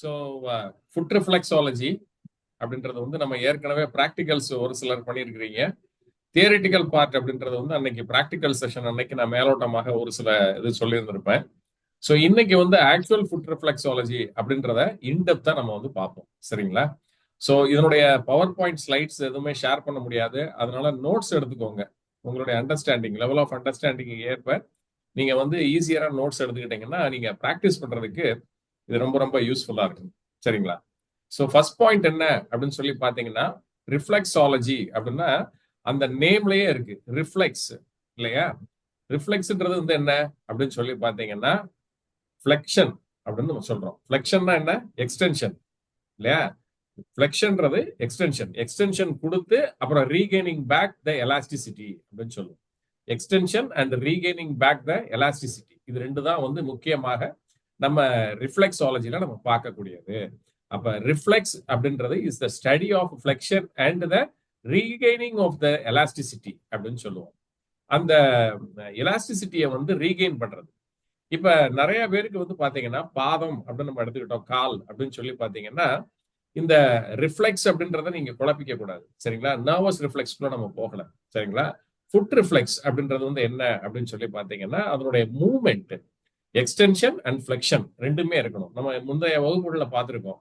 So food reflexology அப்படின்றது வந்து நம்ம ஏற்கனவே ப்ராக்டிகல்ஸ் ஒரு சிலர் பண்ணியிருக்கிறீங்க. தியரிட்டிக்கல் பார்ட் அப்படின்றது வந்து அன்னைக்கு ப்ராக்டிக்கல் செஷன் அன்னைக்கு நான் மேலோட்டமாக ஒரு சில இது சொல்லியிருந்திருப்பேன். ஸோ இன்னைக்கு வந்து ஆக்சுவல் ஃபுட் ரிஃப்ளெக்ஸாலஜி அப்படின்றத இன்டெப்தா நம்ம வந்து பார்ப்போம். சரிங்களா? ஸோ இதனுடைய பவர் பாயிண்ட் ஸ்லைட்ஸ் எதுவுமே ஷேர் பண்ண முடியாது. அதனால நோட்ஸ் எடுத்துக்கோங்க. உங்களுடைய அண்டர்ஸ்டாண்டிங் லெவல் ஆஃப் அண்டர்ஸ்டாண்டிங் ஏற்ப நீங்க வந்து ஈஸியரா நோட்ஸ் எடுத்துக்கிட்டீங்கன்னா நீங்க ப்ராக்டிஸ் பண்றதுக்கு இது ரொம்ப ரொம்ப யூஸ்ஃபுல்லா இருக்கும். சரிங்களா? ஸோ ஃபர்ஸ்ட் பாயிண்ட் என்ன அப்படின்னு சொல்லி பாத்தீங்கன்னா ரிஃப்ளெக்ஸாலஜி அப்படின்னா அந்த நேம்லயே இருக்கு, ரிஃப்ளெக்ஸ் இல்லையா? ரிஃப்ளெக்ஸ்ன்றது வந்து என்ன அப்படின்னு சொல்லி பாத்தீங்கன்னா ஃபிளெக்ஷன் அப்படின்னு நம்ம சொல்றோம். ஃபிளெக்ஷன்னா என்ன? எக்ஸ்டென்ஷன் இல்லையா? ஃபிளெக்ஷன்றது எக்ஸ்டென்ஷன். எக்ஸ்டென்ஷன் கொடுத்து அப்புறம் ரீகெய்னிங் பேக் த எலாஸ்டிசிட்டி அப்படின்னு சொல்லுவோம். Extension and regaining back the elasticity, இது ரெண்டு தான் வந்து முக்கியமாக நம்ம ரிஃப்ளெக்ஸாலஜில நம்ம பார்க்கக்கூடியது. அப்ப ரிஃப்ளெக்ஸ் அப்படின்றது is the study of flexion and the regaining of the elasticity அப்படின்னு சொல்லுவோம். அந்த எலாஸ்டிசிட்டியை வந்து ரீகெயின் பண்றது. இப்ப நிறைய பேருக்கு வந்து பாத்தீங்கன்னா பாதம் அப்படின்னு நம்ம எடுத்துக்கிட்டோம், கால் அப்படின்னு சொல்லி பாத்தீங்கன்னா இந்த ரிஃப்ளெக்ஸ் அப்படின்றத நீங்க குழப்பிக்க கூடாது. சரிங்களா? நர்வஸ் ரிஃப்ளெக்ஸ்க்குள்ள நம்ம போகல. சரிங்களா? ஃபுட் ரிஃப்ளெக்ஸ் அப்படின்றது வந்து என்ன அப்படின்னு சொல்லி பாத்தீங்கன்னா அதனுடைய மூவ்மெண்ட், எக்ஸ்டென்ஷன் அண்ட் ஃபிளெக்ஷன் ரெண்டுமே இருக்கணும். நம்ம முந்தைய வகுப்புகளில் பார்த்துருக்கோம்.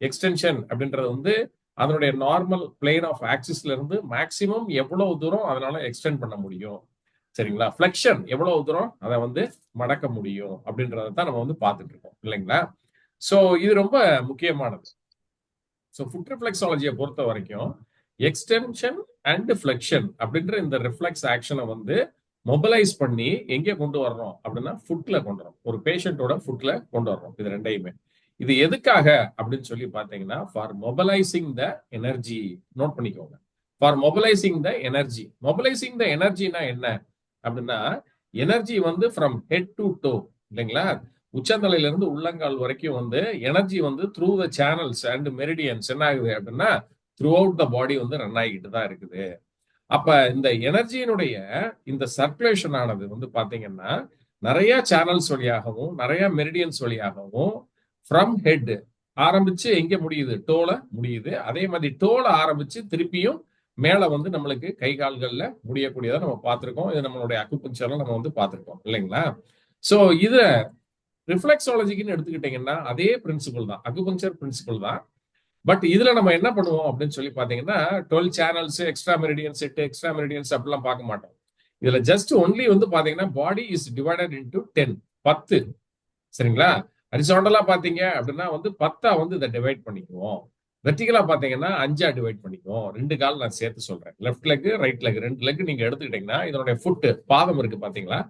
எக்ஸ்டென்ஷன் அப்படின்றது வந்து அதனுடைய நார்மல் பிளேன் ஆஃப் ஆக்சிஸ்ல இருந்து மேக்சிமம் எவ்வளவு தூரம் அதனால எக்ஸ்டெண்ட் பண்ண முடியும். சரிங்களா? ஃபிளெக்ஷன் எவ்வளவு தூரம் அதை வந்து மடக்க முடியும் அப்படின்றத தான் நம்ம வந்து பார்த்துட்டு இருக்கோம் இல்லைங்களா? ஸோ இது ரொம்ப முக்கியமானது. ஸோ ஃபுட் ரிஃப்ளெக்ஸாலஜியை பொறுத்த வரைக்கும் எக்ஸ்டென்ஷன் அண்ட் ஃபிளெக்ஷன் அப்படின்ற இந்த ரிஃப்ளெக்ஸ் ஆக்ஷனை வந்து மொபைலைஸ் பண்ணி எங்கே கொண்டு வர்றோம் அப்படின்னா ஃபுட்ல கொண்டு வரோம். ஒரு பேஷண்டோட ஃபுட்ல கொண்டு வர்றோம். இது ரெண்டையுமே. இது எதுக்காக அப்படின்னு சொல்லி பார்த்தீங்கன்னா for mobilising the energy. Note பண்ணிக்கோங்க. For mobilising the energy. Mobilising the எனர்ஜினா என்ன அப்படின்னா எனர்ஜி வந்து ஃப்ரம் ஹெட் டு டோ இல்லைங்களா? உச்சந்தலையில இருந்து உள்ளங்கால் வரைக்கும் வந்து எனர்ஜி வந்து through the channels and meridians என்ன ஆகுது அப்படின்னா த்ரூ அவுட் த பாடி வந்து ரன் ஆகிட்டு தான் இருக்குது. அப்ப இந்த எனர்ஜியினுடைய இந்த சர்க்குலேஷன் ஆனது வந்து பாத்தீங்கன்னா நிறைய சேனல்ஸ் வழியாகவும் நிறைய மெரிடியன்ஸ் வழியாகவும் ஃப்ரம் ஹெட் ஆரம்பிச்சு எங்க முடியுது? டோல முடியுது. அதே மாதிரி டோல ஆரம்பிச்சு திருப்பியும் மேல வந்து நம்மளுக்கு கை கால்கள்ல முடியக்கூடியதை நம்ம பார்த்திருக்கோம். இது நம்மளுடைய அக்குபஞ்சர்ல நம்ம வந்து பார்த்திருக்கோம் இல்லைங்களா? சோ இத ரிஃப்ளெக்ஸாலஜிக்குன்னு எடுத்துக்கிட்டீங்கன்னா அதே பிரின்சிபல் தான், அக்குபஞ்சர் பிரின்சிபல் தான். பட் இதுல நம்ம என்ன பண்ணுவோம் அப்படின்னு சொல்லி பாத்தீங்கன்னா 12 channels, extra meridians, 8 extra meridians அப்படிலாம் பார்க்க மாட்டோம். இதுல ஜஸ்ட் ஒன்லி வந்து பாத்தீங்கன்னா பாடி இஸ் டிவைடட் இன்டு 10, 10. சரிங்களா? ஹரிசாண்டலா பாத்தீங்க அப்படின்னா வந்து 10 வந்து இதை டிவைட் பண்ணிக்குவோம். வெர்டிகலா பாத்தீங்கன்னா 5 டிவைட் பண்ணிக்குவோம். 2 கால் நான் சேர்த்து சொல்றேன். Left leg, right leg, 2 leg நீங்க எடுத்துக்கிட்டீங்கன்னா இதனுடைய ஃபுட் பாதம் இருக்கு பாத்தீங்களா?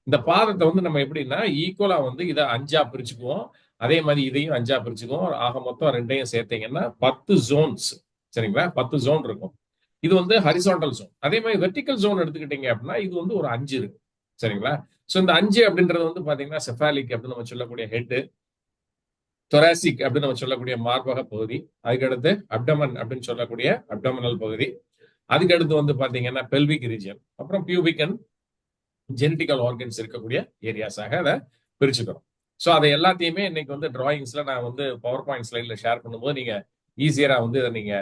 இந்த பாதத்தை வந்து நம்ம எப்படின்னா ஈக்குவலா வந்து இதை 5 பிரிச்சுக்குவோம். அதே மாதிரி இதையும் 5 பிரிச்சுக்குவோம். ஆக மொத்தம் ரெண்டையும் சேர்த்தீங்கன்னா 10 ஜோன்ஸ். சரிங்களா? 10 ஜோன் இருக்கும். இது வந்து ஹரிசாண்டல் ஜோன். அதே மாதிரி வெர்டிகல் ஜோன் எடுத்துக்கிட்டீங்க அப்படின்னா இது வந்து ஒரு 5 இருக்கு. சரிங்களா? சோ இந்த 5 அப்படின்றது வந்து பாத்தீங்கன்னா செஃபாலிக் அப்படின்னு நம்ம சொல்லக்கூடிய ஹெட், தொராசிக் அப்படின்னு நம்ம சொல்லக்கூடிய மார்பக பகுதி, அதுக்கடுத்து அப்டமன் அப்படின்னு சொல்லக்கூடிய அப்டமனல் பகுதி, அதுக்கடுத்து வந்து பாத்தீங்கன்னா பெல்விக் ரீஜன், அப்புறம் பியூபிக் அண்ட் ஜெனடிக்கல் ஆர்கன்ஸ் இருக்கக்கூடிய ஏரியாஸாக அதை பிரிச்சுக்கிறோம். ஸோ அதை எல்லாத்தையுமே இன்னைக்கு வந்து டிராயிங்ஸ்ல நான் வந்து பவர் பாயிண்ட் ஸ்லைட்ல ஷேர் பண்ணும்போது நீங்க ஈஸியரா வந்து இதை நீங்க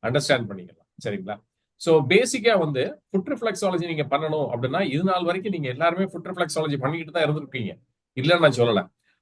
அண்டர்ஸ்டாண்ட் பண்ணிக்கலாம். சரிங்களா? ஸோ பேசிக்கா வந்து ஃபுட் ரிஃப்ளெக்ஸாலஜி நீங்க பண்ணணும் அப்படின்னா இது நாள் வரைக்கும் நீங்க எல்லாருமே ஃபுட் ரிஃப்ளெக்ஸாலஜி பண்ணிக்கிட்டு தான் இருந்திருக்கீங்க, இல்லைன்னு நான் சொல்லல.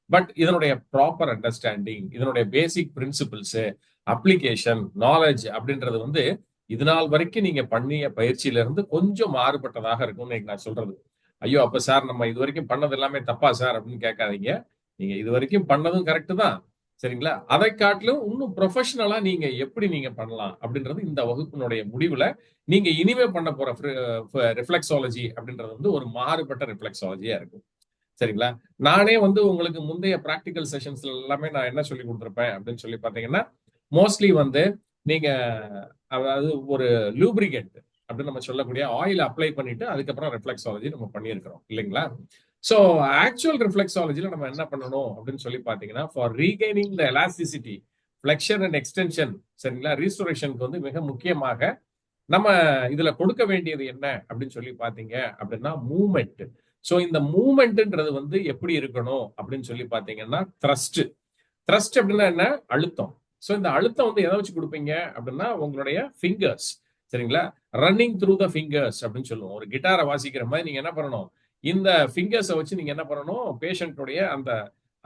பட் இதனுடைய ப்ராப்பர் அண்டர்ஸ்டாண்டிங், இதனுடைய பேசிக் பிரின்சிபிள்ஸ், அப்ளிகேஷன், நாலேஜ் அப்படின்றது வந்து இது நாள் வரைக்கும் நீங்க பண்ணிய பயிற்சியில இருந்து கொஞ்சம் மாறுபட்டதாக இருக்கும்னு நான் சொல்றது. ஐயோ அப்ப சார் நம்ம இது வரைக்கும் பண்ணது எல்லாமே தப்பா சார் அப்படின்னு கேட்காதீங்க. நீங்க இது வரைக்கும் பண்ணதும் கரெக்ட் தான். சரிங்களா? அதை காட்டிலும் இன்னும் ப்ரொஃபஷனலா நீங்க எப்படி நீங்க பண்ணலாம் அப்படின்றது இந்த வகுப்பினுடைய முடிவுல நீங்க இனிமே பண்ண போற ரிஃப்ளெக்ஸாலஜி அப்படின்றது வந்து ஒரு மாறுபட்ட ரிஃப்ளெக்ஸாலஜியா இருக்கும். சரிங்களா? நானே வந்து உங்களுக்கு முந்தைய பிராக்டிக்கல் செஷன்ஸ்ல எல்லாமே நான் என்ன சொல்லி கொடுத்துருப்பேன் அப்படின்னு சொல்லி பாத்தீங்கன்னா மோஸ்ட்லி வந்து நீங்க அதாவது ஒரு லூப்ரிகன்ட் அப்படின்னு நம்ம சொல்லக்கூடிய ஆயில் அப்ளை பண்ணிட்டு அதுக்கப்புறம் ரிஃப்ளெக்ஸாலஜி நம்ம பண்ணியிருக்கிறோம் இல்லைங்களா? சோ ஆக்சுவல் ரிஃப்ளெக்ஸாலஜில நம்ம என்ன பண்ணணும் அப்படின்னு சொல்லி பாத்தீங்கன்னா for regaining the elasticity, flexion and extension, சரிங்களா, ரீஸ்டோரேஷனுக்கு வந்து மிக முக்கியமாக நம்ம இதுல கொடுக்க வேண்டியது என்ன அப்படின்னு சொல்லி பாத்தீங்க அப்படின்னா மூவ்மெண்ட். சோ இந்த மூவ்மெண்ட்ன்றது வந்து எப்படி இருக்கணும் அப்படின்னு சொல்லி பாத்தீங்கன்னா த்ரஸ்ட். த்ரஸ்ட் அப்படின்னா என்ன? அழுத்தம். ஸோ இந்த அழுத்தம் வந்து எதை வச்சு கொடுப்பீங்க அப்படின்னா உங்களுடைய ஃபிங்கர்ஸ். சரிங்களா? ரன்னிங் த்ரூ த ஃபிங்கர்ஸ் அப்படின்னு சொல்லுவோம். ஒரு கிட்டாரை வாசிக்கிற மாதிரி நீங்க என்ன பண்ணணும்? இந்த ஃபிங்கர்ஸை வச்சு நீங்க என்ன பண்ணணும்? பேஷண்ட்டுடைய அந்த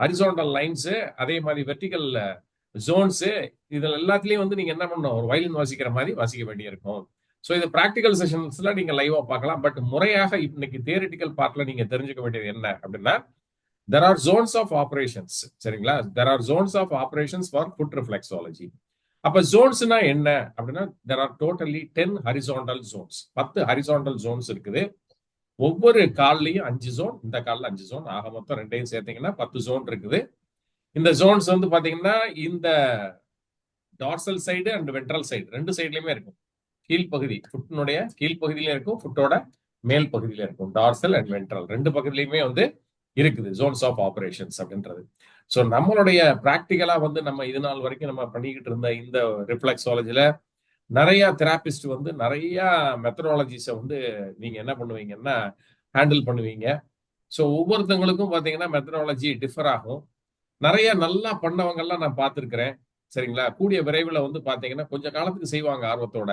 ஹரிசாண்டல் லைன்ஸ், அதே மாதிரி வெர்டிகல் ஜோன்ஸ், இதுல எல்லாத்துலயும் வந்து நீங்க என்ன பண்ணணும்? ஒரு வயலின் வாசிக்கிற மாதிரி வாசிக்க வேண்டியிருக்கும். ஸோ இது ப்ராக்டிக்கல் செஷன்ஸ்ல நீங்க லைவா பார்க்கலாம். பட் முறையாக இன்னைக்கு தியரிட்டிக்கல் பார்ட்ல நீங்க தெரிஞ்சுக்க வேண்டியது என்ன அப்படின்னா, there are zones of operations. சரிங்களா? there are zones of operations for foot reflexology. அப்ப ஜோன்ஸ்னா என்ன அப்படின்னா, there are totally 10 horizontal zones. 10 horizontal zones இருக்குது. ஒவ்வொரு கால்லயும் 5 ஜோன், இந்த கால்ல 5 ஜோன், ஆக மொத்தம் ரெண்டையும் சேர்த்தீங்கன்னா 10 ஜோன் இருக்குது. இந்த ஜோன்ஸ் வந்து பாத்தீங்கன்னா இந்த dorsal side and ventral side ரெண்டு சைட்லயுமே இருக்கும். கீழ்ப்பகுதி, ஃபுட்டினுடைய கீழ்ப்பகுதியில இருக்கும், ஃபுட்டோட மேல் பகுதியில இருக்கும். டார்சல் அண்ட் வென்ட்ரல் ரெண்டு பகுதியிலுமே வந்து இருக்குது ஜோன்ஸ் ஆஃப் ஆபரேஷன்ஸ் அப்படின்றது. ஸோ நம்மளுடைய பிராக்டிக்கலா வந்து நம்ம இது நாள் வரைக்கும் நம்ம பண்ணிக்கிட்டு இருந்த இந்த ரிஃப்ளெக்ஸாலஜில நிறைய தெராபிஸ்ட் வந்து நிறைய மெத்தடாலஜிஸை வந்து நீங்க என்ன பண்ணுவீங்கன்னா ஹேண்டில் பண்ணுவீங்க. ஸோ ஒவ்வொருத்தவங்களுக்கும் பார்த்தீங்கன்னா மெத்தடாலஜி டிஃபர் ஆகும். நிறைய நல்லா பண்ணவங்கெல்லாம் நான் பார்த்துருக்கிறேன். சரிங்களா? கூடிய விரைவில் வந்து பார்த்தீங்கன்னா கொஞ்ச காலத்துக்கு செய்வாங்க ஆர்வத்தோட,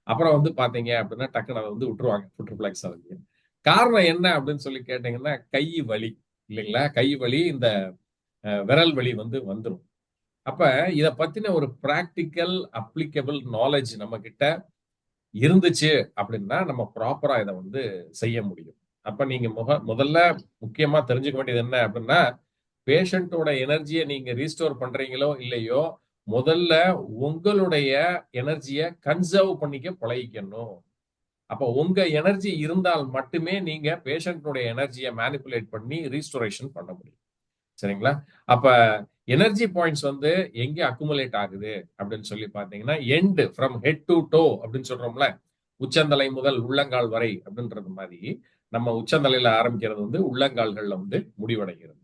அப்புறம் வந்து பார்த்தீங்க அப்படின்னா டக்குன்னு அதை வந்து விட்டுருவாங்க ஃபுட் ரிஃப்ளெக்ஸாலஜி. காரணம் என்ன அப்படின்னு சொல்லி கேட்டீங்கன்னா கை வலி இல்லைங்களா? கை வலி, இந்த விரல் வலி வந்து வந்துடும். அப்ப இத பத்தின ஒரு பிராக்டிக்கல் அப்ளிகபிள் நாலேஜ் நம்ம கிட்ட இருந்துச்சு அப்படின்னா நம்ம ப்ராப்பரா இதை வந்து செய்ய முடியும். அப்ப நீங்க முதல்ல முக்கியமா தெரிஞ்சுக்க வேண்டியது என்ன அப்படின்னா, பேஷண்டோட எனர்ஜியை நீங்க ரீஸ்டோர் பண்றீங்களோ இல்லையோ, முதல்ல உங்களுடைய எனர்ஜியை கன்சர்வ் பண்ணிக்க பழகிக்கணும். அப்ப உங்க எனர்ஜி இருந்தால் மட்டுமே நீங்க பேஷண்டோட எனர்ஜியை மேனிபுலேட் பண்ணி ரீஸ்டோரேஷன் பண்ண முடியும். சரிங்களா? அப்ப எனர்ஜி பாயிண்ட்ஸ் வந்து எங்க அக்குமுலேட் ஆகுது அப்படின்னு சொல்லி பாத்தீங்கன்னா, end from head to to அப்படின்னு சொல்றோம்ல, உச்சந்தலை முதல் உள்ளங்கால் வரை அப்படின்றது மாதிரி நம்ம உச்சந்தலையில ஆரம்பிக்கிறது வந்து உள்ளங்கால்கள்ல வந்து முடிவடைகிறது.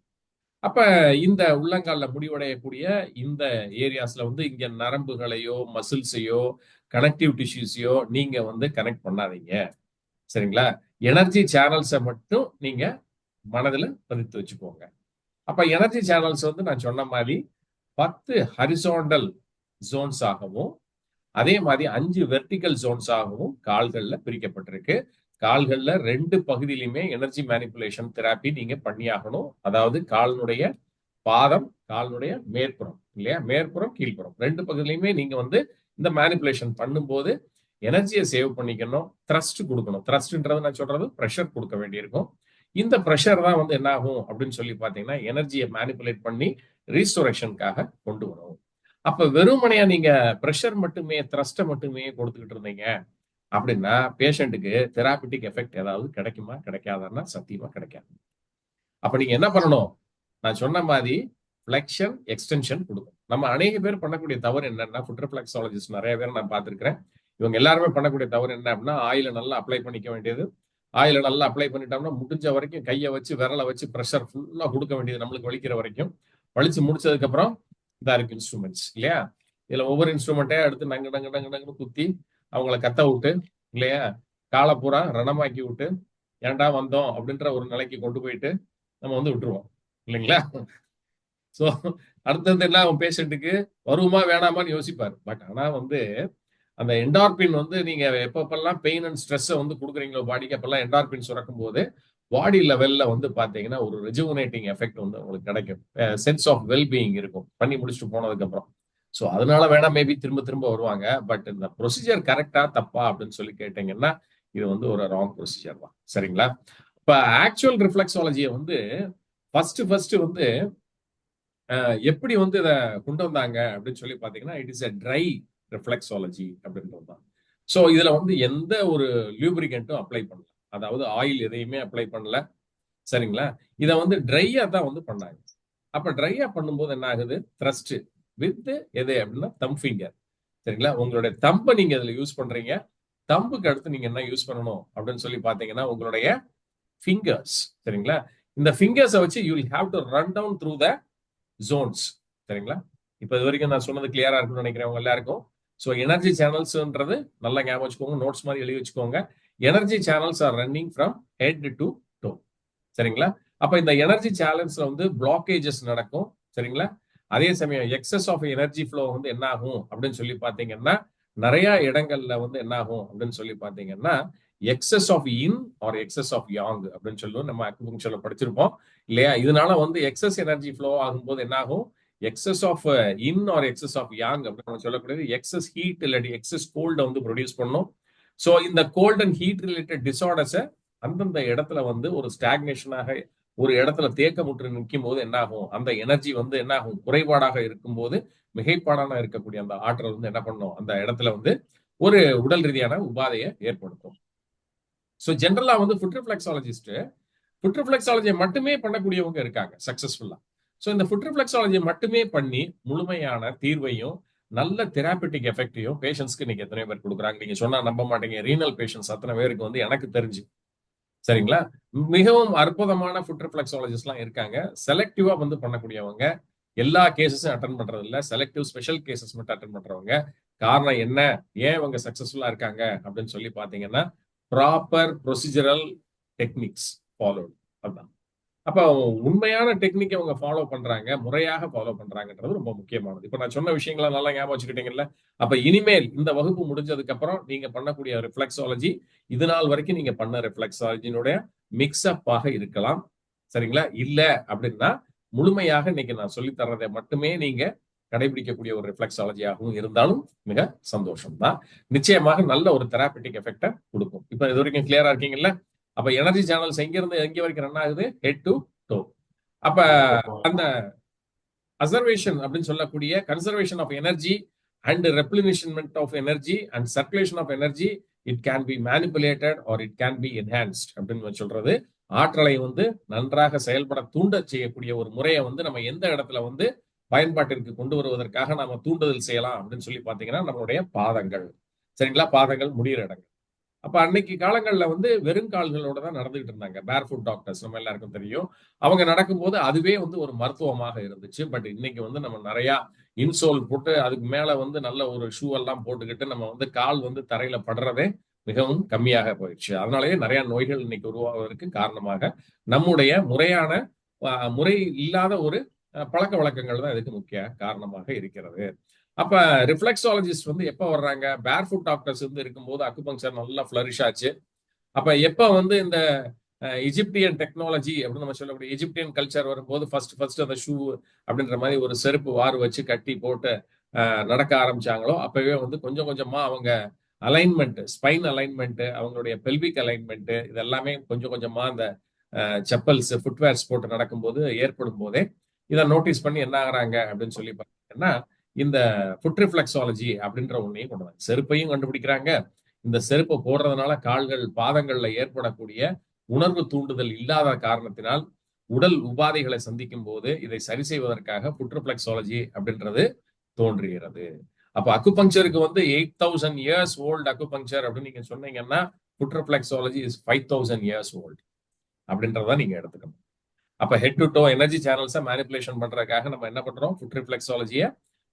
அப்ப இந்த உள்ளங்கால்ல முடிவடையக்கூடிய இந்த ஏரியாஸ்ல வந்து இங்க நரம்புகளையோ மசில்ஸையோ கனெக்டிவ் டிஷ்யூஸையோ நீங்க வந்து கனெக்ட் பண்ணாதீங்க. சரிங்களா? எனர்ஜி சேனல்ஸை மட்டும் நீங்க மனதில் பதித்து வச்சுக்கோங்க. அப்ப எனர்ஜி சேனல்ஸ் வந்து நான் சொன்ன மாதிரி 10 ஹரிசாண்டல் ஜோன்ஸ் ஆகவும் அதே மாதிரி 5 வெர்டிகல் ஜோன்ஸ் ஆகவும் கால்கள்ல பிரிக்கப்பட்டிருக்கு. கால்கள்ல 2 பகுதியிலுமே எனர்ஜி மேனிபுலேஷன் தெராப்பி நீங்க பண்ணியாகணும். அதாவது காலினுடைய பாதம், காலினுடைய மேற்புறம் இல்லையா, மேற்புறம் கீழ்ப்புறம் 2 பகுதியிலுமே நீங்க வந்து இந்த மேனிபுலேஷன் பண்ணும்போது எனர்ஜியை சேவ் பண்ணிக்கணும். த்ரஸ்ட் கொடுக்கணும். த்ரஸ்ட்ன்றது நான் சொல்றது ப்ரெஷர் கொடுக்க வேண்டியிருக்கும். இந்த ப்ரெஷர் தான் வந்து என்ன ஆகும் அப்படின்னு சொல்லி பாத்தீங்கன்னா எனர்ஜியை மேனிபுலேட் பண்ணி ரீஸ்டோரேஷனுக்காக கொண்டு வரும். அப்ப வெறுமனையா நீங்க ப்ரெஷர் மட்டுமே, த்ரஸ்ட்டை மட்டுமே கொடுத்துக்கிட்டு இருந்தீங்க அப்படின்னா பேஷண்ட்டுக்கு தெராபிட்டிக் எஃபெக்ட் ஏதாவது கிடைக்குமா கிடைக்காதான்னா சத்தியமா கிடைக்காது. அப்ப நீங்க என்ன பண்ணணும்? நான் சொன்ன மாதிரி ஃபிளெக்ஷன் எக்ஸ்டென்ஷன் கொடுக்கும். நம்ம அநேக பேர் பண்ணக்கூடிய தவறு என்னன்னா, ஃபுட் ரிஃப்ளெக்ஸாலஜிஸ்ட் நிறைய பேர் நான் பார்த்திருக்கிறேன். இவங்க எல்லாருமே பண்ணக்கூடிய தவறு என்ன அப்படின்னா, ஆயில நல்லா அப்ளை பண்ணிக்க வேண்டியது. ஆயில நல்லா அப்ளை பண்ணிட்டோம்னா முடிஞ்ச வரைக்கும் கையை வச்சு விரலை வச்சு ப்ரெஷர் ஃபுல்லா கொடுக்க வேண்டியது, நம்மளுக்கு வலிக்கிற வரைக்கும். வலிச்சு முடிச்சதுக்கு அப்புறம் இதா இருக்கு இன்ஸ்ட்ருமெண்ட்ஸ் இல்லையா, இதுல ஒவ்வொரு இன்ஸ்ட்ருமெண்ட்டே எடுத்து நங்கு நங்கு நங்கு நங்குன்னு குத்தி அவங்கள கத்த விட்டு இல்லையா, காலை பூரா ரணமாக்கி விட்டு ஏன்டா வந்தோம் அப்படின்ற ஒரு நிலைக்கு கொண்டு போயிட்டு நம்ம வந்து விட்டுருவோம் இல்லைங்களா? ஸோ அடுத்தது என்ன, அவன் பேஷண்ட்டுக்கு வருமா வேணாமான்னு யோசிப்பார். பட் ஆனா வந்து அந்த என்டார்பின் வந்து நீங்க எப்பப்பெல்லாம் பெயின் அண்ட் ஸ்ட்ரெஸ்ஸை வந்து கொடுக்குறீங்களோ பாடிக்கு, அப்பெல்லாம் என்டார்பின் சுரக்கும் போது பாடி லெவல்ல வந்து பாத்தீங்கன்னா ஒரு ரெஜுவனேட்டிங் எஃபெக்ட் வந்து உங்களுக்கு கிடைக்கும். சென்ஸ் ஆஃப் வெல்பீயிங் இருக்கும் பண்ணி முடிச்சுட்டு போனதுக்கு அப்புறம். ஸோ அதனால வேணா மேபி திரும்ப திரும்ப வருவாங்க. பட் இந்த ப்ரொசீஜர் கரெக்டா தப்பா அப்படின்னு சொல்லி கேட்டீங்கன்னா இது வந்து ஒரு ராங் ப்ரொசீஜர் தான். சரிங்களா? இப்ப ஆக்சுவல் ரிஃப்ளெக்ஸாலஜியை வந்து ஃபர்ஸ்ட் வந்து எப்படி வந்து இதை கொண்டு வந்தாங்க அப்படின்னு சொல்லி பாத்தீங்கன்னா, it is a try reflexology அப்படின்றது தான். ஸோ இதுல வந்து எந்த ஒரு லியூப்ரிகன்ட்டும் அப்ளை பண்ணல, அதாவது ஆயில் எதையுமே அப்ளை பண்ணல. சரிங்களா? இதை வந்து ட்ரையா தான் வந்து பண்ணாங்க. அப்ப ட்ரையா பண்ணும்போது என்ன ஆகுது, த்ரஸ்ட் வித் எது அப்படின்னா தம் ஃபிங்கர். சரிங்களா? உங்களுடைய தம்பை நீங்க இதுல யூஸ் பண்றீங்க. தம்புக்கு அடுத்து நீங்க என்ன யூஸ் பண்ணணும் அப்படின்னு சொல்லி பாத்தீங்கன்னா உங்களுடைய ஃபிங்கர்ஸ். சரிங்களா? இந்த ஃபிங்கர்ஸை வச்சு you will have to run down through the zones. சரிங்களா? இப்ப இது வரைக்கும் நான் சொன்னது கிளியரா இருக்கும்னு நினைக்கிறேன் உங்க எல்லாருக்கும். ஸோ எனர்ஜி சேனல்ஸ்ன்றது நல்லா ஞாபகம் வச்சுக்கோங்க, நோட்ஸ் மாதிரி எழுதி வச்சுக்கோங்க. Energy channels are running from head to to. சரிங்களா? அப்ப இந்த எனர்ஜி சேனல்ஸ்ல வந்து பிளாக்கேஜஸ் நடக்கும். சரிங்களா? அதே சமயம் எக்ஸஸ் ஆஃப் எனர்ஜி ஃப்ளோ வந்து என்ன ஆகும் அப்படின்னு சொல்லி பாத்தீங்கன்னா, நிறைய இடங்கள்ல வந்து என்ன ஆகும் அப்படின்னு சொல்லி பாத்தீங்கன்னா, excess of yin or excess of yang அப்படின்னு சொல்லுவோம். நம்ம அக்குபங்க்சர்ல படிச்சிருப்போம் இல்லையா? இதனால வந்து எக்ஸஸ் எனர்ஜி ஃப்ளோ ஆகும்போது என்ன ஆகும்? Excess of yin or excess of yang அப்படின்னு சொல்லக்கூடியது எக்ஸஸ் ஹீட் இல்லாட்டி எக்ஸஸ் கோல்டை வந்து ப்ரொடியூஸ் பண்ணும். ஸோ இந்த கோல்ட் அண்ட் ஹீட் ரிலேட்டட் டிசார்டர்ஸை அந்தந்த இடத்துல வந்து ஒரு ஸ்டாக்னேஷனாக ஒரு இடத்துல தேக்கமுற்று நிற்கும் போது என்ன ஆகும்? அந்த எனர்ஜி வந்து என்ன ஆகும்? குறைபாடாக இருக்கும்போது மிகைப்பாடான இருக்கக்கூடிய அந்த ஆற்றல் வந்து என்ன பண்ணும்? அந்த இடத்துல வந்து ஒரு உடல் ரீதியான உபாதையை ஏற்படுத்தும். ஸோ ஜென்ரலா வந்து ஃபுட் ரிஃப்ளெக்ஸாலஜியை மட்டுமே பண்ணக்கூடியவங்க இருக்காங்க சக்சஸ்ஃபுல்லா. ஸோ இந்த ஃபுட் ரிஃப்ளெக்ஸாலஜியை மட்டுமே பண்ணி முழுமையான தீர்வையும் நல்ல தெராபிட்டிக் எஃபெக்டையும் பேஷண்ட்ஸ்க்கு நீங்க எத்தனை பேர் கொடுக்குறாங்க? நீங்க சொன்னா நம்ப மாட்டீங்க. ரீனல் பேஷண்ட்ஸ் அத்தனை பேருக்கு வந்து எனக்கு தெரிஞ்சு, சரிங்களா, மிகவும் அற்புதமான ஃபுட் ரிஃப்ளெக்ஸாலஜிஸ்ட்லாம் இருக்காங்க. செலக்டிவா வந்து பண்ணக்கூடியவங்க, எல்லா கேசஸும் அட்டன் பண்றது இல்ல, செலக்டிவ் ஸ்பெஷல் கேசஸ் மட்டும் அட்டன் பண்றவங்க. காரணம் என்ன? ஏன் இவங்க சக்சஸ்ஃபுல்லா இருக்காங்க அப்படின்னு சொல்லி பாத்தீங்கன்னா, ப்ராப்பர் ப்ரொசீஜரல் டெக்னிக்ஸ் ஃபாலோடு. அதுதான். அப்ப உண்மையான டெக்னிக் அவங்க ஃபாலோ பண்றாங்க, முறையாக ஃபாலோ பண்றாங்கன்றது ரொம்ப முக்கியமானது. இப்ப நான் சொன்ன விஷயங்களை நல்லா ஞாபகம் வச்சுக்கிட்டீங்கல்ல? அப்ப இனிமேல் இந்த வகுப்பு முடிஞ்சதுக்கு அப்புறம் நீங்க பண்ணக்கூடிய ரிஃப்ளெக்ஸாலஜி இது நாள் வரைக்கும் நீங்க பண்ண ரிஃப்ளெக்ஸாலஜினுடைய மிக்ஸ்அப்பாக இருக்கலாம், சரிங்களா? இல்ல அப்படின்னா முழுமையாக இன்னைக்கு நான் சொல்லி தர்றதை மட்டுமே நீங்க கடைபிடிக்கக்கூடிய ஒரு ரிஃப்ளெக்ஸாலஜியாகவும் இருந்தாலும் மிக சந்தோஷம் தான். நிச்சயமாக நல்ல ஒரு தெராபிட்டிக் எஃபெக்டை கொடுக்கும். இப்ப இது வரைக்கும் கிளியரா இருக்கீங்கல்ல? அப்ப எனர்ஜி சேனல்ஸ் எங்க இருந்து எங்க வரைக்கும் ரன் ஆகுது? Head to toe. அப்ப அந்த அசர்வேஷன் அப்படின்னு சொல்லக்கூடிய conservation of energy and replenishment of energy and circulation of energy, it can be manipulated or it can be enhanced அப்படின்னு சொல்றது. ஆற்றலை வந்து நன்றாக செயல்பட தூண்ட செய்யக்கூடிய ஒரு முறையை வந்து நம்ம எந்த இடத்துல வந்து பயன்பாட்டிற்கு கொண்டு வருவதற்காக நாம தூண்டுதல் செய்யலாம் அப்படின்னு சொல்லி பாத்தீங்கன்னா, நம்மளுடைய பாதங்கள், சரிங்களா, பாதங்கள் முடிகிற இடங்கள். அப்ப அன்னைக்கு காலங்கள்ல வந்து வெறும் கால்களோட தான் நடந்துகிட்டு இருந்தாங்க பேர்ஃபுட் டாக்டர்ஸ், நம்ம எல்லாருக்கும் தெரியும். அவங்க நடக்கும்போது அதுவே வந்து ஒரு மருத்துவமாக இருந்துச்சு. பட் இன்னைக்கு வந்து நம்ம நிறைய இன்சோல் போட்டு அதுக்கு மேல வந்து நல்ல ஒரு ஷூ எல்லாம் போட்டுக்கிட்டு நம்ம வந்து கால் வந்து தரையில படுறதே மிகவும் கம்மியாக போயிடுச்சு. அதனாலேயே நிறைய நோய்கள் இன்னைக்கு உருவாவதற்கு காரணமாக நம்முடைய முறையான முறை இல்லாத ஒரு பழக்க வழக்கங்கள் தான் இதுக்கு முக்கிய காரணமாக இருக்கிறது. அப்ப ரிஃப்ளெக்ஸாலஜிஸ்ட் வந்து எப்ப வர்றாங்க? பேர்ஃபுட் டாக்டர்ஸ் வந்து இருக்கும்போது அக்குபங்க்சர் நல்லா ஃபிளரிஷ் ஆச்சு. அப்ப எப்ப வந்து இந்த எஜிப்தியன் டெக்னாலஜி அப்படின்னு நம்ம சொல்லக்கூடிய எஜிப்தியன் கல்ச்சர் வரும்போது ஃபர்ஸ்ட் அந்த ஷூ அப்படின்ற மாதிரி ஒரு செருப்பு வாறு வச்சு கட்டி போட்டு நடக்க ஆரம்பிச்சாங்களோ, அப்பவே வந்து கொஞ்சம் கொஞ்சமா அவங்க அலைன்மெண்ட், ஸ்பைன் அலைன்மெண்ட், அவங்களுடைய பெல்விக் அலைன்மெண்ட், இதெல்லாமே கொஞ்சம் கொஞ்சமா அந்த செப்பல்ஸ், ஃபுட்வேர்ஸ் போட்டு நடக்கும்போது ஏற்படும் போதே இதை நோட்டீஸ் பண்ணி என்ன ஆகுறாங்க அப்படின்னு சொல்லி பார்த்தீங்கன்னா, இந்த ஃபுட் ரிஃப்ளெக்ஸாலஜி அப்படின்ற ஒன்னையும் கொண்டு வந்தாங்க. செருப்பையும் கண்டுபிடிக்கிறாங்க. இந்த செருப்பை போடுறதுனால கால்கள், பாதங்கள்ல ஏற்படக்கூடிய உணர்வு தூண்டுதல் இல்லாத காரணத்தினால் உடல் உபாதைகளை சந்திக்கும் போது இதை சரி செய்வதற்காக ஃபுட் ரிஃப்ளெக்ஸாலஜி அப்படின்றது தோன்றுகிறது. அப்ப அக்குபங்க்சருக்கு வந்து 8000 இயர்ஸ் ஓல்டு அக்குபங்க்சர் அப்படின்னு நீங்க சொன்னீங்கன்னா, foot reflexology is 5000 years old அப்படின்றத நீங்க எடுத்துக்கணும். அப்ப ஹெட் டு டோ எனர்ஜி சேனல்ஸை மேனிபுலேஷன் பண்றதுக்காக நம்ம என்ன பண்றோம்? ஃபுட் ரிஃப்ளெக்ஸாலஜியை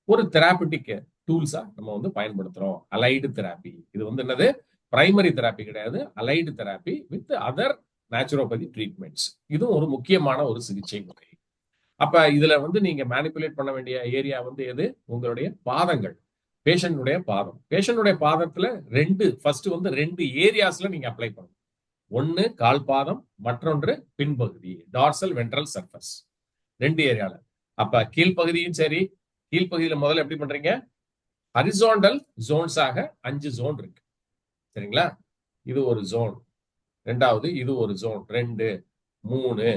ஒரு தெராபிட்டிக் டூல்ஸா நம்ம வந்து பயன்படுத்துறோம். Allied therapy. இது வந்து என்னது? பிரைமரி தெராப்பி கிடையாது, allied therapy with other naturopathy treatments. இதுவும் ஒரு முக்கியமான ஒரு சிகிச்சை முறை. அப்ப இதுல வந்து நீங்க மேனிபுலேட் பண்ண வேண்டிய ஏரியா வந்து எது? உங்களுடைய பாதங்கள், பேஷண்டுடைய பாதம். பேஷண்டுடைய பாதத்துல ஃபர்ஸ்ட் வந்து 2 ஏரியாஸ்ல நீங்க அப்ளை பண்ணணும். ஒன்னு கால் பாதம், மற்றொன்று பின்பகுதி, டார்சல் வென்ட்ரல் சர்ஃபஸ். 2 ஏரியால. அப்ப கீழ்ப்பகுதியும் சரி, கீழ்ப்பகுதியில முதல்ல எப்படி பண்றீங்க? ஹரிசாண்டல் ஜோன்ஸாக 5 ஜோன் இருக்கு, சரிங்களா? இது ஒரு ஜோன், ரெண்டாவது இது ஒரு ஜோன், 2, 3,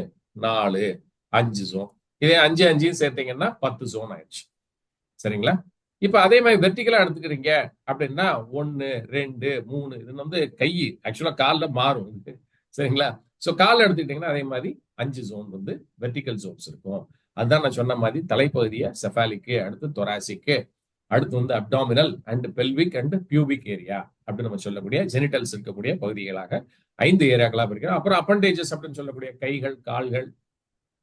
4, 5 ஜோன். இதே 5 5 சேர்த்தீங்கன்னா 10 ஜோன் ஆயிடுச்சு, சரிங்களா? இப்ப அதே மாதிரி வெர்டிகலா எடுத்துக்கிறீங்க அப்படின்னா 1, 2, 3, இது வந்து கை ஆக்சுவலா கால்ல மாறும், சரிங்களா? சோ கால் எடுத்துக்கிட்டீங்கன்னா அதே மாதிரி 5 ஜோன் வந்து வெர்டிகல் ஜோன்ஸ் இருக்கும். அதுதான் நான் சொன்ன மாதிரி தலைப்பகுதியை செஃபாலிக்கு, அடுத்து தொராசிக்கு, அடுத்து வந்து abdominal and pelvic and pubic area அப்படின்னு நம்ம சொல்லக்கூடிய ஜெனிட்டல்ஸ் இருக்கக்கூடிய பகுதிகளாக 5 ஏரியாக்களாக பிரிக்கிறோம். அப்புறம் அப்பண்டேஜஸ் அப்படின்னு சொல்லக்கூடிய கைகள், கால்கள்,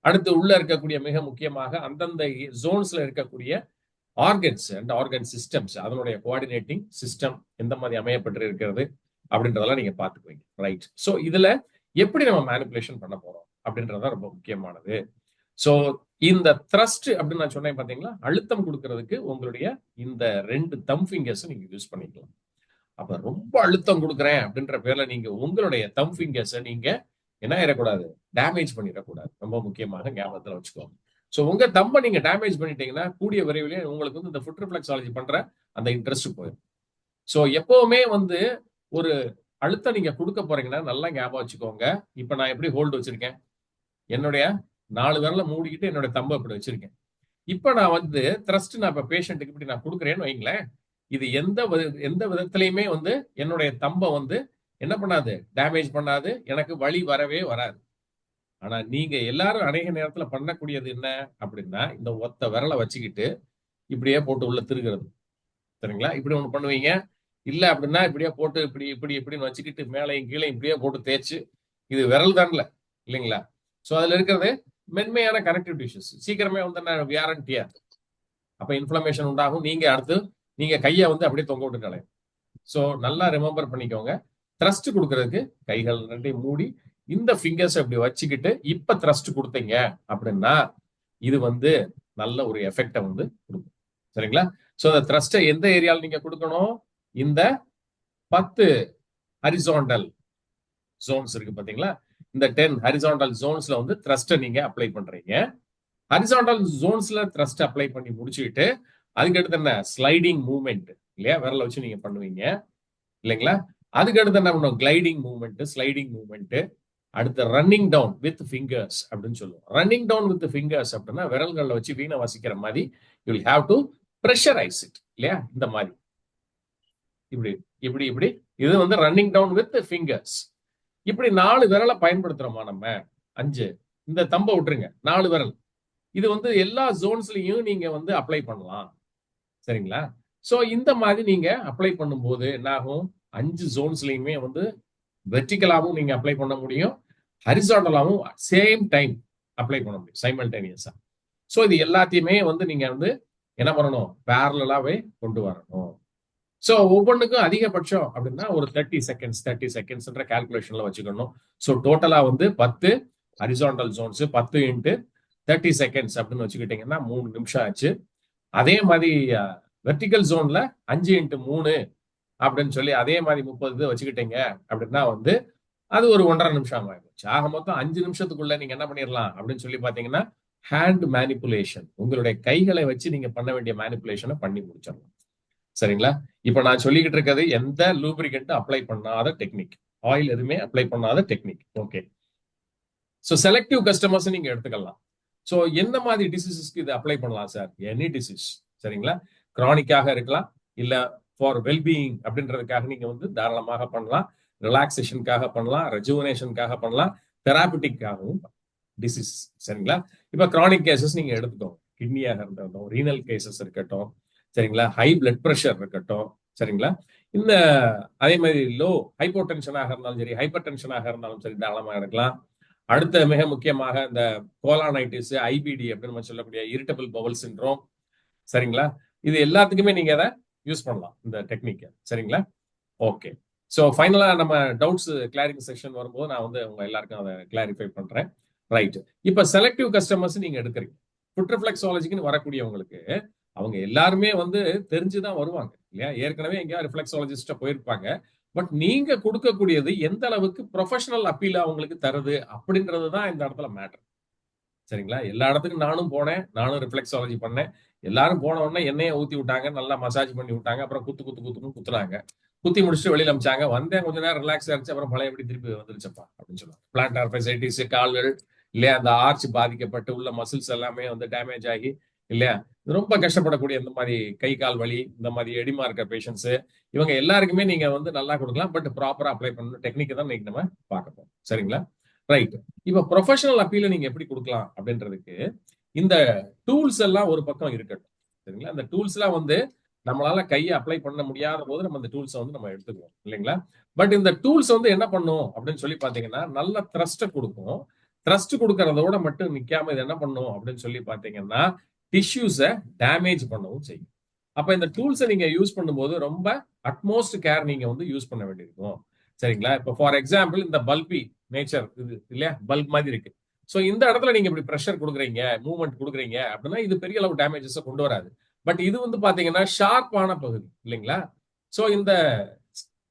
அடுத்து உள்ள இருக்கக்கூடிய மிக முக்கியமாக அந்தந்த ஜோன்ஸ்ல இருக்கக்கூடிய ஆர்கன்ஸ் அண்ட் ஆர்கன் சிஸ்டம்ஸ், அதனுடைய கோஆர்டினேட்டிங் சிஸ்டம் எந்த மாதிரி அமையப்பட்டு இருக்கிறது அப்படின்றதெல்லாம் நீங்க பாத்துக்குவீங்க, ரைட்? சோ இதுல எப்படி நம்ம மேனிபுலேஷன் பண்ண போறோம் அப்படின்றதான் ரொம்ப முக்கியமானது. சோ இந்த த்ரஸ்ட் அப்படின்னு நான் சொன்னேன் பாத்தீங்களா, அழுத்தம் கொடுக்கறதுக்கு உங்களுடைய இந்த 2 தம் ஃபிங்கர்ஸ் நீங்க யூஸ் பண்ணிக்கலாம். அப்ப ரொம்ப அழுத்தம் கொடுக்குறேன் அப்படின்ற பேர்ல நீங்க உங்களுடைய தம் ஃபிங்கர்ஸ் நீங்க என்ன ஆயிடக்கூடாது, டேமேஜ் பண்ணிடக்கூடாது. ரொம்ப முக்கியமாக ஞாபகத்துல வச்சுக்கோங்க. சோ உங்க தம்ப நீங்க டேமேஜ் பண்ணிட்டீங்கன்னா கூடிய விரைவிலே உங்களுக்கு வந்து இந்த ஃபுட் ரிஃப்ளெக்ஸாலஜி பண்ற அந்த இன்ட்ரெஸ்ட் போயிடும். சோ எப்பவுமே வந்து ஒரு அழுத்தம் நீங்க கொடுக்க போறீங்கன்னா நல்லா ஞாபகம் வச்சுக்கோங்க. இப்ப நான் எப்படி ஹோல்டு வச்சிருக்கேன், என்னுடைய 4 விரல மூடிக்கிட்டு என்னுடைய தம்ப இப்படி வச்சிருக்கேன். இப்ப நான் வந்து த்ரஸ்ட் நான் இப்ப பேஷண்ட்டுக்கு இப்படி நான் கொடுக்குறேன்னு வைங்களேன், இது எந்த விதத்திலையுமே வந்து என்னுடைய தம்ப வந்து என்ன பண்ணாது, டேமேஜ் பண்ணாது, எனக்கு வலி வரவே வராது. ஆனா நீங்க எல்லாரும் அநேக நேரத்துல பண்ணக்கூடியது என்ன அப்படின்னா, இந்த ஒத்த விரலை வச்சுக்கிட்டு இப்படியே போட்டு உள்ள திருகிறது. சரிங்களா, இப்படி ஒண்ணு பண்ணுவீங்க. இல்ல அப்படின்னா இப்படியே போட்டு இப்படி இப்படி இப்படின்னு வச்சுக்கிட்டு மேலையும் கீழே இப்படியே போட்டு தேய்ச்சு, இது விரல் தான்ல இல்லைங்களா. சோ அதுல இருக்கிறது மென்மையான கனெக்டிவ் டிஷ்யூஸ், சீக்கிரமே வந்து வியாரண்டியா அப்ப இன்ஃபிளமேஷன் உண்டாகும். நீங்க அடுத்து நீங்க கையை வந்து அப்படியே தொங்க விட்டுட்டாலே. சோ நல்லா ரிமெம்பர் பண்ணிக்கோங்க, த்ரஸ்ட் கொடுக்கறதுக்கு கைகள் ரெண்டையும் மூடி இந்த ஃபிங்கர்ஸ் அப்படி வச்சுக்கிட்டு இப்ப த்ரஸ்ட் கொடுத்தீங்க அப்படின்னா இது வந்து நல்ல ஒரு எஃபெக்டை வந்து கொடுக்கும். சரிங்களா. சோ அந்த த்ரஸ்ட்டை எந்த ஏரியால நீங்க கொடுக்கணும், இந்த 10 ஹரிசாண்டல் ஜோன்ஸ் இருக்கு பாத்தீங்களா, இந்த 10 ஹரிசாண்டல் ஜோன்ஸ்ல வந்து த்ரஸ்ட்டை நீங்க அப்ளை பண்றீங்க. ஹரிசாண்டல் ஜோன்ஸ்ல த்ரஸ்ட் அப்ளை பண்ணி முடிச்சுக்கிட்டு அதுக்கு அடுத்து என்ன, ஸ்லைடிங் மூவ்மெண்ட் இல்லையா, விரல வச்சு நீங்க பண்ணுவீங்க இல்லைங்களா. அதுக்கு அடுத்து என்ன பண்ணுவோம், கிளைடிங் மூவ்மெண்ட், ஸ்லைடிங் மூவ்மெண்ட். அடுத்து ரன்னிங் டவுன் வித் ஃபிங்கர்ஸ் அப்படின்னு சொல்லுவோம். ரன்னிங் டவுன் வித் ஃபிங்கர்ஸ் அப்படின்னா விரல்களை வச்சு வீணை வாசிக்கிற மாதிரி you will have to pressurise it இல்லையா, இந்த மாதிரி இப்படி இப்படி இப்படி. இது வந்து ரன்னிங் டவுன் வித் ஃபிங்கர்ஸ். இப்படி 4 விரலை பயன்படுத்துறோமா நம்ம, 5 இந்த தம்ப விட்டுருங்க, 4 விரல். இது வந்து எல்லா ஜோன்ஸ்லயும் நீங்க வந்து அப்ளை பண்ணலாம். சரிங்களா. சோ இந்த மாதிரி நீங்க அப்ளை பண்ணும்போது என்ன ஆகும், 5 ஜோன்ஸ்லயுமே வந்து வெர்டிகலாவும் நீங்க அப்ளை பண்ண முடியும், ஹரிசாண்டலாவும் சேம் டைம் அப்ளை பண்ண முடியும் சைமல்டேனியஸா. சோ இது எல்லாத்தையுமே வந்து நீங்க வந்து என்ன பண்ணணும், பேரலாவே கொண்டு வரணும். சோ ஒவ்வொன்றுக்கும் அதிகபட்சம் அப்படின்னா ஒரு 30 செகண்ட்ஸ் கால்குலேஷன்ல வச்சுக்கணும். சோ டோட்டலா வந்து 10 ஹரிசாண்டல் ஜோன்ஸ் 10 × 30 செகண்ட்ஸ் அப்படின்னு வச்சுக்கிட்டீங்கன்னா 3 நிமிஷம் ஆச்சு. அதே மாதிரி வெர்டிகல் ஜோன்ல 5 × 3 அப்படின்னு சொல்லி அதே மாதிரி 30 வச்சுக்கிட்டீங்க அப்படின்னா வந்து அது ஒரு 1.5 நிமிஷம் ஆயிடுச்சு. ஆக மொத்தம் 5 நிமிஷத்துக்குள்ள நீங்க என்ன பண்ணிடலாம் அப்படின்னு சொல்லி பாத்தீங்கன்னா ஹேண்ட் மேனிப்புலேஷன், உங்களுடைய கைகளை வச்சு நீங்க பண்ண வேண்டிய மேனிப்புலேஷனை பண்ணி முடிச்சிடலாம். சரிங்களா. இப்ப நான் சொல்லிக்கிட்டு இருக்கிறது எந்த லூப்ரிகன்ட் அப்ளை பண்ணாத டெக்னிக், ஆயில் எதுவுமே அப்ளை பண்ணாத technique. Okay. So selective customers நீங்க எடுத்துக்கலாம். சோ எந்த மாதிரி டிசீசஸ்க்கு இது அப்ளை பண்ணலாம் சார், எனி டிசீஸ். சரிங்களா. கிரானிக்காக இருக்கலாம், இல்ல ஃபார் வெல்பீயிங் அப்படின்றதுக்காக நீங்க வந்து தாராளமாக பண்ணலாம், ரிலாக்ஸேஷனுக்காக பண்ணலாம், ரெஜுவனேஷனுக்காக பண்ணலாம், தெராபிட்டிக்காகவும் டிசீஸ். சரிங்களா. இப்ப கிரானிக் கேசஸ் நீங்க எடுத்துக்கோங்க, கிட்னியாக இருக்கட்டும், ரீனல் கேசஸ் இருக்கட்டும், சரிங்களா, ஹை பிளட் பிரஷர் இருக்கட்டும், சரிங்களா. இந்த அதே மாதிரி லோ ஹைப்போடென்ஷனாக இருந்தாலும் சரி, ஹைப்பர் டென்ஷனாக இருந்தாலும் சரி தாராளமாக எடுக்கலாம். அடுத்த மிக முக்கியமாக இந்த கோலானைட்டிஸ், ஐபிடி அப்படின்னு சொல்லக்கூடிய இரிட்டபிள் பவல் சிண்ட்ரோம். சரிங்களா. இது எல்லாத்துக்குமே நீங்க அதை யூஸ் பண்ணலாம் இந்த டெக்னிக். சரிங்களா. ஓகே. சோ ஃபைனலா நம்ம டவுட்ஸ் கிளாரிங் செக்ஷன் வரும்போது நான் வந்து உங்க எல்லாருக்கும் அதை கிளாரிஃபை பண்றேன். ரைட். இப்ப செலக்டிவ் கஸ்டமர்ஸ் நீங்க எடுக்கிறீங்க, ஃபுட் ரிஃப்ளெக்ஸாலஜிக்குன்னு வரக்கூடியவங்களுக்கு அவங்க எல்லாருமே வந்து தெரிஞ்சுதான் வருவாங்க இல்லையா, ஏற்கனவே எங்கேயா ரிஃப்ளெக்ஸாலஜிஸ்ட போயிருப்பாங்க. பட் நீங்க கொடுக்கக்கூடியது எந்த அளவுக்கு ப்ரொஃபஷனல் அப்பீல் அவங்களுக்கு தருது அப்படின்றது தான் இந்த இடத்துல மேட்டர். சரிங்களா. எல்லா இடத்துக்கும் நானும் போனேன், நானும் ரிஃப்ளெக்ஸாலஜி பண்ணேன். எல்லாரும் போன உடனே எண்ணெயை ஊத்தி விட்டாங்க, நல்லா மசாஜ் பண்ணி விட்டாங்க, அப்புறம் குத்துன்னு குத்துனாங்க, குத்தி முடிச்சுட்டு வெளியில அமிச்சாங்க. வந்தேன், கொஞ்ச நேரம் ரிலாக்ஸ் ஆயிடுச்சு, அப்புறம் பழையபடி திருப்பி வந்துருச்சப்பா அப்படின்னு சொல்லுவாங்க. பிளான்டார் ஃபெசைட்டிஸ், கால்கள் இல்லையா, அந்த ஆர்ச் பாதிக்கப்பட்டு உள்ள மசில்ஸ் எல்லாமே வந்து டேமேஜ் ஆகி இல்லையா, ரொம்ப கஷ்டப்படக்கூடிய இந்த மாதிரி கை கால் வலி, இந்த மாதிரி எடிமா இருக்க பேஷண்ட்ஸ், இவங்க எல்லாருக்குமே நீங்க வந்து நல்லா கொடுக்கலாம். பட் ப்ராப்பரா அப்ளை பண்ணணும் டெக்னிக் தான் இன்னைக்கு நம்ம பார்க்க போறோம். சரிங்களா. ரைட். இப்ப ப்ரொஃபஷனல் அப்பீல நீங்க எப்படி கொடுக்கலாம் அப்படின்றதுக்கு இந்த டூல்ஸ் எல்லாம் ஒரு பக்கம் இருக்கட்டும். சரிங்களா. இந்த டூல்ஸ் எல்லாம் வந்து நம்மளால கையை அப்ளை பண்ண முடியாத போது நம்ம இந்த டூல்ஸை வந்து நம்ம எடுத்துக்குவோம் இல்லைங்களா. பட் இந்த டூல்ஸ் வந்து என்ன பண்ணும் அப்படின்னு சொல்லி பாத்தீங்கன்னா நல்ல த்ரஸ்ட் கொடுக்கும். த்ரஸ்ட் கொடுக்கறதோட மட்டும் நிக்காம இது என்ன பண்ணும் அப்படின்னு சொல்லி பாத்தீங்கன்னா டிஷ்யூஸை டேமேஜ் பண்ணவும் செய்யும். அப்ப இந்த டூல்ஸை நீங்க யூஸ் பண்ணும்போது ரொம்ப அட்மோஸ்ட் கேர் நீங்க வந்து யூஸ் பண்ண வேண்டியிருக்கும். சரிங்களா. இப்ப ஃபார் எக்ஸாம்பிள் இந்த பல்பி நேச்சர் இது இல்லையா, பல்ப் மாதிரி இருக்கு. ஸோ இந்த இடத்துல நீங்க இப்படி ப்ரெஷர் கொடுக்குறீங்க, மூவ்மெண்ட் கொடுக்குறீங்க அப்படின்னா இது பெரிய அளவு டேமேஜஸ் கொண்டு வராது. பட் இது வந்து பாத்தீங்கன்னா ஷார்ப்பான பகுதி இல்லைங்களா? ஸோ இந்த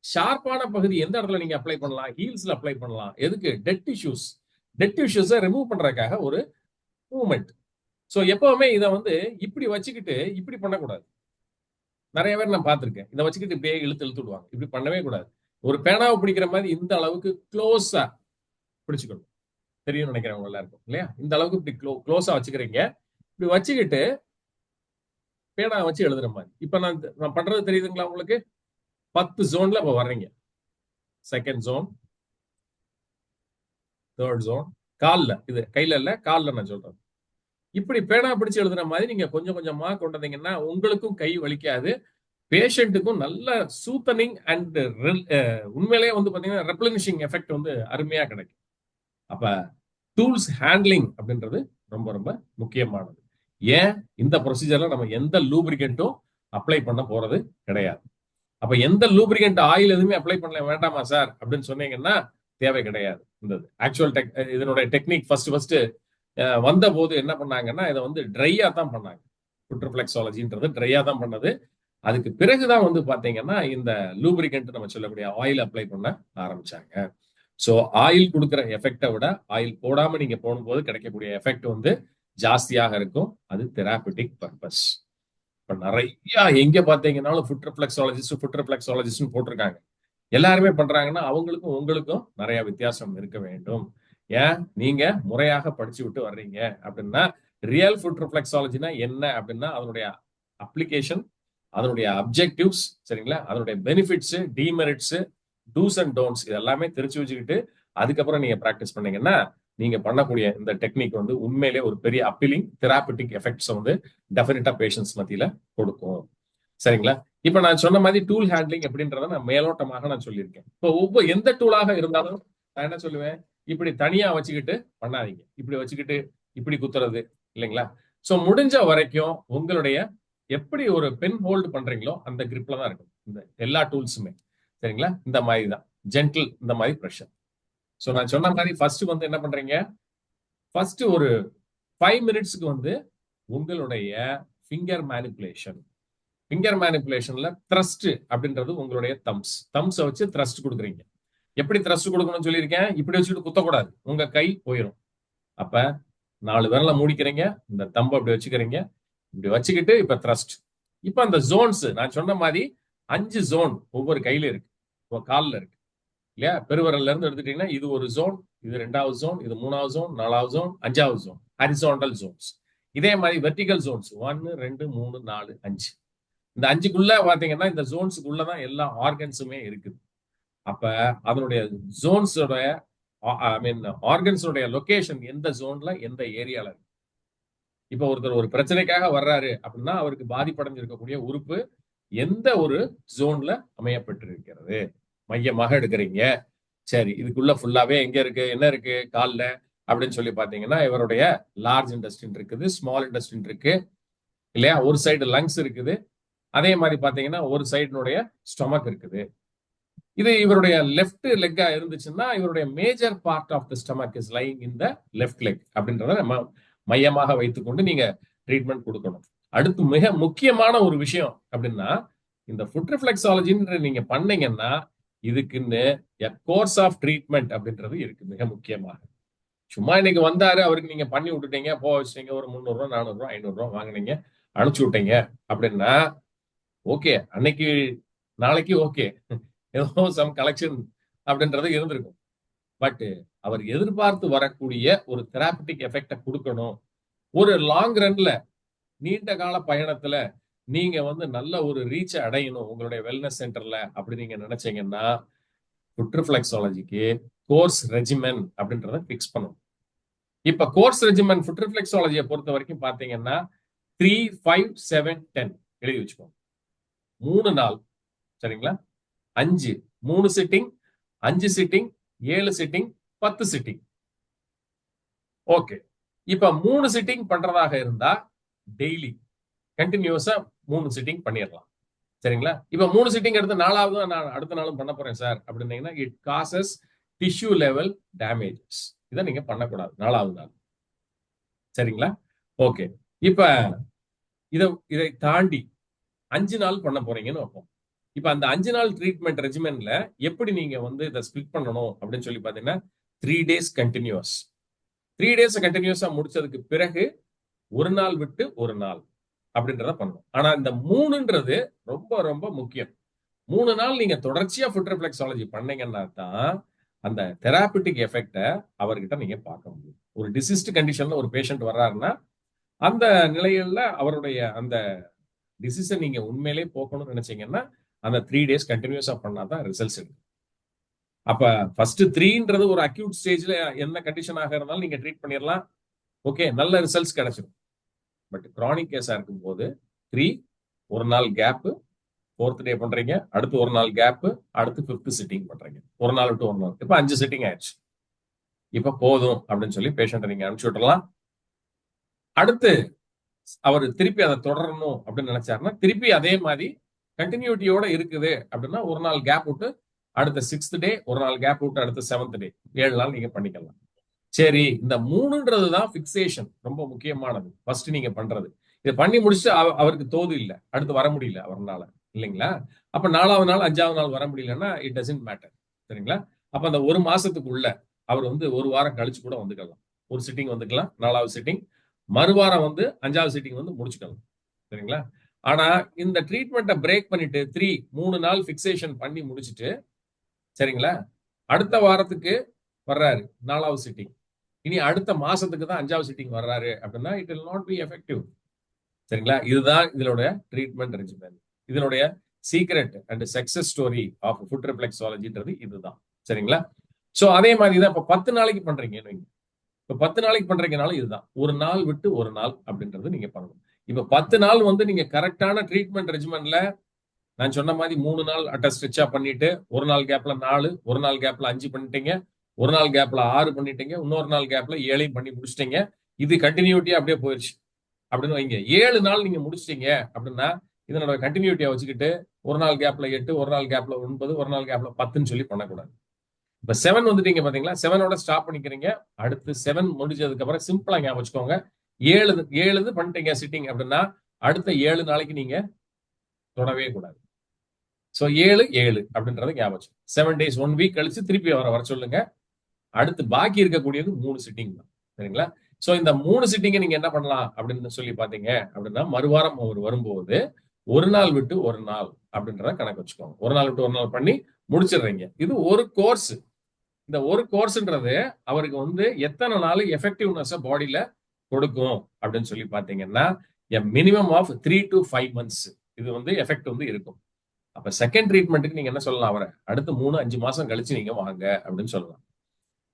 ஷார்ப்பான பகுதி எந்த இடத்துல நீங்க அப்ளை பண்ணலாம்? ஹீல்ஸ்ல அப்ளை பண்ணலாம். எதுக்கு? டெட் டிஷ்யூஸை ரிமூவ் பண்றதுக்காக ஒரு மூவ்மெண்ட். ஸோ எப்பவுமே இதை வந்து இப்படி வச்சுக்கிட்டு இப்படி பண்ணக்கூடாது. நிறைய பேர் நான் பார்த்திருக்கேன். இதை வச்சுக்கிட்டு இப்படியே இழுத்து விடுவாங்க. இப்படி பண்ணவே கூடாது. ஒரு பேனாவை பிடிக்கிற மாதிரி இந்த அளவுக்கு க்ளோஸா பிடிச்சுக்கணும். தெரியும் நினைக்கிறேன் உங்க எல்லாருக்கும் இல்லையா? இந்த அளவுக்கு இப்படி க்ளோஸா வச்சுக்கிறீங்க. இப்படி வச்சுக்கிட்டு பேனா வச்சு எழுதுற மாதிரி. இப்ப நான் பண்றது தெரியுதுங்களா உங்களுக்கு? 10 ஜோன்ல இப்ப வர்றீங்க. செகண்ட் ஜோன், தேர்ட் ஜோன், கால்ல, இது கையில இல்ல, கால்ல நான் சொல்றேன். இப்படி பேனா பிடிச்சு எழுதுற மாதிரி நீங்க கொஞ்சம் கொஞ்சமா கொண்டு வந்தீங்கன்னா உங்களுக்கும் கை வலிக்காது, பேஷண்ட்டுக்கும் நல்ல சூத்தனிங் அண்ட் உண்மையிலேயே வந்து பாத்தீங்கன்னா ரெப்ளனிஷிங் எஃபெக்ட் வந்து அருமையா கிடைக்கும். அப்ப டூல்ஸ் ஹேண்ட்லிங் அப்படின்றது ரொம்ப ரொம்ப முக்கியமானது. ஏன் இந்த ப்ரொசீஜர்ல நம்ம எந்த லூப்ரிகன்ட்டும் அப்ளை பண்ண போறது கிடையாது. அப்ப எந்த லூப்ரிகன்ட் ஆயில் எதுவுமே அப்ளை பண்ணல வேண்டாமா சார் அப்படின்னு சொன்னீங்கன்னா தேவை கிடையாது. இந்த ஆக்சுவல் இதனுடைய டெக்னிக் ஃபர்ஸ்ட் வந்த போது என்ன பண்ணாங்கன்னா இதை வந்து ட்ரையா தான் பண்ணாங்க. ஃபுட் ரிஃப்ளெக்ஸாலஜின்றது ட்ரையா தான் பண்ணது. அதுக்கு பிறகுதான் வந்து பாத்தீங்கன்னா இந்த லூப்ரிகன்ட் நம்ம சொல்லக்கூடிய ஆயில் அப்ளை பண்ண ஆரம்பிச்சாங்க. ஸோ ஆயில் கொடுக்குற எஃபெக்டை விட ஆயில் போடாம நீங்க போகும்போது கிடைக்கக்கூடிய எஃபெக்ட் வந்து ஜாஸ்தியாக இருக்கும். அது தெராபிட்டிக் பர்பஸ். இப்ப நிறைய எங்க பாத்தீங்கன்னாலும் ஃபுட் ரிஃப்ளெக்ஸாலஜிஸ்ட் போட்டிருக்காங்க. எல்லாருமே பண்றாங்கன்னா அவங்களுக்கும் உங்களுக்கும் நிறைய வித்தியாசம் இருக்க வேண்டும். ஏன் நீங்க முறையாக படிச்சு விட்டு வர்றீங்க அப்படின்னா ரியல் ஃபுட் ரிஃப்ளெக்ஸாலஜினா என்ன அப்படின்னா அதனுடைய அப்ளிகேஷன், அதனுடைய அப்ஜெக்டிவ்ஸ், சரிங்களா, அதனுடைய benefits, demerits, dos and don'ts இதெல்லாமே தெரிச்சு வச்சுக்கிட்டு அதுக்கப்புறம் நீங்க பிராக்டிஸ் பண்ணீங்கன்னா நீங்க பண்ணக்கூடிய இந்த டெக்னிக் வந்து உண்மையிலே ஒரு பெரிய அப்பீலிங் தெராபிட்டிக் எஃபெக்ட்ஸ் வந்து டெஃபினட்டா பேஷன்ஸ் மத்தியில கொடுக்கும். சரிங்களா? இப்ப நான் சொன்ன மாதிரி டூல் ஹேண்ட்லிங் அப்படின்றத நான் மேலோட்டமாக நான் சொல்லியிருக்கேன். இப்போ எந்த டூலாக இருந்தாலும் நான் என்ன சொல்லுவேன், இப்படி தனியா வச்சுக்கிட்டு பண்ணாதீங்க. இப்படி வச்சுக்கிட்டு இப்படி குத்துறது இல்லைங்களா? சோ முடிஞ்ச வரைக்கும் உங்களுடைய எப்படி ஒரு பென் ஹோல்டு பண்றீங்களோ அந்த கிரிப்ல தான் இருக்கும் இந்த எல்லா டூல்ஸுமே. சரிங்களா? இந்த மாதிரி தான் ஜென்டில், இந்த மாதிரி ப்ரெஷர். சோ நான் சொன்ன மாதிரி ஃபர்ஸ்ட் வந்து என்ன பண்றீங்க, ஃபர்ஸ்ட் ஒரு 5 மினிட்ஸ்க்கு வந்து உங்களுடைய ஃபிங்கர் மேனிபுலேஷன்ல த்ரஸ்ட் அப்படின்றது உங்களுடைய தம்ஸை வச்சு த்ரஸ்ட் கொடுக்குறீங்க. எப்படி த்ரஸ்ட் கொடுக்கணும்னு சொல்லியிருக்கேன், இப்படி வச்சுட்டு குத்தக்கூடாது, உங்க கை போயிடும். அப்ப 4 விரல மூடிக்கிறீங்க, இந்த தம்பை அப்படி வச்சுக்கிறீங்க, இப்படி வச்சுக்கிட்டு இப்ப த்ரஸ்ட். இப்ப அந்த ஜோன்ஸ் நான் சொன்ன மாதிரி 5 ஜோன் ஒவ்வொரு கையில இருக்கு, காலில் இருக்கு இல்லையா? பெருவரல்ல இருந்து எடுத்துட்டீங்கன்னா இது ஒரு ஜோன், இது 2வது ஜோன், இது 3வது ஜோன், 4வது ஜோன், 5வது ஜோன், ஹரிசாண்டல் ஜோன்ஸ். இதே மாதிரி வெர்டிகல் ஜோன்ஸ் 1 2 3 4 5. இந்த 5க்குள்ள பாத்தீங்கன்னா இந்த ஜோன்ஸுக்குள்ளதான் எல்லா ஆர்கன்ஸுமே இருக்குது. அப்ப அதனுடைய ஜோன்ஸோட ஆர்கன்ஸோட லொகேஷன் எந்த ஜோன்ல எந்த ஏரியால இருக்கு. இப்ப ஒருத்தர் ஒரு பிரச்சனைக்காக வர்றாரு அப்படின்னா அவருக்கு பாதிப்படைஞ்சிருக்கக்கூடிய உறுப்பு எந்த ஒரு ஜோன்ல அமையப்பட்டிருக்கிறது மையமாக எடுக்கிறீங்க. சரி, இதுக்குள்ள ஃபுல்லாவே எங்க இருக்கு, என்ன இருக்கு கால்ல அப்படின்னு சொல்லி பாத்தீங்கன்னா இவருடைய லார்ஜ் இன்டெஸ்டின் இருக்குது, ஸ்மால் இன்டெஸ்டின் இருக்கு இல்லையா? ஒரு சைடு லங்ஸ் இருக்குது, அதே மாதிரி பாத்தீங்கன்னா ஒரு சைடுனுடைய ஸ்டொமக் இருக்குது. இது இவருடைய லெஃப்ட் லெக்கா இருந்துச்சுன்னா இவருடைய major part of the stomach is lying in the left leg அப்படின்றத நம்ம மையமாக வைத்துக்கொண்டு நீங்க ட்ரீட்மெண்ட் கொடுக்கணும். அடுத்து மிக முக்கியமான ஒரு விஷயம் அப்படின்னா இந்த ஃபுட் ரிஃப்ளெக்ஸாலஜின்ற நீங்க பண்ணீங்கன்னா இதுக்குன்னு கோர்ஸ் ஆஃப் ட்ரீட்மெண்ட் அப்படின்றது இருக்கு மிக முக்கியமாக. சும்மா இன்னைக்கு வந்தாரு அவருக்கு நீங்க பண்ணி விட்டுட்டீங்க, போக வச்சுட்டீங்க, ஒரு 300 ரூபா 400 ரூபா 500 ரூபா வாங்கினீங்க, அனுப்பிச்சு விட்டீங்க அப்படின்னா ஓகே, அன்னைக்கு நாளைக்கு ஓகே ஏதோ சம் கலெக்ஷன் அப்படின்றது இருந்திருக்கும். பட் அவர் எதிர்பார்த்து வரக்கூடிய ஒரு தெராபிட்டிக் எஃபெக்டை கொடுக்கணும். ஒரு லாங் ரன்ல நீண்ட கால பயணத்துல நீங்க வந்து நல்ல ஒரு ரீச் அடையணும் உங்களுடைய வெல்னஸ் சென்டர்ல அப்படி நீங்க நினைச்சீங்கன்னா ஃபுட் ரிஃப்ளெக்ஸாலஜிக்கு கோர்ஸ் ரெஜிமென் அப்படின்றத பிக்ஸ் பண்ணணும். இப்ப கோர்ஸ் ரெஜிமென் ஃபுட் ரிஃப்ளெக்ஸாலஜியை பொறுத்த வரைக்கும் பாத்தீங்கன்னா 3, 5, 7, 10 எழுதி வச்சுக்கோங்க. 3 நாள், சரிங்களா? 5 3 sitting, 5 sitting, 7 sitting, 10 sitting. Okay, இப்ப 3 சிட்டிங் பண்றதாக இருந்தா டெய்லி கண்டினியூஸா 3 சிட்டிங் பண்ணிடலாம். சரிங்களா? இப்ப 3 சிட்டிங் எடுத்து 4வது நான் அடுத்த நாளும் பண்ண போறேன் சார் அப்படின்னீங்கன்னா it causes tissue level damages. இதை நீங்க பண்ணக்கூடாது 4வது நாள். சரிங்களா? ஓகே. இப்ப இதை தாண்டி 5 நாள் பண்ண போறீங்கன்னு வைப்போம். இப்ப அந்த 5 நாள் ட்ரீட்மெண்ட் ரெஜிமென்ல எப்படி நீங்க வந்து இதை ஸ்பிளிட் பண்ணணும் அப்படின்னு சொல்லி பாத்தீங்கன்னா 3 டேஸ் கண்டினியூஸ். 3 டேஸ் கண்டினியூஸா முடிச்சதுக்கு பிறகு ஒரு நாள் விட்டு ஒரு நாள் அப்படின்றத பண்ணணும். ஆனா இந்த 3ன்றது ரொம்ப ரொம்ப முக்கியம். 3 நாள் நீங்க தொடர்ச்சியா ஃபுட் ரிஃப்ளெக்ஸாலஜி பண்ணீங்கன்னா தான் அந்த தெராபிட்டிக் எஃபெக்ட அவர்கிட்ட நீங்க பார்க்க முடியும். ஒரு டிசீஸ்டு கண்டிஷன்ல ஒரு பேஷண்ட் வர்றாருன்னா அந்த நிலையில அவருடைய அந்த டிசீஸை நீங்க உண்மையிலே போக்கணும்னு நினைச்சீங்கன்னா அந்த 3 டேஸ் கண்டினியூஸா பண்ணாதான் ரிசல்ட்ஸ் இருக்கு. அப்ப ஃபர்ஸ்ட் 3ன்றது ஒரு அக்யூட் ஸ்டேஜ்ல என்ன கண்டிஷனாக இருந்தாலும் நீங்க ட்ரீட் பண்ணிடலாம். ஓகே, நல்ல ரிசல்ட்ஸ் கிடைச்சிடும். பட் கிரானிக் கேஸா இருக்கும்போது 3 ஒரு நாள் கேப், 4th டே பண்றீங்க, அடுத்து ஒரு நாள் கேப், அடுத்து 5th சிட்டிங் பண்றீங்க. ஒரு நாள் விட்டு ஒரு நாள். இப்ப 5 சிட்டிங் ஆயிடுச்சு. இப்ப போதும் அப்படின்னு சொல்லி பேஷண்ட்டை நீங்க அனுப்பிச்சு விட்டுறலாம். அடுத்து அவர் திருப்பி அதை தொடரணும் அப்படின்னு நினைச்சாருன்னா திருப்பி அதே மாதிரி கண்டினியூட்டியோட இருக்குது அப்படின்னா ஒரு நாள் கேப் விட்டு அடுத்த 6th டே ஒரு நாள் கேப் விட்டு அடுத்த 7th டே 7 நாள் நீங்க பண்ணிக்கலாம். சரி, இந்த 3ன்றது தான் பிக்சேஷன் ரொம்ப முக்கியமானது. ஃபர்ஸ்ட் நீங்க பண்றது இதை பண்ணி முடிச்சுட்டு அவருக்கு தோது இல்லை, அடுத்து வர முடியல அவர்னால, இல்லைங்களா? அப்ப 4வது நாள் 5வது நாள் வர முடியலன்னா இட் டசன்ட் மேட்டர். சரிங்களா? அப்ப அந்த ஒரு மாசத்துக்குள்ள அவர் வந்து ஒரு வாரம் கழிச்சு கூட வந்துக்கலாம். ஒரு சிட்டிங் வந்துக்கலாம், 4வது சிட்டிங், மறுவாரம் வந்து 5வது சிட்டிங் வந்து முடிச்சுக்கலாம். சரிங்களா? ஆனா இந்த ட்ரீட்மெண்ட்டை பிரேக் பண்ணிட்டு 3 நாள் பிக்சேஷன் பண்ணி முடிச்சுட்டு, சரிங்களா, அடுத்த வாரத்துக்கு வர்றாரு 4வது சிட்டிங், இனி அடுத்த மாசத்துக்கு தான் 5வது சிட்டிங் வர்றாரு அப்படின்னா it will not be effective. சரிங்களா? இதுதான் இதனோட ட்ரீட்மெண்ட் ரெஜிமென். இதனுடைய secret and success story of foot ரிஃப்ளெக்ஸாலஜின்றது இதுதான். சரிங்களா? சோ அதே மாதிரி தான் இப்ப 10 நாளைக்கு பண்றீங்கன்னு வைங்க. இப்ப 10 நாளைக்கு பண்றீங்கனாலும் இதுதான். ஒரு நாள் விட்டு ஒரு நாள் அப்படின்றது நீங்க பண்ணணும். இப்ப 10 நாள் வந்து நீங்க கரெக்டான ட்ரீட்மெண்ட் ரெஜிமென்ல நான் சொன்ன மாதிரி 3 நாள் ஸ்ட்ரெச்சா பண்ணிட்டு ஒரு நாள் கேப்ல 4, ஒரு நாள் கேப்ல 5 பண்ணிட்டீங்க, ஒரு நாள் கேப்ல 6 பண்ணிட்டீங்க, இன்னொரு நாள் கேப்ல 7 பண்ணி முடிச்சிட்டீங்க. இது கண்டினியூட்டியா அப்படியே போயிருச்சு அப்படின்னு வைங்க. 7 நாள் நீங்க முடிச்சிட்டீங்க அப்படின்னா இதனோட கண்டினியூட்டியா வச்சுக்கிட்டு ஒரு நாள் கேப்ல 8, ஒரு நாள் கேப்ல 9, ஒரு நாள் கேப்ல 10ன்னு சொல்லி பண்ணக்கூடாது. இப்ப 7 வந்துட்டீங்க பாத்தீங்களா, 7ஓட ஸ்டாப் பண்ணிக்கிறீங்க. அடுத்து 7 முடிஞ்சதுக்கு அப்புறம் சிம்பிளா ஞாபகம் வச்சுக்கோங்க, 7 பண்ணிட்டீங்க சிட்டிங் அப்படின்னா அடுத்த 7 நாளைக்கு நீங்க தொடவே கூடாது. சோ 7 அப்படின்றத ஞாபகம் 7 days 1 வீக் கழிச்சு திருப்பி வர சொல்லுங்க. அடுத்து பாக்கி இருக்கக்கூடியது 3 சிட்டிங் தான். சரிங்களா? சோ இந்த 3 சிட்டிங்கை நீங்க என்ன பண்ணலாம் அப்படின்னு சொல்லி பாத்தீங்க அப்படின்னா மறுவாரம் அவர் வரும்போது ஒரு நாள் விட்டு ஒரு நாள் அப்படின்றத கணக்கு வச்சுக்கோங்க. ஒரு நாள் விட்டு ஒரு நாள் பண்ணி முடிச்சிடுறீங்க. இது ஒரு கோர்ஸ். இந்த ஒரு கோர்ஸ்ன்றது அவருக்கு வந்து எத்தனை நாள் எஃபெக்டிவ்னஸ் பாடியில கொடுக்கும் அப்படின்னு சொல்லி பாத்தீங்கன்னா மினிமம் ஆஃப் 3 to 5 months இது வந்து எஃபெக்ட் வந்து இருக்கும். அப்ப செகண்ட் ட்ரீட்மெண்ட்டுக்கு நீங்க என்ன சொல்லலாம், அவரை அடுத்து 3-5 மாசம் கழிச்சு நீங்க வாங்க அப்படின்னு சொல்லலாம்.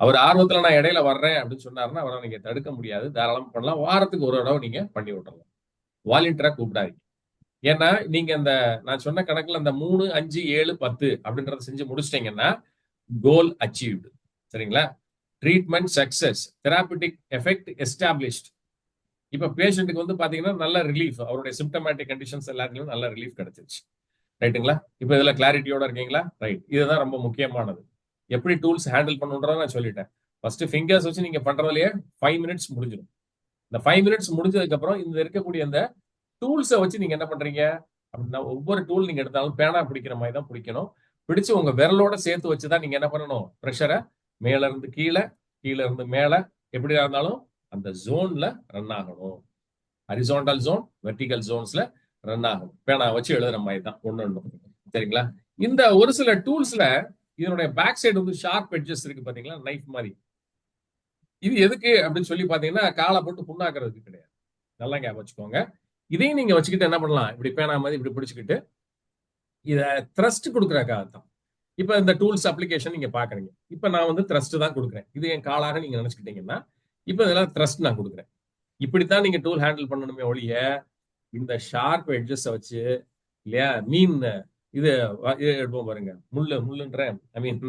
அவர் ஆர்வத்துல நான் இடையில வர்றேன் அப்படின்னு சொன்னாருன்னா அவரை நீங்க தடுக்க முடியாது, தாராளமா பண்ணலாம். வாரத்துக்கு ஒரு தடவை நீங்க பண்ணி விட்டுறலாம். வாலண்டியரா கூப்பிடாதீங்க. ஏன்னா நீங்க இந்த நான் சொன்ன கணக்குல இந்த 3, 5, 7, 10 அப்படின்றத செஞ்சு முடிச்சிட்டீங்கன்னா கோல் அச்சீவ்டு. சரிங்களா? Treatment success, therapeutic effect established. இப்ப பேஷண்ட்டுக்கு வந்து பாத்தீங்கன்னா நல்ல ரிலீஃப், அவருடைய சிம்டமேட்டிக் கண்டிஷன்ஸ் எல்லாத்துலயும் நல்ல ரிலீஃப் கிடைச்சிருச்சு. ரைட்டுங்களா? இப்ப இதுல கிளாரிட்டியோட இருக்கீங்களா? ரைட். இதுதான் ரொம்ப முக்கியமானது. எப்படி டூல்ஸ் ஹேண்டில் பண்ணுன்றத நான் சொல்லிட்டேன். ஃபர்ஸ்ட் ஃபிங்கர்ஸ் வச்சு நீங்க பண்றதுலயே 5 மினிட்ஸ் முடிஞ்சிடும். இந்த 5 மினிட்ஸ் முடிஞ்சதுக்கு அப்புறம் இந்த இருக்கக்கூடிய இந்த டூல்ஸை வச்சு நீங்க என்ன பண்றீங்க அப்படின்னா ஒவ்வொரு டூல் நீங்க எடுத்தாலும் பேனா பிடிக்கிற மாதிரி தான் பிடிக்கணும். பிடிச்சு உங்க விரலோட சேர்த்து வச்சுதான் நீங்க என்ன பண்ணணும், ப்ரெஷரை மேல இருந்து கீழே, கீழே இருந்து மேல, எப்படியா இருந்தாலும் அந்த ஜோன்ல ரன் ஆகணும். ஹரிசாண்டல் ஜோன், வெர்டிகல் ஜோன்ஸ்ல ரன் ஆகும். பேனா வச்சு எழுதுற மாதிரி தான் ஒண்ணு. சரிங்களா? இந்த ஒரு சில டூல்ஸ்ல இதனுடைய பேக் சைடு வந்து ஷார்ப் எட்ஜஸ் இருக்கு பாத்தீங்களா, நைஃப் மாதிரி. இது எதுக்கு அப்படின்னு சொல்லி பாத்தீங்கன்னா காலை போட்டு புண்ணாக்குறதுக்கு கிடையாது. நல்லா ஞாபகம் வச்சுக்கோங்க. இதையும் நீங்க வச்சுக்கிட்டு என்ன பண்ணலாம், இப்படி பேனா மாதிரி இப்படி பிடிச்சுக்கிட்டு இத த்ரஸ்ட் கொடுக்கறதுக்காக தான். இப்ப இந்த டூல்ஸ் அப்ளிகேஷன் நீங்க பாக்குறீங்க. இப்ப நான் வந்து த்ரஸ்ட் தான் கொடுக்குறேன். இது என் காலாக நீங்க நினைச்சுக்கிட்டீங்கன்னா இப்ப இதெல்லாம் த்ரஸ்ட் நான் கொடுக்குறேன். இப்படித்தான் நீங்க டூல் ஹேண்டில் பண்ணணுமே ஒழிய இந்த ஷார்ப் எட்ஜஸ் வச்சு இல்லையா, மீன் இது எடுப்போம் பாருங்க, முள்ளுன்ற ஐ மீன்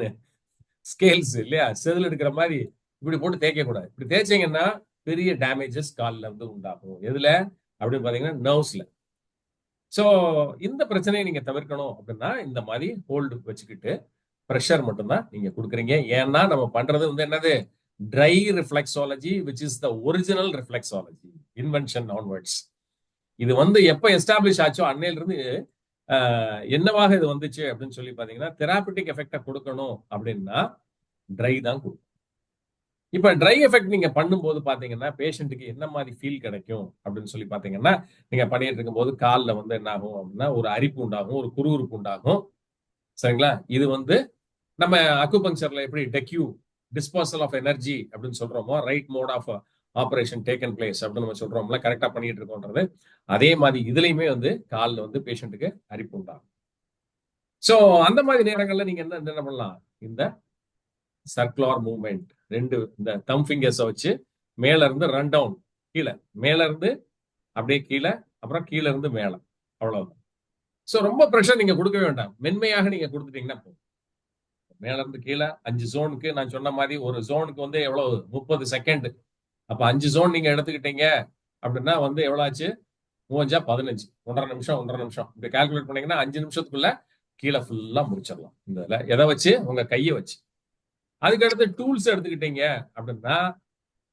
ஸ்கேல்ஸ் இல்லையா, செதில் எடுக்கிற மாதிரி இப்படி போட்டு தேய்க்க கூடாது. இப்படி தேய்ச்சீங்கன்னா பெரிய டேமேஜஸ் காலில் வந்து உண்டாகும். எதுல அப்படின்னு பாத்தீங்கன்னா நர்வ்ஸ்ல. சோ இந்த பிரச்சனையை நீங்க தவிர்க்கணும் அப்படின்னா இந்த மாதிரி ஹோல்டு வச்சுக்கிட்டு ப்ரெஷர் மட்டும்தான் நீங்க கொடுக்குறீங்க. ஏன்னா நம்ம பண்றது வந்து என்னது, try reflexology which is the original reflexology invention onwards. இது வந்து எப்ப எஸ்டாப்ளிஷ் ஆச்சோ அன்னையில இருந்து என்னவாக இது வந்துச்சு அப்படின்னு சொல்லி பாத்தீங்கன்னா, தெராபிட்டிக் எஃபெக்டை கொடுக்கணும் அப்படின்னா ட்ரை தான் கொடுக்கும். இப்ப ட்ரை எஃபெக்ட் நீங்க பண்ணும்போது பாத்தீங்கன்னா பேஷண்ட்டுக்கு என்ன மாதிரி ஃபீல் கிடைக்கும் அப்படின்னு சொல்லி பாத்தீங்கன்னா, நீங்க பண்ணிட்டு இருக்கும் போது காலில் வந்து என்ன ஆகும் அப்படின்னா ஒரு அரிப்பு உண்டாகும், ஒரு குறுகுறுப்பு உண்டாகும். சரிங்களா? இது வந்து நம்ம அக்குபங்சர்ல எப்படி டெக்யூ டிஸ்பர்சல் ஆஃப் எனர்ஜி அப்படின்னு சொல்றோமோ, right mode of operation taken place அப்படின்னு நம்ம சொல்றோம்ல, கரெக்டா பண்ணிட்டு இருக்கோன்றது அதே மாதிரி இதுலயுமே வந்து காலில் வந்து பேஷண்ட்டுக்கு அரிப்பு உண்டாகும். சோ அந்த மாதிரி நேரங்கள்ல நீங்க என்ன பண்ணலாம், இந்த சர்க்குலர் மூவ்மெண்ட் ரெண்டு இந்த தம் ஃபிங்கர்ஸை வச்சு மேல இருந்து ரன் டவுன், கீழே மேல இருந்து அப்படியே கீழே, அப்புறம் கீழே இருந்து மேல, அவ்வளவுதான். சோ ரொம்ப ப்ரெஷர் நீங்க கொடுக்கவே வேண்டாம், மென்மையாக நீங்க கொடுத்துட்டீங்கன்னா போதும். மேல இருந்து கீழே 5 ஜோனுக்கு நான் சொன்ன மாதிரி ஒரு ஜோனுக்கு வந்து எவ்வளவு 30 செகண்ட். அப்ப 5 ஜோன் நீங்க எடுத்துக்கிட்டீங்க அப்படின்னா வந்து எவ்வளவு ஆச்சு, 3×15 1.5 நிமிஷம் 1.5 நிமிஷம் இப்படி கால்குலேட் பண்ணீங்கன்னா 5 நிமிஷத்துக்குள்ள கீழே ஃபுல்லா முடிச்சிடலாம். இந்த எதை வச்சு, உங்க கையை வச்சு. அதுக்கடுத்து டூல்ஸ் எடுத்துக்கிட்டீங்க அப்படின்னா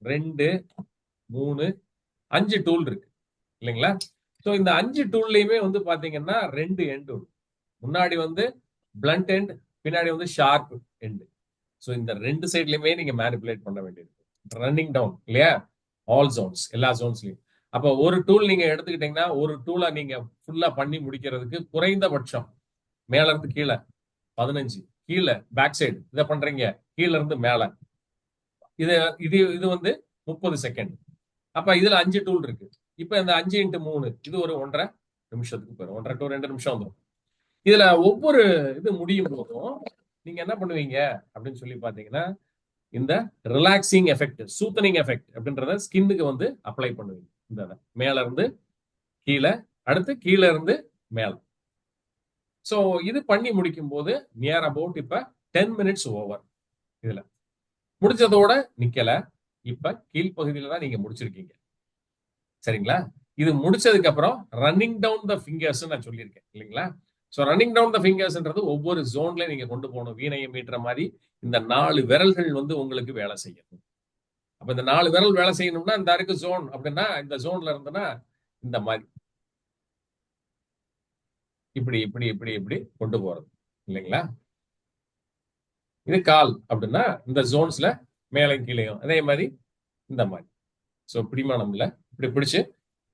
2, 3, 5 டூல் இருக்கு இல்லைங்களா? சோ இந்த 5 டூல்லையுமே வந்து பாத்தீங்கன்னா 2 எண்டு, முன்னாடி வந்து பிளண்ட் எண்ட், பின்னாடி வந்து ஷார்ப் எண்டு. சோ இந்த 2 சைட்லயுமே நீங்க மேனிபுலேட் பண்ண வேண்டியிருக்கு. ரன்னிங் டவுன் இல்லையா, ஆல் ஜோன்ஸ், எல்லா ஜோன்ஸ்லயும். அப்ப ஒரு டூல் நீங்க எடுத்துக்கிட்டீங்கன்னா ஒரு டூலை நீங்க ஃபுல்லா பண்ணி முடிக்கிறதுக்கு குறைந்தபட்சம் மேல இருந்து கீழே 15, கீழே பேக் சைடு இதை பண்றீங்க, கீழே இருந்து மேல இது இது இது வந்து 30 செகண்ட். அப்ப இதுல 5 டூல் இருக்கு. இப்ப இந்த 5×3 இது ஒரு 1.5 நிமிஷத்துக்கு போயிடும், 1.5 to 2 நிமிஷம் வந்துடும். இதுல ஒவ்வொரு இது முடியும் போதும் நீங்க என்ன பண்ணுவீங்க அப்படின்னு சொல்லி பாத்தீங்கன்னா, இந்த ரிலாக்சிங் எஃபெக்ட், சூத்தனிங் எஃபெக்ட் அப்படின்றத ஸ்கின்னுக்கு வந்து அப்ளை பண்ணுவீங்க. இந்த மேல இருந்து கீழே, அடுத்து கீழே இருந்து மேல. சோ இது பண்ணி முடிக்கும் போது நியர் அபவுட் இப்ப 10 மினிட்ஸ் ஓவர். இதுல முடிச்சதோட நிக்கல, இப்ப கீழ்ப்பகுதியில தான் நீங்க முடிச்சிருக்கீங்க. சரிங்களா? இது முடிச்சதுக்கு அப்புறம் ரன்னிங் டவுன் த ஃபிங்கர்ஸ் நான் சொல்லியிருக்கேன் இல்லைங்களா? சோ ரன்னிங் டவுன் த ஃபிங்கர்ஸ்ன்றது ஒவ்வொரு ஜோன்ல நீங்க கொண்டு போகணும். வீணையை மீட்டுற மாதிரி இந்த 4 விரல்கள் வந்து உங்களுக்கு வேலை செய்யணும். அப்ப இந்த 4 விரல் வேலை செய்யணும்னா இந்த இருக்கு ஜோன் அப்படின்னா, இந்த ஜோன்ல இருந்துன்னா இந்த மாதிரி இப்படி இப்படி இப்படி இப்படி கொண்டு போறது இல்லைங்களா? இது கால் அப்படின்னா இந்த ஜோன்ஸ்ல மேலையும் கீழையும் அதே மாதிரி இந்த மாதிரி. சோ பிடிமானம்ல இப்படி பிடிச்சு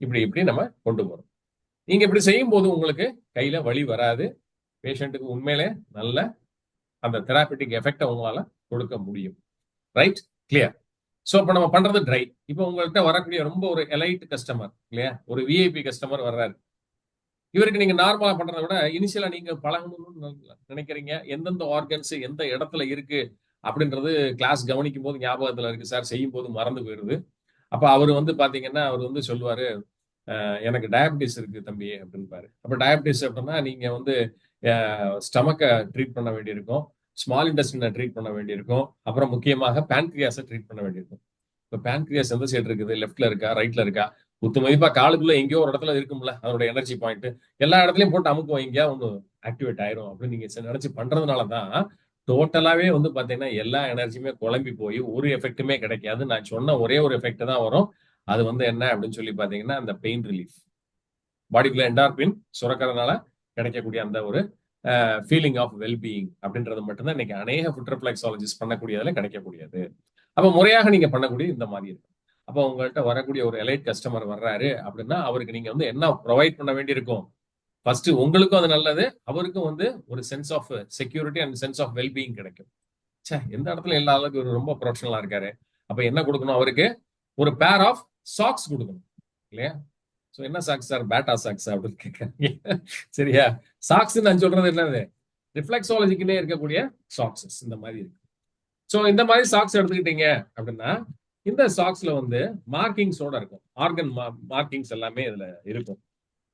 இப்படி இப்படி நம்ம கொண்டு போறோம். நீங்க இப்படி செய்யும் போது உங்களுக்கு கையில வலி வராது. பேஷண்ட்டுக்கு உண்மையிலே நல்ல அந்த தெராபிட்டிக் எஃபெக்டை உங்களால கொடுக்க முடியும். Right, clear. சோ இப்ப நம்ம பண்றது ட்ரை. இப்ப உங்கள்கிட்ட வரக்கூடிய ரொம்ப ஒரு எலைட் கஸ்டமர் இல்லையா, ஒரு விஐபி கஸ்டமர் வர்றாரு. இவருக்கு நீங்க நார்மலா பண்றதை விட இனிஷியலா நீங்க பழகணும்னு நினைக்கிறீங்க. எந்தெந்த ஆர்கன்ஸ் எந்த இடத்துல இருக்கு அப்படின்றது கிளாஸ் கவனிக்கும் போது ஞாபகத்துல இருக்கு சார், செய்யும் போது மறந்து போயிருது. அப்ப அவர் வந்து பாத்தீங்கன்னா அவர் வந்து சொல்லுவாரு, எனக்கு டயபிட்டிஸ் இருக்கு தம்பி அப்படின்பாரு. அப்ப டயபிட்டிஸ் அப்படின்னா நீங்க வந்து ஸ்டமக்கை ட்ரீட் பண்ண வேண்டியிருக்கும், ஸ்மால் இன்டெஸ்டினை ட்ரீட் பண்ண வேண்டியிருக்கும், அப்புறம் முக்கியமாக பேன்க்ரியாஸை ட்ரீட் பண்ண வேண்டியிருக்கும். இப்போ பேன்க்ரியாஸ் எந்த சைடு இருக்குது, லெஃப்ட்ல இருக்கா ரைட்ல இருக்கா, குத்து மதிப்பா காலுக்குள்ள எங்கேயோ ஒரு இடத்துல இருக்கும்ல அதோட எனர்ஜி பாயிண்ட், எல்லா இடத்துலயும் போட்டு அமுக்குவோம், எங்கேயா ஒன்று ஆக்டிவேட் ஆயிரும் அப்படின்னு நீங்க நினைச்சு பண்றதுனாலதான் டோட்டலாவே வந்து பாத்தீங்கன்னா எல்லா எனர்ஜியுமே குழம்பி போய் ஒரு எஃபெக்ட்டுமே கிடைக்காது. நான் சொன்ன ஒரே ஒரு எஃபெக்ட் தான் வரும். அது வந்து என்ன அப்படின்னு சொல்லி பாத்தீங்கன்னா அந்த பெயின் ரிலீஃப், பாடிக்குள்ள என்டார்பின் சுரக்கிறதுனால கிடைக்கக்கூடிய அந்த ஒரு ஃபீலிங் ஆஃப் வெல்பீயிங் அப்படின்றது மட்டும்தான் இன்னைக்கு அநேக ஃபுட் ரிஃப்ளெக்ஸாலஜிஸ்ட் பண்ணக்கூடியதுல கிடைக்கக்கூடியது. அப்ப முறையாக நீங்க பண்ணக்கூடிய இந்த மாதிரி இருக்கும். அப்ப உங்கள்கிட்ட வரக்கூடிய ஒரு எலைட் கஸ்டமர் வர்றாரு அப்படின்னா அவருக்கு நீங்க வந்து என்ன ப்ரொவைட் பண்ண வேண்டியிருக்கும், ஃபர்ஸ்ட் உங்களுக்கும் அது நல்லது, அவருக்கும் வந்து ஒரு sense of security and sense of wellbeing கிடைக்கும். சே, எந்த இடத்துல எல்லா அளவுக்கு ஒரு ரொம்ப ப்ரொஃபஷனலா இருக்காரு. அப்ப என்ன கொடுக்கணும் அவருக்கு, ஒரு பேர் ஆஃப் சாக்ஸ் கொடுக்கணும் இல்லையா? சோ என்ன சாக்ஸ் சார், பேட்டா சாக்ஸ் அப்படின்னு கேட்கறீங்க. சரியா? சாக்ஸ் நான் சொல்றது என்னது, ரிஃப்ளெக்ஸாலஜிக்குன்னே இருக்கக்கூடிய சாக்ஸஸ் இந்த மாதிரி இருக்கு. சோ இந்த மாதிரி சாக்ஸ் எடுத்துக்கிட்டீங்க அப்படின்னா இந்த சாக்ஸ்ல வந்து மார்க்கிங்ஸோட இருக்கும், ஆர்கன் மார்க்கிங்ஸ் எல்லாமே இதுல இருக்கும்.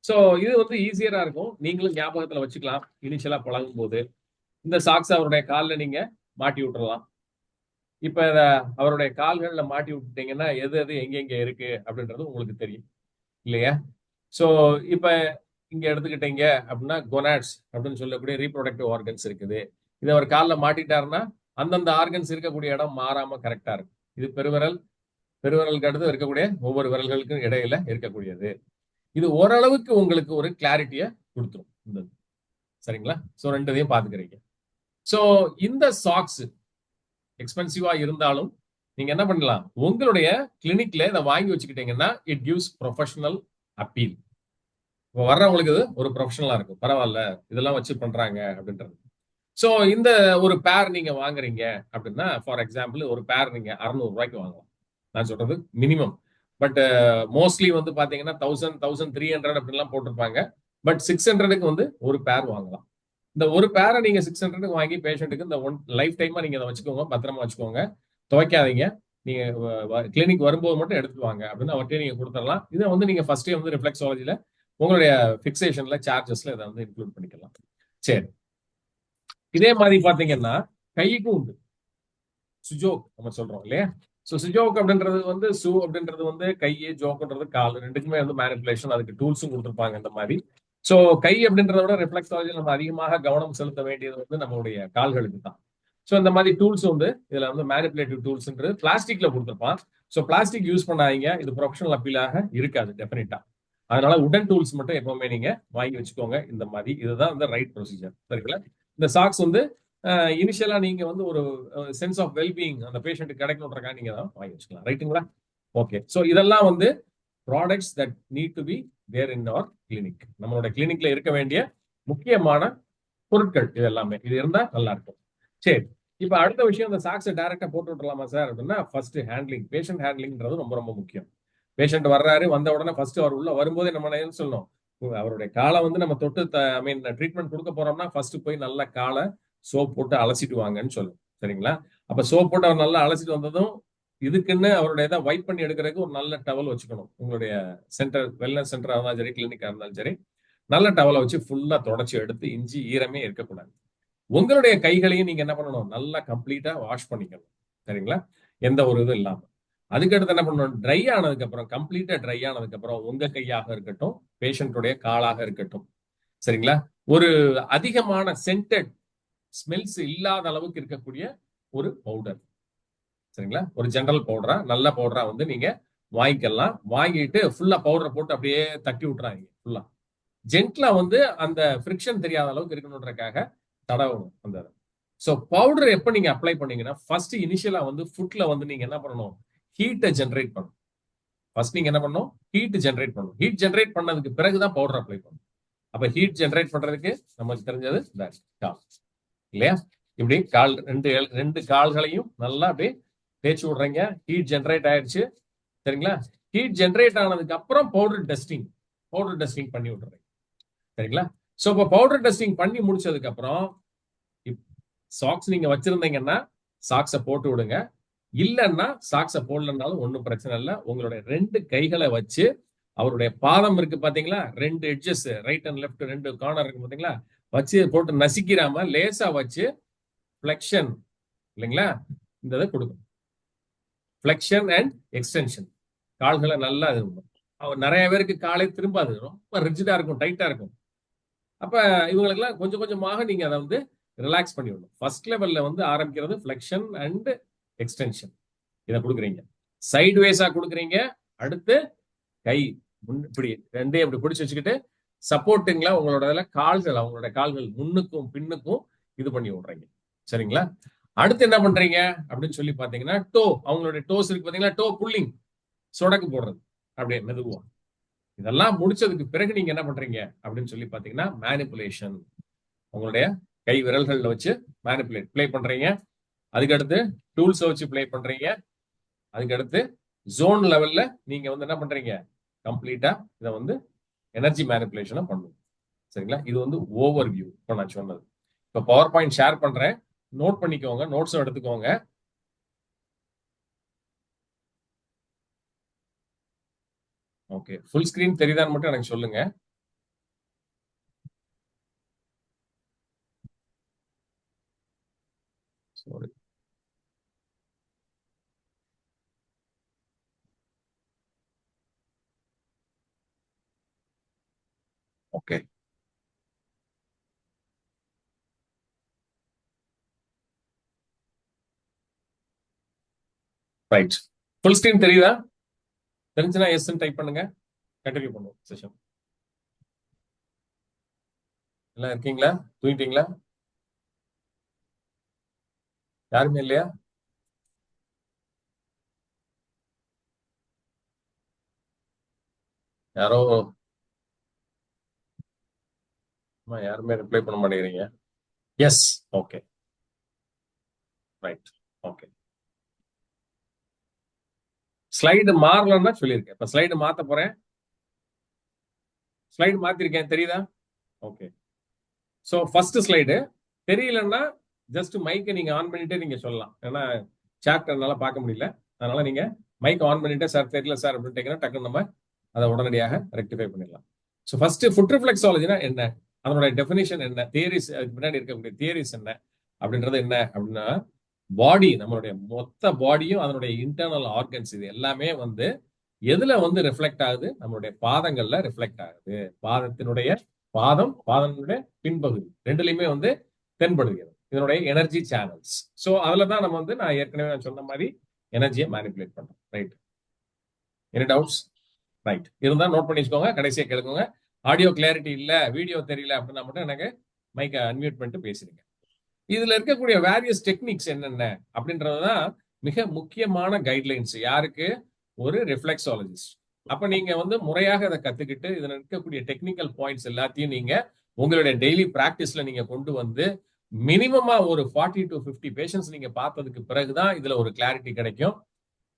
சோ இது வந்து ஈஸியரா இருக்கும், நீங்களும் ஞாபகத்துல வச்சுக்கலாம். இனிஷியலா பழகும் போது இந்த சாக்ஸ் அவருடைய காலில் நீங்க மாட்டி விட்டுறலாம். இப்ப அவருடைய கால்கள்ல மாட்டி விட்டுட்டீங்கன்னா எது எது எங்க இருக்கு அப்படின்றது உங்களுக்கு தெரியும் இல்லையா? சோ இப்ப இங்க எடுத்துக்கிட்டீங்க அப்படின்னா கொனாட்ஸ் அப்படின்னு சொல்லக்கூடிய ரீப்ரொடக்டிவ் ஆர்கன்ஸ் இருக்குது. இது அவர் காலில் மாட்டிட்டாருன்னா அந்தந்த ஆர்கன்ஸ் இருக்கக்கூடிய இடம் மாறாம கரெக்டா இருக்கும். இது பெருவிரல், பெருவிரலுக்கு அடுத்து இருக்கக்கூடிய ஒவ்வொரு விரல்களுக்கும் இடையில இருக்கக்கூடியது. இது ஓரளவுக்கு உங்களுக்கு ஒரு கிளாரிட்டியை கொடுத்துரும் இந்த. சரிங்களா? சோ ரெண்டுதையும் பாத்துக்கிறீங்க. சோ இந்த சாக்ஸ் எக்ஸ்பென்சிவா இருந்தாலும் நீங்க என்ன பண்ணலாம், உங்களுடைய கிளினிக்ல இதை வாங்கி வச்சுக்கிட்டீங்கன்னா இட் கிவ்ஸ் ப்ரொஃபஷனல் அப்பீல். இப்போ வர்றவங்களுக்கு இது ஒரு ப்ரொஃபஷனலா இருக்கும், பரவாயில்ல இதெல்லாம் வச்சு பண்றாங்க அப்படின்றது. சோ இந்த ஒரு பேர் நீங்க வாங்குறீங்க அப்படின்னா, ஃபார் எக்ஸாம்பிள் ஒரு பேர் நீங்க 600 ரூபாய்க்கு வாங்கலாம். நான் சொல்றது மினிமம். பட் மோஸ்ட்லி வந்து பாத்தீங்கன்னா 1000, 1300 அப்படிலாம் போட்டிருப்பாங்க. பட் 600க்கு வந்து ஒரு பேர் வாங்கலாம். இந்த ஒரு பேரை நீங்க 600க்கு வாங்கி பேஷண்ட்டுக்கு இந்த லைஃப் டைமா நீங்க அதை வச்சுக்கோங்க, பத்திரமா வச்சுக்கோங்க, துவைக்காதீங்க. நீங்க கிளினிக் வரும்போது மட்டும் எடுத்துட்டு வாங்க அப்படின்னு அவர்கிட்ட நீங்க கொடுத்துடலாம். இதை வந்து நீங்க ஃபர்ஸ்டே வந்து ரிஃப்ளெக்ஸாலஜில உங்களுடைய பிக்சேஷன்ல சார்ஜஸ்ல இதை வந்து இன்க்ளூட் பண்ணிக்கலாம். சரி, இதே மாதிரி பாத்தீங்கன்னா கைக்கும் உண்டு சுஜோக் நம்ம சொல்றோம் இல்லையா? சோ சுஜோக் அப்படின்றது வந்து சு அப்படின்றது வந்து கை, ஜோக்ன்றது கால், ரெண்டுக்குமே வந்து மேனிபுலேஷன், அதுக்கு டூல்ஸும் கொடுத்துருப்பாங்க இந்த மாதிரி. சோ கை அப்படின்றத விட ரிஃப்ளெக்ஸாலஜி நம்ம அதிகமாக கவனம் செலுத்த வேண்டியது வந்து நம்மளுடைய கால்களுக்கு தான். சோ இந்த மாதிரி டூல்ஸ் வந்து இதுல வந்து மேனிபுலேட்டிவ் டூல்ஸ்ன்றது பிளாஸ்டிக்ல கொடுத்துருப்பான். சோ பிளாஸ்டிக் யூஸ் பண்ணாதீங்க, இது ப்ரொஃபஷனல் அப்பீலாக இருக்காது டெஃபினட்டா. அதனால உடன் டூல்ஸ் மட்டும் எப்பவுமே நீங்க வாங்கி வச்சுக்கோங்க. இந்த மாதிரி இதுதான் வந்து ரைட் ப்ரொசீஜர். சரிங்களா? இந்த சாக்ஸ் வந்து இனிஷியலா நீங்க வந்து ஒரு சென்ஸ் ஆஃப் வெல்பீயிங் அந்த பேஷண்ட்டுக்கு கிடைக்கணுன்றக்காக நீங்க தான் வாங்கி வச்சுக்கலாம். ரைட்டுங்களா? ஓகே. சோ இதெல்லாம் வந்து products that need to be there in our clinic. நம்மளோட கிளினிக்ல இருக்க வேண்டிய முக்கியமான பொருட்கள் இது எல்லாமே. இது இருந்தா நல்லா இருக்கும். சரி, இப்ப அடுத்த விஷயம், இந்த சாக்ஸை டைரக்டா போட்டு விட்டுலாமா சார் அப்படின்னா, ஃபர்ஸ்ட் ஹேண்ட்லிங், பேஷண்ட் ஹேண்ட்லிங்ன்றது ரொம்ப ரொம்ப முக்கியம். பேஷண்ட் வர்றாரு, வந்த உடனே ஃபர்ஸ்ட் அவர் உள்ள வரும்போதே நம்ம என்ன சொல்லணும், அவருடைய காலை வந்து நம்ம தொட்டு ஐ மீன் ட்ரீட்மெண்ட் கொடுக்க போறோம்னா ஃபர்ஸ்ட் போய் நல்லா காலை சோப் போட்டு அலசிட்டு வாங்கன்னு சொல்லும். சரிங்களா? அப்ப சோப் போட்டு அவர் நல்லா அலசிட்டு வந்ததும் இதுக்குன்னு அவருடைய இதை வைப் பண்ணி எடுக்கிறதுக்கு ஒரு நல்ல டவல் வச்சுக்கணும். உங்களுடைய சென்டர், வெல்னஸ் சென்டரா இருந்தாலும் சரி, கிளினிக்கா இருந்தாலும் சரி, நல்ல டவலை வச்சு ஃபுல்லா தொடச்சி எடுத்து இஞ்சி ஈரமே இருக்கக்கூடாது. உங்களுடைய கைகளையும் நீங்க என்ன பண்ணணும், நல்லா கம்ப்ளீட்டா வாஷ் பண்ணிக்கணும். சரிங்களா? எந்த ஒரு இதுவும் இல்லாம. அதுக்கடுத்து என்ன பண்ணணும், ட்ரை ஆனதுக்கு அப்புறம், கம்ப்ளீட்டா ட்ரை ஆனதுக்கு அப்புறம் உங்க கையாக இருக்கட்டும், பேஷண்ட்டுடைய காலாக இருக்கட்டும், சரிங்களா, ஒரு அதிகமான சென்டட் ஸ்மெல்ஸ் இல்லாத அளவுக்கு இருக்கக்கூடிய ஒரு பவுடர், சரிங்களா, ஒரு ஜெனரல் பவுடரா, நல்ல பவுடரா வந்து நீங்க வாங்கிக்கலாம். வாங்கிட்டு ஃபுல்லா பவுடர் போட்டு அப்படியே தட்டி விட்டுறாங்க. ஃபுல்லா ஜென்ட்லா வந்து அந்த ஃபிரிக்ஷன் தெரியாத அளவுக்கு இருக்கணுன்றக்காக தடவணும் அந்த. சோ பவுடர் எப்ப நீங்க அப்ளை பண்ணீங்கன்னா, ஃபர்ஸ்ட் இனிஷியலா வந்து ஃபுட்ல வந்து நீங்க என்ன பண்ணணும், ஹீட்டை ஜெனரேட் பண்ணணும். ஃபர்ஸ்ட் நீங்க என்ன பண்ணணும், ஹீட் ஜெனரேட் பண்ணணும். ஹீட் ஜெனரேட் பண்ணதுக்கு பிறகுதான் பவுடர் அப்ளை பண்ணணும். அப்ப ஹீட் ஜெனரேட் பண்றதுக்கு நமக்கு தெரிஞ்சது கால் இல்லையா? இப்படி கால் ரெண்டு கால்களையும் நல்லா அப்படியே தேய்ச்சி விடுறீங்க. ஹீட் ஜெனரேட் ஆயிடுச்சு. சரிங்களா? ஹீட் ஜெனரேட் ஆனதுக்கு அப்புறம் பவுடர் டஸ்டிங் பண்ணி விட்டுறீங்க. சரிங்களா? சோ இப்ப பவுடர் டஸ்டிங் பண்ணி முடிச்சதுக்கு அப்புறம் சாக்ஸ் நீங்க வச்சிருந்தீங்கன்னா சாக்ஸ போட்டு விடுங்க. இல்லன்னா சாக்ஸ போடலன்னாலும் ஒன்னும் பிரச்சனை இல்லை. உங்களுடைய ரெண்டு கைகளை வச்சு அவருடைய பாதம் இருக்கு பாத்தீங்களா, ரெண்டு எட்ஜஸ், ரைட் அண்ட் லெஃப்ட் ரெண்டு கார்னர் இருக்கு பாத்தீங்களா, வச்சு போட்டு நசிக்கிறாம லேசா வச்சு பிளெக்ஷன் இல்லைங்களா, இந்த இதை கொடுக்கும். பிளெக்ஷன் அண்ட் எக்ஸ்டென்ஷன். கால்களை நல்லா நிறைய பேருக்கு காலை திரும்பாது, ரொம்ப ரிஜிடா இருக்கும், டைட்டா இருக்கும். அப்ப இவங்களுக்கெல்லாம் கொஞ்சம் கொஞ்சமாக நீங்க அதை வந்து ரிலாக்ஸ் பண்ணி விடணும். ஃபர்ஸ்ட் லெவல்ல வந்து ஆரம்பிக்கிறது பிளெக்ஷன் அண்ட் எக்ஸ்டென்ஷன். இதை கொடுக்குறீங்க, சைடு வேஸா கொடுக்குறீங்க. அடுத்து கை இப்படி ரெண்டையும் இப்படி பிடிச்சு வச்சுக்கிட்டு சப்போர்ட்டுங்களா உங்களோட கால்கள், அவங்களோட கால்கள் முன்னுக்கும் பின்னுக்கும் இது பண்ணி விடுறீங்க. சரிங்களா? அடுத்து என்ன பண்றீங்க அப்படின்னு சொல்லி பாத்தீங்கன்னா, டோ, அவங்களுடைய டோஸ் இருக்கு பாத்தீங்களா, டோ புல்லிங், சொடக்கு போடுறது அப்படியே மெதுவா. இதெல்லாம் முடிச்சதுக்கு பிறகு நீங்க என்ன பண்றீங்க அப்படின்னு சொல்லி பாத்தீங்கன்னா, மேனிபுலேஷன், உங்களுடைய கை விரல்கள்ல வச்சு மேனிபுலேட் பிளே பண்றீங்க. அதுக்கடுத்து டூல்ஸ் வச்சு பிளே பண்றீங்க. அதுக்கடுத்து ஜோன் லெவல்ல நீங்க வந்து என்ன பண்றீங்க, கம்ப்ளீட்டா இதை வந்து எனர்ஜி மேனிபுலேஷனை பண்ணுங்க. சரிங்களா? இது வந்து ஓவர் வியூ இப்போ நான் சொன்னது. இப்போ பவர் பாயிண்ட் ஷேர் பண்றேன், நோட் பண்ணிக்கோங்க, நோட்ஸும் எடுத்துக்கோங்க. ஓகே, ஃபுல் ஸ்கிரீன் தெரியுதான்னு மட்டும் எனக்கு சொல்லுங்க. Sorry. Okay, right. Full screen தெரியுதா? தெரிஞ்சுன்னா எஸ் டைப் பண்ணுங்க. கண்டினியூ பண்ணுவோம் செஷன். எல்லாம் இருக்கீங்களா? தூங்கிட்டீங்களா? யாருமே இல்லையா? யாரோ யாருமே ரிப்ளை பண்ண மாட்டேங்கிறீங்க. Yes. Okay. Right. Okay. Slide மாறலன்னா சொல்லியிருக்கேன். இப்ப ஸ்லைடு மாத்த போறேன். ஸ்லைடு மாத்திருக்கேன், தெரியுதா? ஓகே. சோ ஃபர்ஸ்ட் ஸ்லைடு தெரியலன்னா ஜஸ்ட் மைக்கை நீங்க ஆன் பண்ணிட்டே நீங்க சொல்லலாம். ஏன்னா சாட் என்னால பார்க்க முடியல. அதனால நீங்க மைக் ஆன் பண்ணிட்டே சார் தெரியல சார் அப்படின்ட்டீங்கன்னா டக்குன்னு நம்ம அதை உடனடியாக ரெக்டிஃபை பண்ணிடலாம். ஸோ ஃபர்ஸ்ட் ஃபுட் ரிஃப்ளெக்ஸாலஜினா என்ன, அதனுடைய டெஃபினேஷன் என்ன, தியரிஸ், அதுக்கு பின்னாடி இருக்கக்கூடிய தியரிஸ் என்ன அப்படின்றது என்ன அப்படின்னா, பாடி, நம்மளுடைய மொத்த பாடியும் அதனுடைய இன்டர்னல் ஆர்கன்ஸ் இது எல்லாமே வந்து எதுல வந்து ரிஃப்ளெக்ட் ஆகுது, நம்மளுடைய பாதங்கள்ல ரிஃப்ளெக்ட் ஆகுது. பாதத்தினுடைய பாதத்தினுடைய பின்பகுதி ரெண்டுலையுமே வந்து தென்படுகிறது இதனுடைய எனர்ஜி சேனல்ஸ். ஸோ அதுல தான் நம்ம வந்து நான் ஏற்கனவே சொன்ன மாதிரி எனர்ஜியை மேனிபுலேட் பண்றோம். ரைட். Any doubts? ரைட். இருந்தா நோட் பண்ணி வச்சுக்கோங்க, கடைசியா கேளுங்க. ஆடியோ கிளாரிட்டி இல்ல, வீடியோ தெரியல அப்படின்னா மட்டும் எனக்கு மைக்கை அன்மியூட் பண்ணிட்டு பேசுறீங்க. இதுல இருக்கக்கூடிய வேரியஸ் டெக்னிக்ஸ் என்னென்ன அப்படின்றதுதான் மிக முக்கியமான கைட்லைன்ஸ் யாருக்கு, ஒரு ரிஃப்ளெக்ஸாலஜிஸ்ட். அப்ப நீங்க வந்து முறையாக அதை கத்துக்கிட்டு இதுல இருக்கக்கூடிய டெக்னிக்கல் பாயிண்ட்ஸ் எல்லாத்தையும் நீங்க உங்களுடைய டெய்லி பிராக்டிஸ்ல நீங்க கொண்டு வந்து மினிமமா ஒரு 40 to 50 பேஷன்ஸ் நீங்க பார்த்ததுக்கு பிறகுதான் இதுல ஒரு கிளாரிட்டி கிடைக்கும்.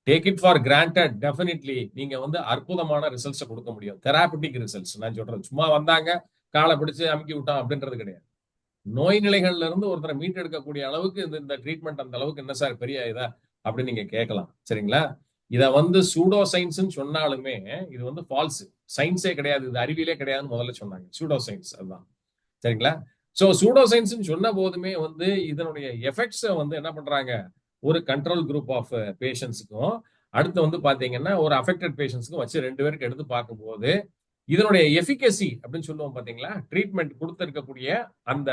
Take it for granted, definitely நீங்க வந்து அற்புதமான ரிசல்ட்ஸ் கொடுக்க முடியும். தெராபிட்டிக் ரிசல்ட்ஸ் நான் சொல்றது, சும்மா வந்தாங்க காலை பிடிச்சு அமுக்கி விட்டோம் அப்படின்றது கிடையாது. நோய் நிலைகள்ல இருந்து ஒருத்தரை மீட் எடுக்கக்கூடிய அளவுக்கு இந்த ட்ரீட்மெண்ட் அந்த அளவுக்கு என்ன சார் பெரிய இதா அப்படின்னு நீங்க கேட்கலாம். சரிங்களா? இத வந்து சூடோ சயின்ஸ் சொன்னாலுமே இது வந்து ஃபால்ஸ், சயின்ஸே கிடையாது, இது அறிவியலே கிடையாதுன்னு முதல்ல சொன்னாங்க. சூடோ சயின்ஸ் அதுதான். சரிங்களா? சோ சூடோ சயின்ஸ் சொன்ன போதுமே வந்து இதனுடைய எஃபெக்ட்ஸை வந்து என்ன பண்றாங்க, ஒரு கண்ட்ரோல் குரூப் ஆஃப் பேஷண்ட்ஸுக்கும் அடுத்து வந்து பாத்தீங்கன்னா ஒரு அஃபெக்டட் பேஷண்ட்ஸுக்கும் வச்சு 2 பேருக்கு எடுத்து பார்க்கும்போது இதனுடைய எஃபிகசி அப்படின்னு சொல்லுவோம் பாத்தீங்களா, ட்ரீட்மெண்ட் கொடுத்திருக்கக்கூடிய அந்த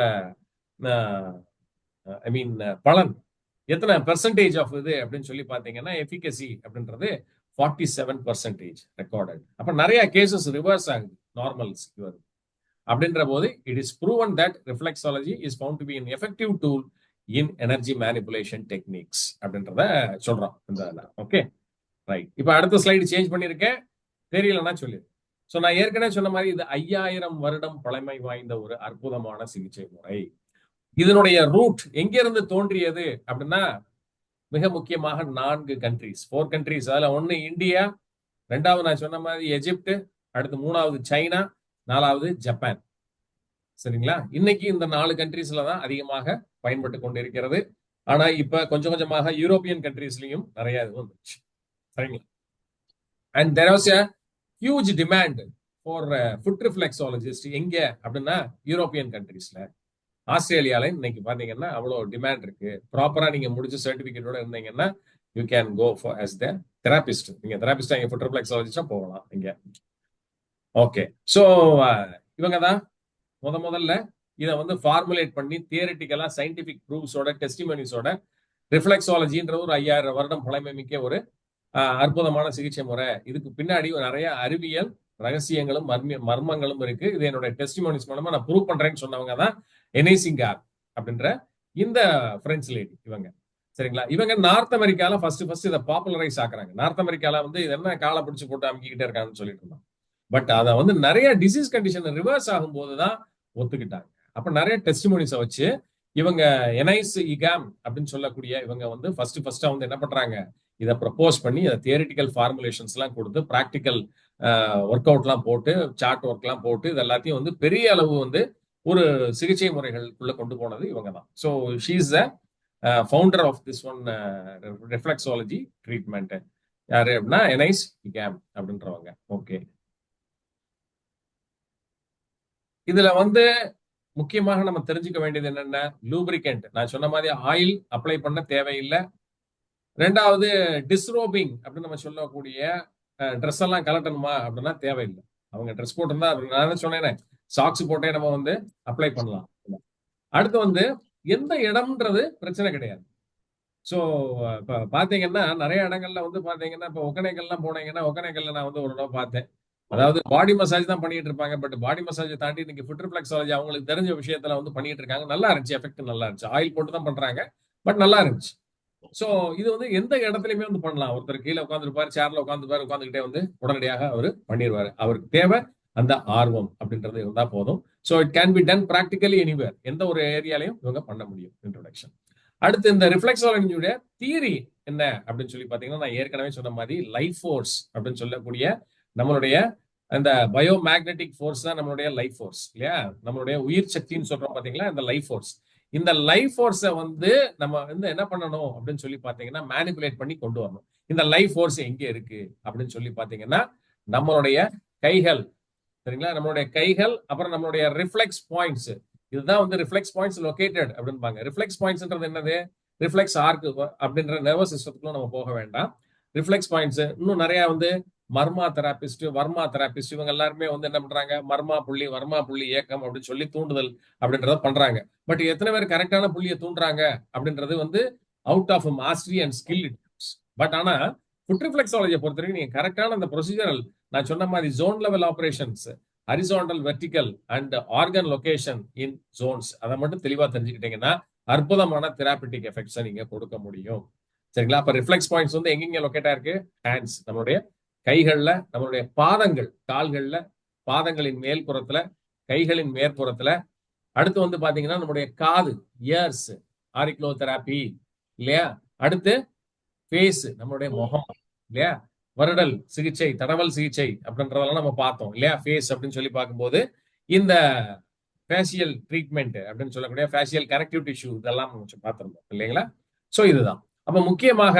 ஐ மீன் பலன் எத்தனை பெர்சன்டேஜ் ஆஃப் இது அப்படின்னு சொல்லி பாத்தீங்கன்னா எஃபிகசி அப்படின்றது 47% ரெக்கார்டட். அப்ப நிறைய கேசஸ் ரிவர்ஸ் ஆகுது, நார்மல்ஸ் வருது. அப்படின்ற போது it is proven that reflexology is found to be an effective tool in energy manipulation techniques அப்படின்றத சொல்றோம் இந்த. Okay right. இப்ப அடுத்த ஸ்லைடு சேஞ்ச் பண்ணிருக்கேன், தெரியலன்னா சொல்லு. சோ நான் ஏற்கனவே சொன்ன மாதிரி இது 5000 வருடம் பழமை வாய்ந்த ஒரு அற்புதமான சிகிச்சை முறை. இதனுடைய ரூட் எங்க இருந்து தோன்றியது அப்படின்னா மிக முக்கியமாக 4 கண்ட்ரீஸ், 4 கண்ட்ரீஸ். அதுல ஒன்னு இந்தியா, ரெண்டாவது நான் சொன்ன மாதிரி எஜிப்ட், அடுத்து மூணாவது சைனா, நாலாவது ஜப்பான். சரிங்களா? இன்னைக்கு இந்த 4 கண்ட்ரீஸ்ல தான் அதிகமாக பயன்பட்டு கொண்டிருக்கிறது. ஆனா இப்ப கொஞ்சம் கொஞ்சமாக யூரோப்பியன் கண்ட்ரீஸ்லயும் நிறைய இது வந்துச்சு. சரிங்களா? And there was a huge demand for foot reflexologist எங்க அப்படின்னா யூரோப்பியன் கண்ட்ரீஸ்ல. ஆஸ்திரேலியால இன்னைக்கு பாத்தீங்கன்னா அவ்வளவு டிமாண்ட் இருக்கு. ப்ராப்பரா நீங்க முடிச்சு சர்டிபிகேட்டோட இருந்தீங்கன்னா you can go for as the therapist. நீங்க தெரபிஸ்டா இங்க ஃபுட் ரிஃப்ளெக்ஸாலஜிஸ்டா போகலாம் இங்க. ஓகே. சோ இவங்க தான் முதல்ல இத வந்து ஃபார்முலேட் பண்ணி தியரிட்டிக்கலா சயின்டிபிக் ப்ரூஃப்ஸோட டெஸ்டிமோனிஸோட ரிஃப்ளெக்ஸாலஜின்றது ஒரு 5000 வருடம் பழமை மிக்க ஒரு அற்புதமான சிகிச்சை முறை. இதுக்கு பின்னாடி நிறைய அறிவியல் ரகசியங்களும் மர்மங்களும் இருக்கு. இது என்னோட டெஸ்டிமோனிஸ் மூலமா நான் ப்ரூவ் பண்றேன்னு சொன்னவங்க தான் எனேசிங்கார் அப்படின்ற இந்த பிரெஞ்சு லேடி இவங்க. சரிங்களா? இவங்க நார்த் அமெரிக்கால ஃபர்ஸ்ட் இதை பாப்புலரைஸ் ஆக்குறாங்க. நார்த் அமெரிக்கால வந்து இது என்ன காலை பிடிச்சு போட்டு அமுக்கிக்கிட்டே இருக்காங்கன்னு சொல்லிட்டு இருந்தாங்க. பட் அதை வந்து நிறைய டிசீஸ் கண்டிஷன் ரிவர்ஸ் ஆகும் போதுதான் ஒத்துக்கிட்டாங்க. அப்ப நிறைய டெஸ்டிமோனிஸை வச்சு இவங்க எனைஸ் இகாம் அப்படின்னு சொல்லக்கூடிய இவங்க வந்து ஃபர்ஸ்டா வந்து என்ன பண்றாங்க, இதை ப்ரப்போஸ் பண்ணி அதை தியரிட்டிக்கல் ஃபார்முலேஷன்ஸ் எல்லாம் கொடுத்து ப்ராக்டிக்கல் ஒர்க் அவுட் எல்லாம் போட்டு சார்ட் ஒர்க் எல்லாம் போட்டு இது எல்லாத்தையும் வந்து பெரிய அளவு வந்து ஒரு சிகிச்சை முறைகளுக்குள்ள கொண்டு போனது இவங்க தான். So she is the founder of this one reflexology treatment. யாரு அப்படின்னா எனைஸ் இகாம் அப்படின்றவங்க. ஓகே. இதுல வந்து முக்கியமாக நம்ம தெரிஞ்சுக்க வேண்டியது என்னென்ன, லூப்ரிகன்ட் நான் சொன்ன மாதிரி ஆயில் அப்ளை பண்ண தேவையில்லை. ரெண்டாவது டிஸ்ரோபிங் அப்படின்னு நம்ம சொல்லக்கூடிய ட்ரெஸ் எல்லாம் கலட்டணுமா அப்படின்னா தேவையில்லை. அவங்க ட்ரெஸ் போட்டிருந்தா நான் சொன்னேன் சாக்ஸ் போட்டே நம்ம வந்து அப்ளை பண்ணலாம். அடுத்து வந்து எந்த இடம்ன்றது பிரச்சனை கிடையாது. ஸோ இப்போ பாத்தீங்கன்னா நிறைய இடங்கள்ல வந்து பாத்தீங்கன்னா இப்போ ஒகேனக்கல்லாம் போனீங்கன்னா ஒகேனக்கல்ல நான் வந்து ஒரு தடவை பார்த்தேன். அதாவது பாடி மசாஜ் தான் பண்ணிட்டு இருப்பாங்க. பட் பாடி மசாஜை தாண்டி இன்னைக்கு ஃபுட் ரிஃப்ளெக்ஸாலஜி அவங்களுக்கு தெரிஞ்ச விஷயத்துல வந்து பண்ணிட்டு இருக்காங்க. நல்லா இருந்துச்சு, எஃபெக்ட் நல்லா இருந்துச்சு. ஆயில் போட்டு தான் பண்றாங்க, பட் நல்லா இருந்துச்சு. சோ இது வந்து எந்த இடத்துலயுமே வந்து பண்ணலாம். ஒருத்தர் கீழே உட்காந்துருப்பாரு, சேர்ல உட்காந்துக்கிட்டே வந்து உடனடியாக அவரு பண்ணிடுவாரு. அவருக்கு தேவை அந்த ஆர்வம் அப்படின்றது இருந்தா போதும். So it can be done practically anywhere. எந்த ஒரு ஏரியாலையும் இவங்க பண்ண முடியும். இன்ட்ரோடக்ஷன். அடுத்து இந்த ரிஃப்ளெக்ஸாலஜியுடைய தியரி என்ன அப்படின்னு சொல்லி பாத்தீங்கன்னா, நான் ஏற்கனவே சொன்ன மாதிரி லைஃப் ஃபோர்ஸ் அப்படின்னு சொல்லக்கூடிய நம்மளுடைய அந்த பயோ மேக்னெட்டிக் ஃபோர்ஸ் தான் நம்மளுடைய லைஃப் ஃபோர்ஸ் இல்லையா? நம்மளுடைய உயிர் சக்தின்னு சொல்றோம் பாத்தீங்களா, இந்த லைஃப் ஃபோர்ஸ். இந்த லைஃப் ஃபோர்ஸை வந்து நம்ம வந்து என்ன பண்ணணும் அப்படின்னு சொல்லி பாத்தீங்கன்னா, மேனிபுலேட் பண்ணி கொண்டு வரணும். இந்த லைஃப் ஃபோர்ஸ் எங்க இருக்கு அப்படின்னு சொல்லி பாத்தீங்கன்னா, நம்மளுடைய கைகள், சரிங்களா? நம்மளுடைய கைகள், அப்புறம் நம்மளுடைய ரிஃப்ளெக்ஸ் பாயிண்ட்ஸ். இதுதான் வந்து ரிஃப்ளெக்ஸ் பாயிண்ட்ஸ் லொகேட்டட் அப்படின்பாங்க. ரிஃப்ளெக்ஸ் பாயிண்ட்ஸ்ன்றது என்னது? ரிஃப்ளெக்ஸ் ஆர்க் அப்படின்ற நர்வஸ் சிஸ்டத்துக்குள்ள நம்ம போக வேண்டாம். ரிஃப்ளெக்ஸ் பாயிண்ட்ஸ் இன்னும் நிறைய வந்து மர்மா தெராபிஸ்ட், வர்மா தெராபிஸ்ட் இவங்க எல்லாருமே வந்து என்ன பண்றாங்க? வர்மா புள்ளி ஏக்கம் அப்படின்னு சொல்லி தூண்டுதல் அப்படின்றத பண்றாங்க. பட் எத்தனை பேர் கரெக்டான புள்ளியை தூண்டுறாங்க அப்படின்றது வந்து out of mastery and skill. But ஆனா ஃபுட் ரிஃப்ளெக்ஸாலஜியை பொறுத்த வரைக்கும் நீங்க கரெக்டான அந்த ப்ரொசீஜரல், நான் சொன்ன மாதிரி zone level operations, horizontal, vertical and organ location in zones, அதை மட்டும் தெளிவா தெரிஞ்சுக்கிட்டீங்கன்னா அற்புதமான தெராபிட்டிக் எஃபெக்ட்ஸை நீங்க கொடுக்க முடியும். சரிங்களா? அப்ப ரிஃப்ளெக்ஸ் பாயிண்ட்ஸ் வந்து எங்கெங்க லொகேட்டா இருக்கு? ஹேண்ட்ஸ், நம்மளுடைய கைகள்ல, நம்மளுடைய பாதங்கள், கால்கள்ல, பாதங்களின் மேல் புறத்துல, கைகளின் மேற்புறத்துல. அடுத்து வந்து பாத்தீங்கன்னா நம்மளுடைய காது, இயர்ஸ், ஆரிக்ளோ தெராப்பி இல்லையா? அடுத்து ஃபேஸ், நம்மளுடைய முகம் இல்லையா? வருடல் சிகிச்சை, தடவல் சிகிச்சை அப்படின்றதெல்லாம் நம்ம பார்த்தோம் இல்லையா? ஃபேஸ் அப்படின்னு சொல்லி பார்க்கும்போது இந்த ஃபேஷியல் ட்ரீட்மெண்ட் அப்படின்னு சொல்லக்கூடிய ஃபேஷியல் கனெக்டிவ் டிஷ்யூ இதெல்லாம் பார்த்திருந்தோம் இல்லைங்களா? ஸோ இதுதான். அப்ப முக்கியமாக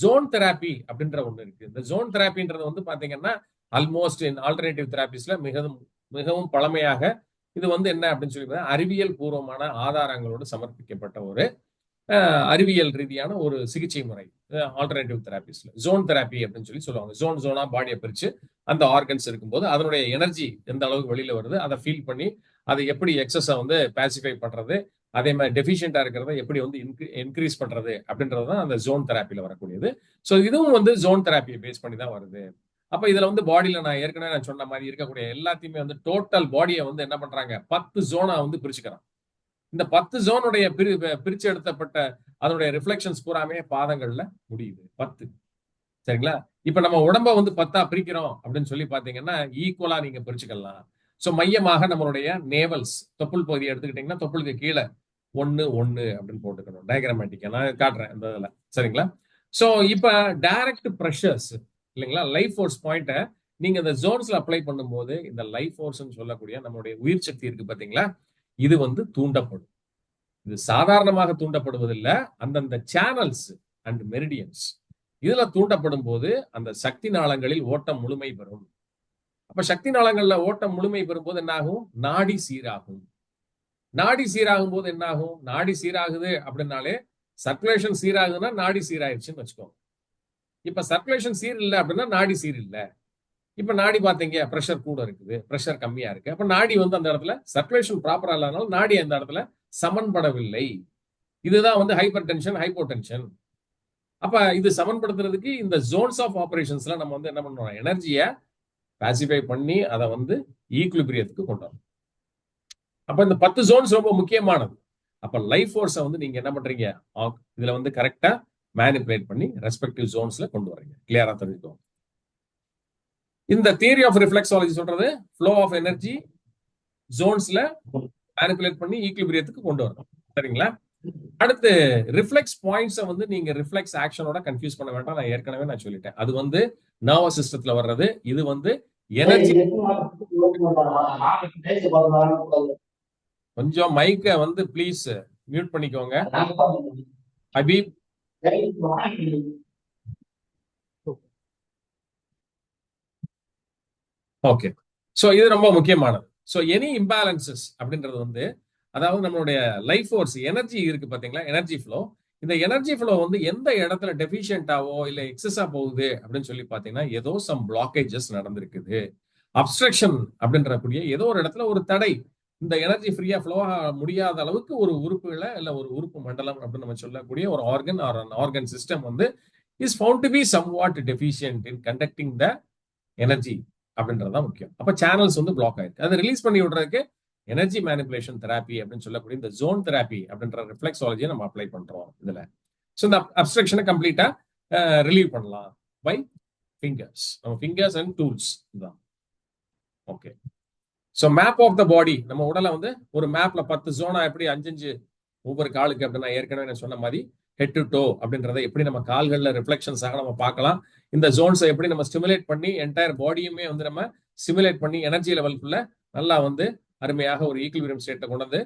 ஜோன் தெராப்பி அப்படின்ற ஒண்ணு இருக்கு. இந்த ஜோன் தெராப்பின்றது வந்து பாத்தீங்கன்னா ஆல்மோஸ்ட் இன் ஆல்டர்னேட்டிவ் தெராபிஸ்ல மிகவும் மிகவும் பழமையாக இது வந்து என்ன அப்படின்னு சொல்லி அறிவியல் பூர்வமான ஆதாரங்களோடு சமர்ப்பிக்கப்பட்ட ஒரு அறிவியல் ரீதியான ஒரு சிகிச்சை முறை ஆல்டர்னேட்டிவ் தெராபிஸ்ல. ஜோன் தெராப்பி அப்படின்னு சொல்லி சொல்லுவாங்க. ஜோனா பாடியை பிரிச்சு அந்த ஆர்கன்ஸ் இருக்கும்போது அதனுடைய எனர்ஜி எந்த அளவுக்கு வெளியில வருது அதை ஃபீல் பண்ணி அதை எப்படி எக்ஸஸை வந்து பாசிஃபை பண்றது, அதே மாதிரி டெஃபிஷியண்டா இருக்கிறத எப்படி வந்து இன்க்ரீஸ் பண்றது அப்படின்றது தான் அந்த ஜோன் தெராப்பில வரக்கூடியது. ஸோ இதுவும் வந்து ஜோன் தெராப்பியை பேஸ் பண்ணி தான் வருது. அப்ப இதுல வந்து பாடியில நான் ஏற்கனவே நான் சொன்ன மாதிரி இருக்கக்கூடிய எல்லாத்தையுமே வந்து டோட்டல் பாடியை வந்து என்ன பண்றாங்க? 10 ஜோனா வந்து பிரிச்சுக்கிறான். இந்த 10 ஜோனுடைய பிரிச்சு எடுத்தப்பட்ட அதனுடைய ரிஃப்ளெக்ஷன்ஸ் பூராமே பாதங்கள்ல முடியுது. 10. சரிங்களா? இப்ப நம்ம உடம்ப வந்து 10ஆ பிரிக்கிறோம் அப்படின்னு சொல்லி பாத்தீங்கன்னா ஈக்குவலா நீங்க பிரிச்சுக்கலாம். சோ மையமாக நம்மளுடைய நேவல்ஸ், தொப்புள் பகுதியை எடுத்துக்கிட்டீங்கன்னா தொப்புளுக்கு கீழே 1 1 அப்படின்னு போட்டுக்கணும். டயக்ராமேட்டிக்கா நான் காட்டுறேன் இந்த இதுல. சரிங்களா? சோ இப்ப டைரக்ட் பிரஷர்ஸ் இல்லைங்களா? லைஃப் ஃபோர்ஸ் பாயிண்ட நீங்க இந்த ஜோன்ஸ்ல அப்ளை பண்ணும்போது இந்த லைஃப் ஃபோர்ஸ் சொல்லக்கூடிய நம்மளுடைய உயிர் சக்தி இருக்கு பாத்தீங்களா? இது வந்து தூண்டப்படும். இது சாதாரணமாக தூண்டப்படுவதில்லை. அந்தந்த சேனல்ஸ் அண்ட் மெரிடியன்ஸ் இதுல தூண்டப்படும் போது அந்த சக்தி நாளங்களில் ஓட்டம் முழுமை பெறும். அப்ப சக்தி நாளங்கள்ல ஓட்டம் முழுமை பெறும் போது என்ன ஆகும்? நாடி சீராகும். நாடி சீராகும் போது என்ன ஆகும்? நாடி சீராகுது அப்படின்னாலே சர்க்குலேஷன் சீராகுதுன்னா நாடி சீராயிருச்சுன்னு வச்சுக்கோங்க. இப்ப சர்க்குலேஷன் சீர் இல்லை அப்படின்னா நாடி சீர் இல்லை. இப்ப நாடி பாத்தீங்க பிரஷர் கூட இருக்குது, பிரஷர் கம்மியா இருக்கு. அப்ப நாடி வந்து அந்த இடத்துல சர்க்குலேஷன் ப்ராப்பரா இல்லாதனால நாடி அந்த இடத்துல சமன்படவில்லை. இதுதான் வந்து ஹைப்பர் டென்ஷன், ஹைப்போ டென்ஷன். அப்ப இது சமன்படுத்துறதுக்கு இந்த ஜோன்ஸ் ஆஃப் ஆபரேஷன்ஸ்ல நம்ம வந்து என்ன பண்றோம்? எனர்ஜியை பாசிஃபை பண்ணி அதை வந்து ஈக்குலிபிரியத்துக்கு கொண்டு வரோம். அப்ப இந்த 10 ஜோன்ஸ் ரொம்ப முக்கியமானது. அப்ப லைஃப் ஃபோர்ஸை வந்து நீங்க என்ன பண்றீங்க? இதுல வந்து கரெக்டா மேனிபுலேட் பண்ணி ரெஸ்பெக்டிவ் ஜோன்ஸ்ல கொண்டு வரீங்க. கிளியரா தெரிஞ்சுக்கோங்க. இந்த தியரி ஆஃப் ரிஃப்ளெக்ஸாலஜி சொல்றது ஃப்ளோ ஆஃப் எனர்ஜி ஜோன்ஸ்ல மேனிபுலேட் பண்ணி ஈக்குலிபிரியத்துக்கு கொண்டு வரணும். சரிங்களா? அடுத்து ரிஃப்ளெக்ஸ் பாயிண்ட்ஸை வந்து நீங்க ரிஃப்ளெக்ஸ் ஆக்ஷனோட கன்ஃபியூஸ் பண்ண வேண்டாம். நான் ஏற்கனவே சொல்லிட்டேன். அது வந்து நர்வஸ் சிஸ்டத்துல வர்றது. இது வந்து எனர்ஜி. கொஞ்சம் மைக்கை வந்து ப்ளீஸ் மியூட் பண்ணிக்கோங்க. ஹபீப். ஓகே. சோ இது ரொம்ப முக்கியமானது. சோ எனி இம்பேலன்சஸ் அப்படின்றது வந்து அதாவது நம்மளுடைய லைஃப் ஃபோர்ஸ் எனர்ஜி இருக்கு பாத்தீங்களா? Energy flow. இந்த எனர்ஜி ஃப்ளோ வந்து எந்த இடத்துல டெஃபிஷியன்டாவோ இல்ல எக்ஸஸா போகுது அப்படின்னு சொல்லி பாத்தீங்கன்னா ஏதோ சம் பிளாக்கேஜஸ் நடந்திருக்குது. அப்ஸ்ட்ரக்ஷன் அப்படின்ற கூடிய ஏதோ ஒரு இடத்துல ஒரு தடை, இந்த எனர்ஜி ஃப்ரீயா ஃப்ளோ ஆக முடியாத அளவுக்கு ஒரு உறுப்புகளை இல்ல ஒரு உறுப்பு மண்டலம் அப்படின்னு நம்ம சொல்லக்கூடிய ஒரு ஆர்கன் ஆர் ஆர்கன் சிஸ்டம் வந்து is found to B somewhat deficient in conducting the energy அப்படின்றதுதான் முக்கியம். அப்ப சேனல்ஸ் வந்து பிளாக் ஆயிருக்கு. அதை ரிலீஸ் பண்ணி விடுறதுக்கு எனர்ஜி மேனிபுலேஷன் தெராப்பி அப்படின்னு சொல்லக்கூடிய இந்த ஜோன் தெராப்பி அப்படின்ற ரிஃப்ளெக்ஸாலஜியை நம்ம அப்ளை பண்றோம் இதுல. ஸோ இந்த அப்ஸ்ட்ரக்ஷனை கம்ப்ளீட்டா ரிலீவ் பண்ணலாம் பை ஃபிங்கர்ஸ். நம்ம ஃபிங்கர்ஸ் அண்ட் டூல்ஸ் தான். Okay. So map of the body, நம்ம உடலை வந்து ஒரு மேப்ல 10 ஜோனா எப்படி 5 ஒவ்வொரு காலுக்கு அப்படின்னா ஏற்கனவே நான் சொன்ன மாதிரி ஹெட் டு டோ அப்படின்றத எப்படி நம்ம கால்களில் ரிஃப்ளெக்ஷன்ஸாக நம்ம பார்க்கலாம். இந்த ஜோன்ஸை எப்படி நம்ம ஸ்டிமுலேட் பண்ணி என்டையர் பாடியுமே வந்து நம்ம ஸ்டிமுலேட் பண்ணி எனர்ஜி லெவலுக்குள்ள நல்லா வந்து அருமையாக ஒரு ஈக்குலிபிரியம் ஸ்டேட்டை கொண்டு வந்து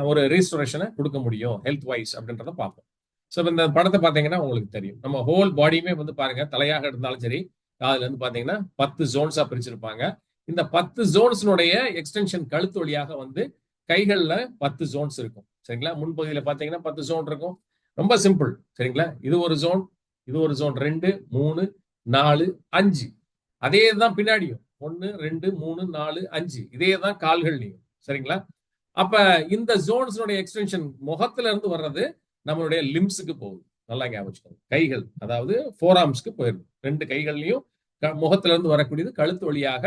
ஒரு ரீஸ்டோரேஷனை கொடுக்க முடியும் ஹெல்த் வைஸ் அப்படின்றத பார்ப்போம். ஸோ இந்த படத்தை பார்த்தீங்கன்னா உங்களுக்கு தெரியும். நம்ம ஹோல் பாடியுமே வந்து பாருங்க, தலையாக இருந்தாலும் சரி, அதுல இருந்து பார்த்தீங்கன்னா 10 ஜோன்ஸா பிரிச்சிருப்பாங்க. இந்த 10 ஜோன்ஸினுடைய எக்ஸ்டென்ஷன் கழுத்து வழியாக வந்து கைகள்ல 10 ஜோன்ஸ் இருக்கும். சரிங்களா? முன்பகுதியில பாத்தீங்கன்னா 10 ஜோன் இருக்கும். ரொம்ப சிம்பிள். சரிங்களா? இது ஒரு ஜோன், இது ஒரு ஜோன், 2, 3, 4, 5. அதே தான் பின்னாடியும் 1, 2, 3, 4, 5. இதே தான் கால்கள்லையும். சரிங்களா? அப்ப இந்த ஜோன்ஸினுடைய எக்ஸ்டென்ஷன் முகத்துல இருந்து வர்றது நம்மளுடைய லிம்ஸுக்கு போகுது. நல்லா ஞாபகம் வச்சுக்கோங்க. கைகள், அதாவது ஃபோர் ஆர்ம்ஸ்க்கு போயிடும். 2 கைகள்லையும் முகத்துல இருந்து வரக்கூடியது கழுத்து வழியாக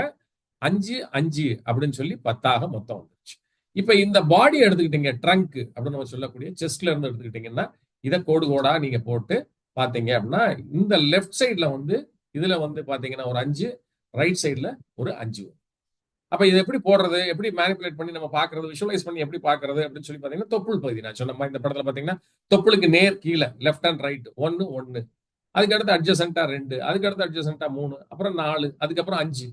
5, 5 அப்படின்னு சொல்லி 10 மொத்தம் வந்துருச்சு. இப்ப இந்த பாடி எடுத்துக்கிட்டீங்க, ட்ரங்க் அப்படின்னு நம்ம சொல்லக்கூடிய செஸ்ட்ல இருந்து எடுத்துக்கிட்டீங்கன்னா இதை கோடு கோடா நீங்க போட்டு பாத்தீங்க அப்படின்னா இந்த லெஃப்ட் சைட்ல வந்து இதுல வந்து பாத்தீங்கன்னா ஒரு 5, ரைட் சைட்ல ஒரு 5. அப்ப இது எப்படி போடுறது, எப்படி மேனிபுலேட் பண்ணி நம்ம பாக்குறது, விஷுவலைஸ் பண்ணி எப்படி பாக்குறது அப்படின்னு சொல்லி பாத்தீங்கன்னா தொப்புள் பகுதி நான் சொன்ன மாதிரி இந்த படத்துல பாத்தீங்கன்னா தொப்புளுக்கு நேர் கீழே லெஃப்ட் அண்ட் ரைட் 1, 1, அதுக்கு அடுத்து அட்ஜசன்டா 2, அதுக்கு அடுத்து அட்ஜசன்டா 3, அப்புறம் 4, அதுக்கப்புறம் 5.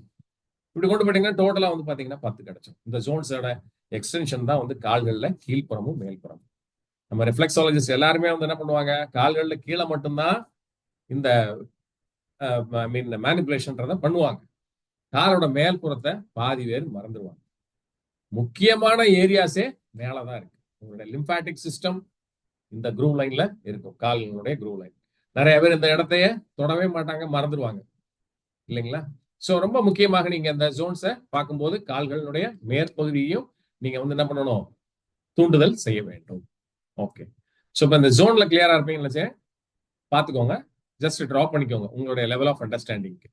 இப்படி கொண்டு போயிட்டீங்கன்னா டோட்டலா வந்து பாத்தீங்கன்னா 10 கிடைக்கும். இந்த ஜோன்ஸோட எக்ஸ்டென்ஷன் தான் வந்து கால்கள்ல கீழ்ப்புறமும் மேல்புறமும். நம்ம ரிஃப்ளெக்ஸாலஜிஸ்ட் எல்லாருமே வந்து என்ன பண்ணுவாங்க, கால்கள்ல கீழே மட்டும்தான் இந்த மேனிபுலேஷன்றத பண்ணுவாங்க. காலோட மேல்புறத்தை பாதி பேர் மறந்துடுவாங்க. முக்கியமான ஏரியாஸே மேலதான் இருக்கு. உங்களுடைய லிம்பாட்டிக் சிஸ்டம் இந்த க்ரூவ் லைன்ல இருக்கும், கால்களுடைய க்ரூவ் லைன். நிறைய பேர் இந்த இடத்தையே தொடவே மாட்டாங்க, மறந்துடுவாங்க இல்லைங்களா? ஸோ ரொம்ப முக்கியமாக நீங்க இந்த ஜோன்ஸை பார்க்கும்போது கால்களுடைய மேற்பகுதியையும் நீங்க வந்து என்ன பண்ணணும், தூண்டுதல் செய்ய வேண்டும். ஓகே. ஸோ இப்போ இந்த ஜோன்ல கிளியரா இருப்பீங்கன்னு பார்த்துக்கோங்க. ஜஸ்ட் ட்ராப் பண்ணிக்கோங்க உங்களுடைய லெவல் ஆஃப் அண்டர்ஸ்டாண்டிங்க்கு.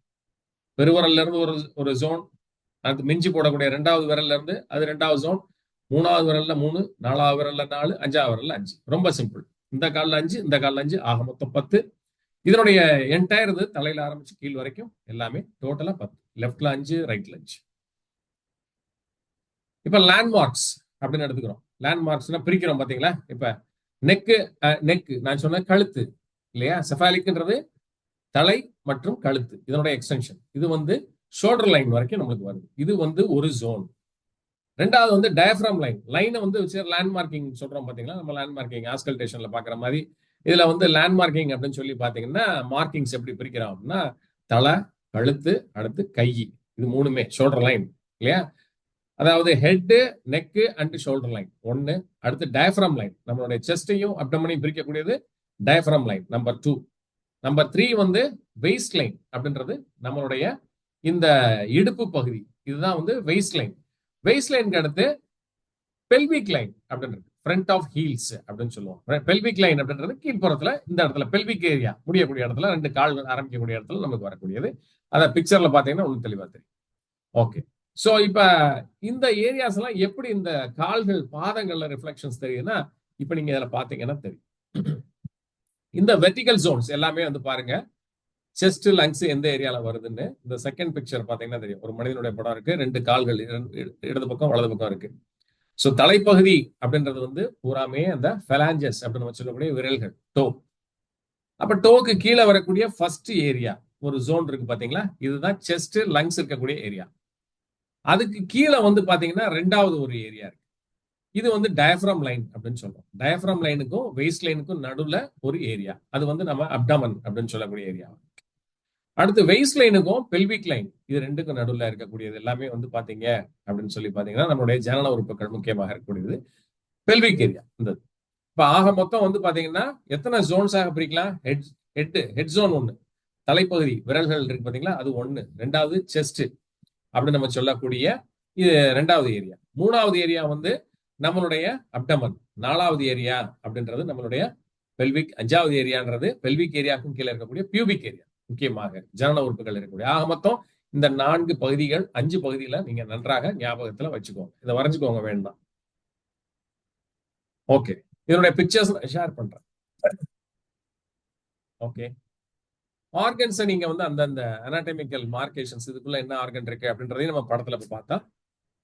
பெருவரல்ல இருந்து ஒரு ஜோன், அது மிஞ்சி போடக்கூடிய 2வது விரல்ல இருந்து அது 2வது ஜோன், 3வது விரல்ல 3, 4வது விரல்ல 4, 5வது விரல்ல 5. ரொம்ப சிம்பிள். இந்த காலில் 5, இந்த காலில் 5, ஆக மொத்தம் 10. இதனுடைய என்டையர் இது தலையில ஆரம்பிச்சு கீழ் வரைக்கும் எல்லாமே டோட்டலா 10. லெஃப்ட்ல 5, ரைட்ல 5. இப்ப லேண்ட்மார்க்ஸ் அப்படின்னு எடுத்துக்கிறோம். லேண்ட்மார்க்ஸ்னா பிரிக்கிறோம் பாத்தீங்களா? இப்ப நெக்கு நான் சொன்ன கழுத்து இல்லையா? செஃபாலிக்ன்றது தலை மற்றும் கழுத்து, இதனுடைய எக்ஸ்டென்ஷன். இது வந்து ஷோல்டர் லைன் வரைக்கும் நம்மளுக்கு வருது. இது வந்து ஒரு ஜோன். 2வது வந்து டயஃப்ராம் லைனை வந்து வச்சு லேண்ட் மார்க்கிங் சொல்றோம் பாத்தீங்களா? நம்ம லேண்ட் மார்க்கிங் ஆஸ்கல்டேஷன்ல பாக்குற மாதிரி இதுல வந்து லேண்ட் மார்க்கிங் அப்படின்னு சொல்லி பாத்தீங்கன்னா மார்க்கிங்ஸ் எப்படி பிரிக்கிறோம் அப்படின்னா தலை, கழுத்து, அடுத்து கை, இது 3மே ஷோல்டர் லைன் இல்லையா? அதாவது head, neck and shoulder line 1. அடுத்து டயஃப்ராம் லைன், நம்மளுடைய செஸ்டையும் அப்டமனையும் பிரிக்கக்கூடியது டயஃப்ராம் லைன் நம்பர் 2. நம்பர் 3 வந்து வெயிஸ்ட் லைன் அப்படின்றது நம்மளுடைய இந்த இடுப்பு பகுதி, இதுதான் வந்து வெயிஸ்ட் லைன். வெயிஸ்ட் லைனுக்கு அடுத்து பெல்விக் லைன் அப்படின்றது ஃப்ரண்ட் ஆஃப் ஹீல்ஸ் அப்படின்னு சொல்லுவோம். பெல்விக் லைன் அப்படின்றது கீழ்ப்புறத்துல இந்த இடத்துல பெல்விக் ஏரியா முடியக்கூடிய இடத்துல 2 கால்கள் ஆரம்பிக்கக்கூடிய இடத்துல நமக்கு வரக்கூடியது. அதை பிக்சர்ல பாத்தீங்கன்னா ஒன்றும் தெளிவா தெரியும். ஓகே. சோ இப்ப இந்த ஏரியாஸ் எல்லாம் எப்படி இந்த கால்கள் பாதங்கள்ல ரிஃப்ளெக்ஷன்ஸ் தெரியுதுன்னா இப்ப நீங்க இதுல பாத்தீங்கன்னா தெரியும். இந்த வெர்டிகல் ஜோன்ஸ் எல்லாமே வந்து பாருங்க, செஸ்ட், லங்ஸ் எந்த ஏரியால வருதுன்னு இந்த செகண்ட் பிக்சர் பாத்தீங்கன்னா தெரியும். ஒரு மனிதனுடைய படம் இருக்கு, 2 கால்கள் இடது பக்கம் வலது பக்கம் இருக்கு. சோ தலைப்பகுதி அப்படின்றது வந்து பூராமே அந்த ஃபெலாஞ்சஸ் அப்படின்னு சொல்லக்கூடிய விரல்கள், டோ. அப்ப டோக்கு கீழே வரக்கூடிய ஃபர்ஸ்ட் ஏரியா ஒரு ஜோன் இருக்கு பாத்தீங்களா? இதுதான் செஸ்ட், லங்ஸ் இருக்கக்கூடிய ஏரியா. அதுக்கு கீழே வந்து பாத்தீங்கன்னா 2வது ஒரு ஏரியா இருக்கு. இது வந்து டயஃப்ராம் லைன் அப்படின்னு சொல்றோம். டயஃப்ராம் லைனுக்கும் வெயிஸ்ட் லைனுக்கும் நடுவுல ஒரு ஏரியா, அது வந்து நம்ம அப்டாமன் அப்படின்னு சொல்லக்கூடிய ஏரியா. அடுத்து வெயிஸ்ட் லைனுக்கும் பெல்விக் லைன், இது 2க்கும் நடுவுல இருக்கக்கூடியது எல்லாமே வந்து பாத்தீங்க அப்படின்னு சொல்லி பாத்தீங்கன்னா நம்மளுடைய ஜனன உறுப்புகள் முக்கியமாக இருக்கக்கூடியது பெல்விக் ஏரியா. இந்த இப்ப ஆக மொத்தம் வந்து பாத்தீங்கன்னா எத்தனை ஜோன்ஸாக பிரிக்கலாம்? ஹெட் ஜோன் 1, தலைப்பகுதி விரல்கள் இருக்கு பாத்தீங்களா, அது 1. 2வது செஸ்ட் அப்படின்னு நம்ம சொல்லக்கூடிய இது 2வது ஏரியா. 3வது ஏரியா வந்து நம்மளுடைய அப்டமன். 4வது ஏரியா அப்படின்றது நம்மளுடைய பெல்விக். 5வது ஏரியான்றது பெல்விக் ஏரியாவுக்கும் கீழே இருக்கக்கூடிய பியூபிக் ஏரியா, முக்கியமாக ஜனன உறுப்புகள் இருக்கக்கூடிய. ஆக மொத்தம் இந்த 4 பகுதிகள் 5 பகுதியில நீங்க நன்றாக ஞாபகத்துல வச்சுக்கோங்க. இதை வரைஞ்சுக்கோங்க வேண்டாம். ஓகே, இதனுடைய பிக்சர்ஸ் ஷேர் பண்றேன். ஓகே, ஆர்கன்ஸை நீங்க வந்து அந்தந்த அனாட்டமிக்கல் மார்க்கேஷன்ஸ், இதுக்குள்ள என்ன ஆர்கன் இருக்கு அப்படின்றதையும் நம்ம படத்துல போய் பார்த்தா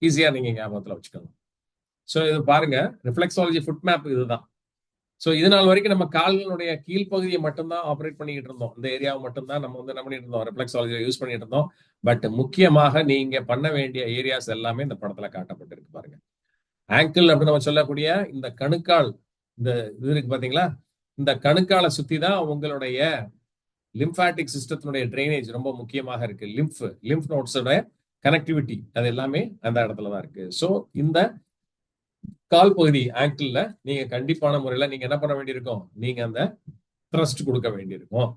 ஈஸியா நீங்க ஞாபகத்துல வச்சுக்கலாம். ஸோ இது பாருங்க, ரிஃப்ளெக்ஸாலஜி ஃபுட் மேப் இதுதான். ஸோ இது நாள் வரைக்கும் நம்ம கால்களுடைய கீழ்ப்பகுதியை மட்டும்தான் ஆப்ரேட் பண்ணிட்டு இருந்தோம். இந்த ஏரியாவை மட்டும்தான் நம்ம வந்து என்ன பண்ணிட்டு இருந்தோம், ரிஃப்ளெக்ஸாலஜியை யூஸ் பண்ணிட்டு இருந்தோம். பட் முக்கியமாக நீங்க பண்ண வேண்டிய ஏரியாஸ் எல்லாமே இந்த படத்துல காட்டப்பட்டிருக்கு பாருங்க. ஆங்கிள் அப்படின்னு நம்ம சொல்லக்கூடிய இந்த கணுக்கால், இந்த இது இருக்கு பாத்தீங்களா, இந்த கணுக்காலை சுத்தி தான் உங்களுடைய லிம்பாட்டிக் சிஸ்டத்தினுடைய ட்ரைனேஜ் ரொம்ப முக்கியமாக இருக்கு. லிம்ப் நோட்ஸோட கனெக்டிவிட்டி அது எல்லாமே அந்த இடத்துல தான் இருக்கு. ஸோ இந்த கால் பகுதி ஆங்கிள் நீங்க கண்டிப்பான முறையில நீங்க என்ன பண்ண வேண்டியிருக்கும், நீங்க அந்த த்ரஸ்ட் கொடுக்க வேண்டியிருக்கும்.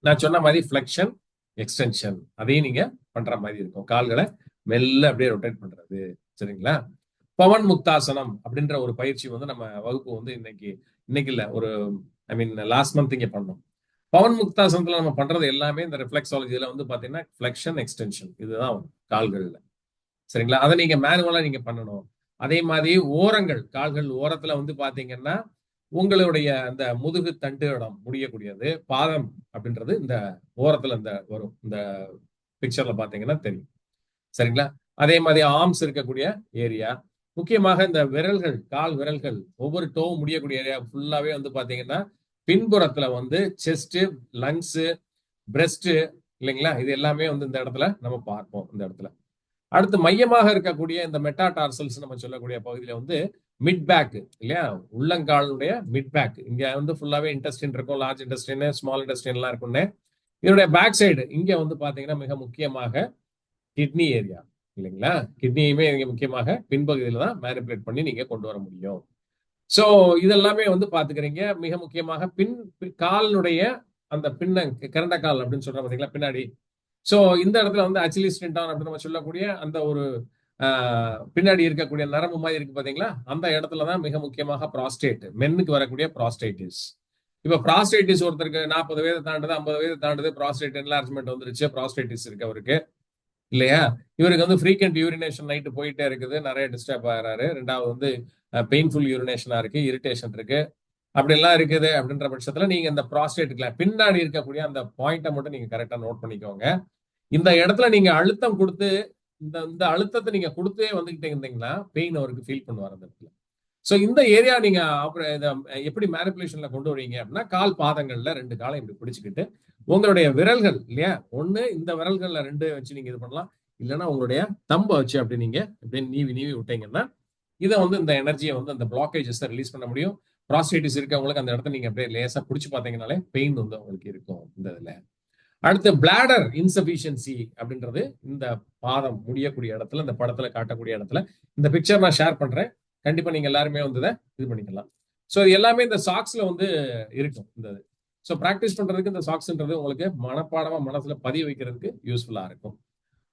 நான் சொன்ன மாதிரி ஃபிளெக்ஷன் எக்ஸ்டென்ஷன் அதையும் நீங்க பண்ற மாதிரி இருக்கும். கால்களை மெல்ல அப்படியே ரொட்டேட் பண்றது. சரிங்களா? பவன் முக்தாசனம் அப்படின்ற ஒரு பயிற்சி வந்து நம்ம வகுப்பு வந்து இன்னைக்கு இல்ல, ஒரு லாஸ்ட் மந்த் இங்க பண்ணோம். பவன் முக்தாசனத்துல நம்ம பண்றது எல்லாமே இந்த ரிஃப்ளெக்ஸாலஜில வந்து பாத்தீங்கன்னா ஃபிளெக்ஷன் எக்ஸ்டென்ஷன் இதுதான் கால்கள்ல. சரிங்களா? அதை நீங்க மேனுவலா நீங்க பண்ணணும். அதே மாதிரி ஓரங்கள், கால்கள் ஓரத்துல வந்து பாத்தீங்கன்னா உங்களுடைய அந்த முதுகு தண்டு இடம் முடியக்கூடியது பாதம் அப்படின்றது இந்த ஓரத்துல இந்த வரும். இந்த பிக்சர்ல பாத்தீங்கன்னா தெரியும். சரிங்களா? அதே மாதிரி ஆர்ம்ஸ் இருக்கக்கூடிய ஏரியா, முக்கியமாக இந்த விரல்கள், கால் விரல்கள் ஒவ்வொரு டோவும் முடியக்கூடிய ஏரியா ஃபுல்லாவே வந்து பாத்தீங்கன்னா பின்புறத்துல வந்து செஸ்ட், லங்ஸ், பிரெஸ்ட் இல்லைங்களா, இது எல்லாமே வந்து இந்த இடத்துல நம்ம பார்ப்போம். இந்த இடத்துல அடுத்து மையமாக இருக்கக்கூடிய இந்த மெட்டாடார்சல்ஸ் நம்ம சொல்லக்கூடிய பகுதியில வந்து மிட் பேக் இல்லையா, உள்ளங்காலுடைய மிட் பேக், இங்க வந்து ஃபுல்லாவே இன்டெஸ்டின் இருக்கும், லார்ஜ் இன்டெஸ்டின், ஸ்மால் இன்டெஸ்டின் எல்லாம் இருக்கும்னு. இதனுடைய பேக் சைடு இங்க வந்து பாத்தீங்கன்னா மிக முக்கியமாக கிட்னி ஏரியா இல்லைங்களா, கிட்னியுமே இங்க முக்கியமாக பின்பகுதியில தான் மேனிபுலேட் பண்ணி நீங்க கொண்டு வர முடியும். சோ இதெல்லாமே வந்து பாத்துக்கிறீங்க. மிக முக்கியமாக காலினுடைய அந்த கரண்ட கால் அப்படின்னு சொல்றோம் பாத்தீங்களா பின்னாடி. சோ இந்த இடத்துல வந்து அச்சிலிஸ் டெண்டான் அப்படின்னு நம்ம சொல்லக்கூடிய அந்த ஒரு பின்னாடி இருக்கக்கூடிய நரம்பு மாதிரி இருக்கு பாத்தீங்களா, அந்த இடத்துலதான் மிக முக்கியமாக ப்ராஸ்டேட், மென்னுக்கு வரக்கூடிய ப்ராஸ்டேட்டிஸ். இப்ப ப்ராஸ்டேட்டிஸ் ஒருத்தருக்கு 40 வயது தாண்டுது, 50 வயது தாண்டுது, ப்ராஸ்டேட் என்லார்ஜ்மெண்ட் வந்துருச்சு, ப்ராஸ்டேட்டிஸ் இருக்கு அவருக்கு இல்லையா. இவருக்கு வந்து ஃப்ரீக்வெண்ட் யூரினேஷன் நைட்டு போயிட்டே இருக்குது, நிறைய டிஸ்டர்ப் ஆகிறாரு. 2வது வந்து பெயின்ஃபுல் யூரினேஷனா இருக்கு, இரிட்டேஷன் இருக்கு, அப்படிலாம் இருக்குது. அப்படின்ற பட்சத்துல நீங்க இந்த ப்ராஸ்டேட் கிளாண்ட் பின்னாடி இருக்கக்கூடிய அந்த பாயிண்ட்டை மட்டும் நீங்க கரெக்டா நோட் பண்ணிக்கோங்க. இந்த இடத்துல நீங்க அழுத்தம் கொடுத்து இந்த அழுத்தத்தை நீங்க கொடுத்தே வந்துகிட்டே இருந்தீங்கன்னா பெயின் அவருக்கு ஃபீல் பண்ணுவார் அந்த இடத்துல. ஸோ இந்த ஏரியா நீங்க எப்படி மேனிபுலேஷன்ல கொண்டு வரீங்க அப்படின்னா, கால் பாதங்கள்ல 2 காலை இப்படி பிடிச்சுக்கிட்டு உங்களுடைய விரல்கள் இல்லையா, ஒண்ணு இந்த விரல்கள்ல 2 வச்சு நீங்க இது பண்ணலாம், இல்லைன்னா உங்களுடைய தம்பை வச்சு அப்படி நீங்க இப்படி நீவி விட்டீங்கன்னா இதை வந்து இந்த எனர்ஜியை வந்து அந்த பிளாக்கேஜஸ் ரிலீஸ் பண்ண முடியும். ப்ராஸ்டேட்டிஸ் இருக்கவங்களுக்கு அந்த இடத்துல நீங்க அப்படியே லேசா பிடிச்சி பார்த்தீங்கன்னாலே பெயின் வந்து உங்களுக்கு இருக்கும் இந்த இதுல. அடுத்து பிளாடர் இன்சபிஷியன்சி அப்படின்றது இந்த பாதம் முடியக்கூடிய இடத்துல, இந்த படத்துல காட்டக்கூடிய இடத்துல. இந்த பிக்சர் நான் ஷேர் பண்றேன், கண்டிப்பா நீங்க எல்லாருமே வந்து இது பண்ணிக்கலாம். ஸோ இது எல்லாமே இந்த சாக்ஸ்ல வந்து இருக்கும் இந்த இது. ஸோ ப்ராக்டிஸ் பண்றதுக்கு இந்த சாக்ஸ்ன்றது உங்களுக்கு மனப்பாடமா மனசுல பதிய வைக்கிறதுக்கு யூஸ்ஃபுல்லா இருக்கும்.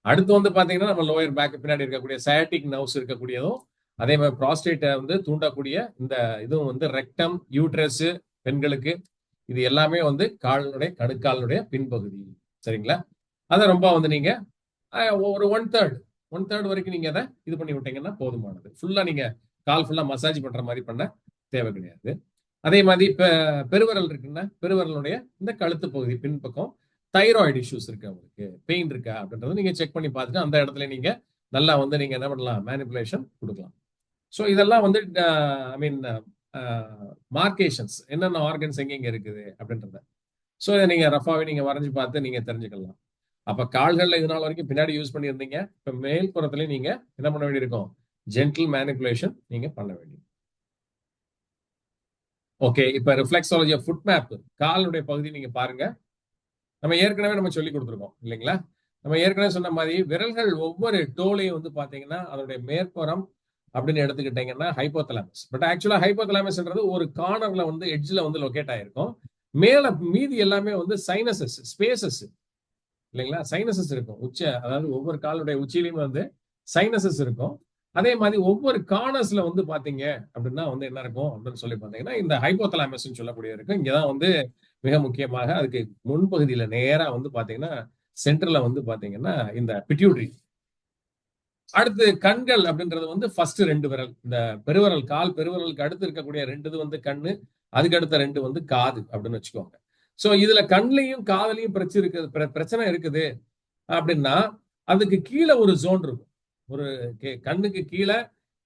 அடுத்து வந்து பாத்தீங்கன்னா நம்ம லோயர் பேக் பின்னாடி இருக்கக்கூடிய சயாட்டிக் நர்வ்ஸ் இருக்கக்கூடியதும், அதே மாதிரி ப்ராஸ்டேட்டை வந்து தூண்டக்கூடிய இந்த இதுவும் வந்து ரெக்டம், யூட்ரஸ் பெண்களுக்கு, இது எல்லாமே வந்து கணுக்காலுடைய பின்பகுதி. சரிங்களா? அதை ரொம்ப வந்து நீங்க ஒரு 1/3 வரைக்கும் நீங்க அதை இது பண்ணி விட்டீங்கன்னா போதுமானது. ஃபுல்லா நீங்க கால் ஃபுல்லா மசாஜ் பண்ற மாதிரி பண்ண தேவை கிடையாது. அதே மாதிரி இப்ப பெருவரல் இருக்குன்னா பெருவரலுடைய இந்த கழுத்து பகுதி பின்பக்கம் தைராய்டு இஷ்யூஸ் இருக்கு, அவங்களுக்கு பெயின் இருக்கா அப்படின்றத நீங்க செக் பண்ணி பார்த்துட்டு அந்த இடத்துல நீங்க நல்லா வந்து நீங்க என்ன பண்ணலாம், மேனிபுலேஷன் கொடுக்கலாம். ஸோ இதெல்லாம் வந்து மார்க்கேஷன்ஸ், என்னென்ன ஆர்கன்ஸ் எங்க இருக்குது அப்படின்றத. ஸோ இதை நீங்க ரஃபாவே நீங்க வரைஞ்சு பார்த்து நீங்க தெரிஞ்சுக்கலாம். அப்ப கால்கள்ல இது நாள் வரைக்கும் பின்னாடி யூஸ் பண்ணியிருந்தீங்க, இப்ப மேல் புறத்துலயும் நீங்க என்ன பண்ண வேண்டியிருக்கும், ஜென்டில் மேனிபுலேஷன் நீங்க பண்ண வேண்டியது. ஓகே, இப்ப ரிஃப்ளெக்ஸாலஜி ஆஃப் ஃபுட் மேப், காலுடைய பகுதி நீங்க பாருங்க. நம்ம ஏற்கனவே சொல்லி கொடுத்துருக்கோம் இல்லைங்களா. நம்ம ஏற்கனவே சொன்ன மாதிரி விரல்கள் ஒவ்வொரு டோலையும் வந்து பாத்தீங்கன்னா அதனுடைய மேற்புறம் அப்படின்னு எடுத்துக்கிட்டீங்கன்னா ஹைப்போதலாமஸ். பட் ஆக்சுவலா ஹைப்போதலாமஸ்ன்றது ஒரு கார்னர்ல வந்து எட்ஜ்ல வந்து லொகேட் ஆயிருக்கும். மேல மீதி எல்லாமே வந்து சைனசஸ், ஸ்பேசஸ் இல்லைங்களா, சைனசஸ் இருக்கும். அதாவது ஒவ்வொரு காலுடைய உச்சியிலையும் வந்து சைனசஸ் இருக்கும். அதே மாதிரி ஒவ்வொரு கார்னர்ஸ்ல வந்து பாத்தீங்க அப்படின்னா வந்து என்ன இருக்கும் அப்படின்னு சொல்லி பாத்தீங்கன்னா இந்த ஹைபோதலாமஸ் சொல்லக்கூடிய இருக்கும். இங்கதான் வந்து மிக முக்கியமாக அதுக்கு முன்பகுதியில நேரா வந்து பாத்தீங்கன்னா சென்டர்ல வந்து பாத்தீங்கன்னா இந்த பிட்யூட்டரி. அடுத்து கண்கள் அப்படின்றது வந்து ஃபர்ஸ்ட் 2 விரல், இந்த பெருவிரல் கால் பெருவிரலுக்கு அடுத்து இருக்கக்கூடிய 2 வந்து கண்ணு, அதுக்கு அடுத்த 2 வந்து காது அப்படின்னு வச்சுக்கோங்க. சோ இதுல கண்லையும் காதலையும் பிரச்சனை இருக்குது அப்படின்னா அதுக்கு கீழே ஒரு ஜோன் இருக்கும். ஒரு கண்ணுக்கு கீழே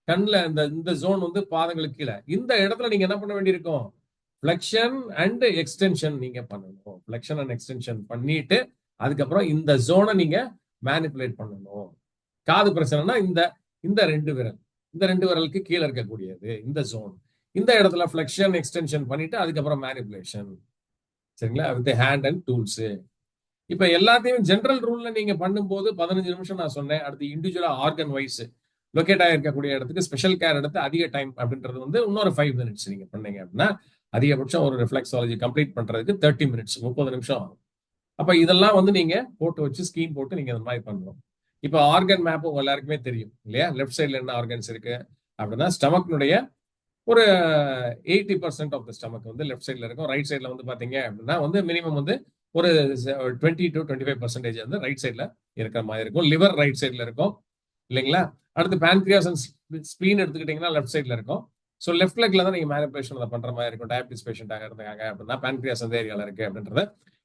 கண்ணுல இந்த ஜோன் வந்து பாதங்களுக்கு கீழே இந்த இடத்துல நீங்க என்ன பண்ண வேண்டியிருக்கும், ஃபிளெக்ஷன் அண்ட் எக்ஸ்டென்ஷன் நீங்க பண்ணணும். ஃபிளெக்ஷன் அண்ட் எக்ஸ்டென்ஷன் பண்ணிட்டு அதுக்கப்புறம் இந்த ஜோனை நீங்க மேனிபுலேட் பண்ணணும். காது பிரச்சனைனா இந்த இந்த 2 விரல், இந்த 2 விரலுக்கு கீழே இருக்கக்கூடியது இந்த ஜோன், இந்த இடத்துல ஃபிளெக்ஷன் எக்ஸ்டென்ஷன் பண்ணிட்டு அதுக்கப்புறம் மேனிபுலேஷன். சரிங்களா, வித் ஹேண்ட் அண்ட் டூல்ஸ். இப்ப எல்லாத்தையும் ஜெனரல் ரூல்ல நீங்க பண்ணும்போது 15 நிமிஷம் நான் சொன்னேன். அடுத்து இண்டிவிஜுவலா ஆர்கன் வைஸ் லொகேட் ஆகிருக்கக்கூடிய இடத்துக்கு ஸ்பெஷல் கேர் எடுத்து அதிக டைம் அப்படின்றது வந்து இன்னொரு 5 மினிட்ஸ் நீங்க பண்ணீங்க அப்படின்னா அதிகபட்சம் ஒரு ரிஃப்ளெக்ஸாலஜி கம்ப்ளீட் பண்றதுக்கு 30 மினிட்ஸ் 30 நிமிஷம் ஆகும். அப்ப இதெல்லாம் வந்து நீங்க போட்டு வச்சு ஸ்கீம் போட்டு நீங்க இந்த மாதிரி பண்ணணும். இப்ப ஆர்கன் மேப் உங்க எல்லாருக்குமே தெரியும் இல்லையா? லெஃப்ட் சைட்ல என்ன ஆர்கன்ஸ் இருக்கு அப்படின்னா ஸ்டமக்னுடைய ஒரு 80% ஆஃப் த ஸ்டமக் வந்து லெஃப்ட் சைட்ல இருக்கும். ரைட் சைட்ல வந்து பாத்தீங்க அப்படின்னா வந்து மினிமம் வந்து ஒரு 20 to 25% வந்து ரைட் சைட்ல இருக்கிற மாதிரி இருக்கும். லிவர் ரைட் சைட்ல இருக்கும் இல்லைங்களா? அடுத்து பேன்கிரியாஸ் அண்ட் ஸ்பிளீன் எடுத்துக்கிட்டீங்கன்னா லெஃப்ட் சைட்ல இருக்கும். ஸோ லெஃப்ட் லெக்ல தான் நீங்க மேனிபுலேஷன் அதை பண்ற மாதிரி இருக்கும். டயபிட்டிஸ் பேஷண்டாக இருந்தாங்க அப்படின்னா பேன்கிரியாஸ் அந்த ஏரியால இருக்கு அப்படின்றத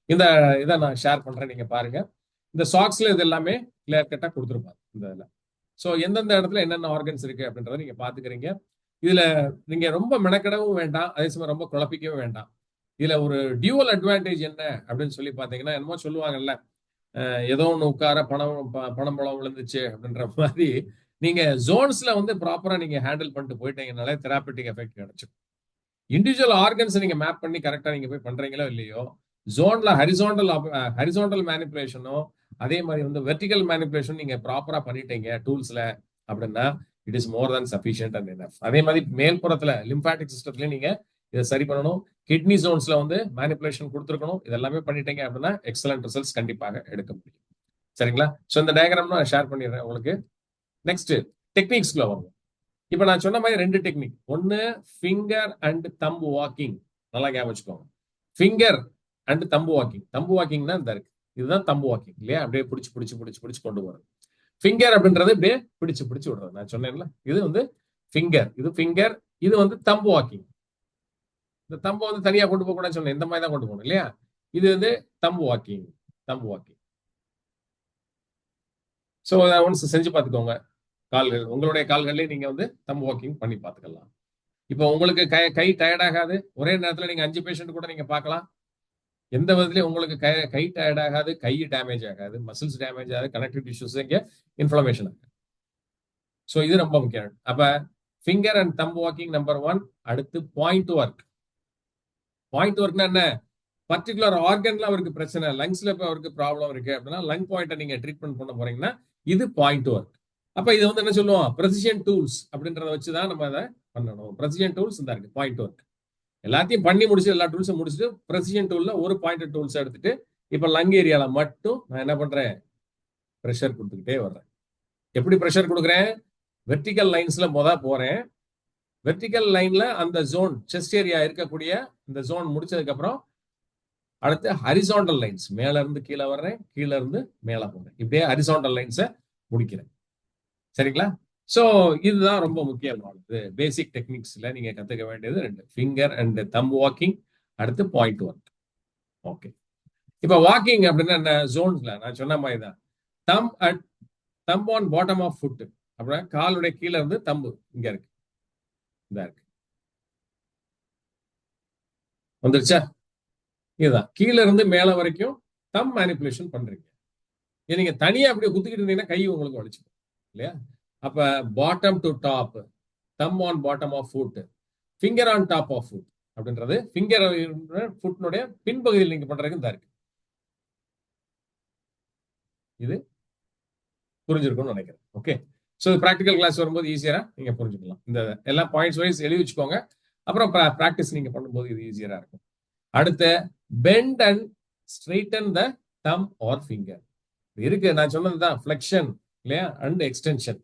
இந்த இதை நான் ஷேர் பண்றேன், நீங்க பாருங்க. இந்த சாக்ஸ்ல இது எல்லாமே கிளியர் கட்டா கொடுத்துருப்பாங்க இந்த இதில். ஸோ எந்தெந்த இடத்துல என்னென்ன ஆர்கன்ஸ் இருக்கு அப்படின்றத நீங்க பாத்துக்கிறீங்க. இதுல நீங்க ரொம்ப மெனக்கடவும் வேண்டாம், அதே சமயம் ரொம்ப குழப்பிக்கவும் வேண்டாம். இதுல ஒரு டியூவல் அட்வான்டேஜ் என்ன அப்படின்னு சொல்லி பாத்தீங்கன்னா என்னமோ சொல்லுவாங்கல்ல, ஏதோ ஒன்று உட்கார பணம் பழம் விழுந்துச்சு அப்படின்ற மாதிரி நீங்க ஜோன்ஸ்ல வந்து ப்ராப்பரா நீங்க ஹேண்டில் பண்ணிட்டு போயிட்டீங்கனாலே தெராபிட்டிக் எஃபெக்ட் கிடைச்சிடும். இண்டிவிஜுவல் ஆர்கன்ஸ் நீங்க மேப் பண்ணி கரெக்டா நீங்க போய் பண்றீங்களோ இல்லையோ, ஜோன்ல ஹரிசாண்டல் மேனிபுலேஷனோ அதே மாதிரி வந்து வெர்டிகல் மேனிபுலேஷன் நீங்க ப்ராப்பரா பண்ணிட்டீங்க டூல்ஸ்ல அப்படின்னா it is more than sufficient and enough. அதே மாதிரி மேல்புறத்துல லிம்பாட்டிக் சிஸ்டத்துலயும் நீங்க இதை சரி பண்ணணும். கிட்னி ஜோன்ஸ்ல வந்து மேனிபுலேஷன் கொடுத்துருக்கணும். இதெல்லாமே பண்ணிட்டீங்க அப்படின்னா எக்ஸலன்ட் ரிசல்ட்ஸ் கண்டிப்பாக எடுக்க முடியும். சரிங்களா? ஸோ இந்த டயக்ராம் நான் ஷேர் பண்ணிடுறேன் உங்களுக்கு. நெக்ஸ்ட் டெக்னிக்ஸ்ல வரும். இப்ப நான் சொன்ன மாதிரி 2 டெக்னிக், ஒன்னு ஃபிங்கர் அண்ட் தம்பு வாக்கிங். நல்லா ஞாபகம் வச்சுக்கோங்க, finger and thumb walking. Thumb walking தான் இந்த இருக்கு, இதுதான் தம்பு வாக்கிங் இல்லையா? அப்படியே பிடிச்சு கொண்டு வரும். ஃபிங்கர் அப்படின்றது அப்படியே பிடிச்சு விடுறது. நான் சொன்னேன்ல, இது வந்து ஃபிங்கர், இது ஃபிங்கர், இது வந்து தம்பு வாக்கிங். இந்த தம்பு வந்து தனியா கொண்டு போக கூடாதுன்னு சொன்னேன், இந்த மாதிரி தான் கொண்டு போகணும் இல்லையா? இது வந்து தம்பு வாக்கிங். ஸோ ஒன்ஸ் செஞ்சு பார்த்துக்கோங்க. கால்கள் உங்களுடைய கால்கள்லயே நீங்க வந்து தம்பு வாக்கிங் பண்ணி பார்த்துக்கலாம். இப்போ உங்களுக்கு கை டயர்ட் ஆகாது. ஒரே நேரத்தில் நீங்க 5 பேஷண்ட் கூட நீங்க பார்க்கலாம். எந்த விதத்துலயும் உங்களுக்கு கை டயர்ட் ஆகாது, கை டேமேஜ் ஆகாது, மசில்ஸ் டேமேஜ் ஆகாது, கனெக்டிவ் டிஷ்யூஸ் இங்க இன்ஃப்ளமேஷன் ஆகாது. ஸோ இது ரொம்ப முக்கியம். அப்ப finger and thumb walking number 1. அடுத்து பாயிண்ட் ஒர்க். பாயிண்ட் ஒர்க்னா என்ன? பர்டிகுலர் ஆர்கன்ல அவருக்கு பிரச்சனை, லங்ஸ்ல இப்போ அவருக்கு ப்ராப்ளம் இருக்கு அப்படின்னா லங் பாயிண்ட்டை நீங்க ட்ரீட்மெண்ட் பண்ண போறீங்கன்னா இது பாயிண்ட் ஒர்க். அப்ப இது வந்து என்ன சொல்லுவோம், ப்ரெசிஷன் டூல்ஸ் அப்படின்றத வச்சுதான் நம்ம அதை பண்ணணும். ப்ரெசிஷன் டூல்ஸ் இந்த இருக்கு பாயிண்ட் ஒர்க். எல்லாத்தையும் பண்ணி முடிச்சு எல்லா டூல்ஸும் முடிச்சுட்டு ப்ரெசிஷன் டூல்ல ஒரு பாயிண்ட் டூல்ஸ் எடுத்துட்டு இப்ப லங் ஏரியால மட்டும் நான் என்ன பண்றேன், ப்ரெஷர் கொடுத்துக்கிட்டே வர்றேன். எப்படி ப்ரெஷர் கொடுக்குறேன்? வெர்டிகல் லைன்ஸ்ல போறேன். வெர்டிகல் லைன்ல அந்த ஜோன் செஸ்ட் ஏரியா இருக்கக்கூடிய இந்த ஜோன் முடிச்சதுக்கு அப்புறம் அடுத்து ஹரிசாண்டல் லைன்ஸ், மேல இருந்து கீழே வர்றேன், கீழே இருந்து மேல போறேன். இப்படியே ஹரிசாண்டல் லைன்ஸை முடிக்கிறேன். சரிங்களா? சோ இதுதான் ரொம்ப முக்கியமானது. பேசிக் டெக்னிக்ஸ்ல நீங்க கத்துக்க வேண்டியது 2, ஃபிங்கர் அண்ட் தம் வாக்கிங், அடுத்து பாயிண்ட் ஒர்க். ஓகே. இப்ப வாக்கிங் அப்படின்னா என்ன? ஜோன்ஸ்ல நான் சொன்ன மாதிரி தான். Thumb on bottom of foot அப்படின்னா காலுடைய கீழே இருந்து தம்பு இங்க இருக்கு, இந்த இருக்கு, வந்துருச்சா? இதுதான் கீழே இருந்து மேல வரைக்கும் தம் மேனிபுலேஷன் பண்றீங்க. நீங்க தனியா அப்படியே குத்திக்கிட்டு இருந்தீங்கன்னா கை உங்களுக்கு வலிச்சுக்கும் இல்லையா? அப்ப bottom to top, thumb on bottom of foot, finger on top of foot அப்படின்றது ஃபிங்கர் ஃபுட்னுடைய பின்பகுதியில் நீங்க பண்றதுக்கு இந்த இருக்கு. இது புரிஞ்சிருக்கும்னு நினைக்கிறேன். ஓகே. ஸோ ப்ராக்டிக்கல் கிளாஸ் வரும்போது ஈஸியரா நீங்க புரிஞ்சுக்கலாம். இந்த எல்லாம் பாயிண்ட்ஸ் வைஸ் எழுதி வச்சுக்கோங்க. அப்புறம் ப்ராக்டிஸ் நீங்க பண்ணும்போது இது ஈஸியரா இருக்கும். அடுத்த bend and straighten the thumb or finger இருக்கு. நான் சொன்னதுதான் ஃபிளெக்ஷன் இல்லையா? அண்ட் எக்ஸ்டென்ஷன்,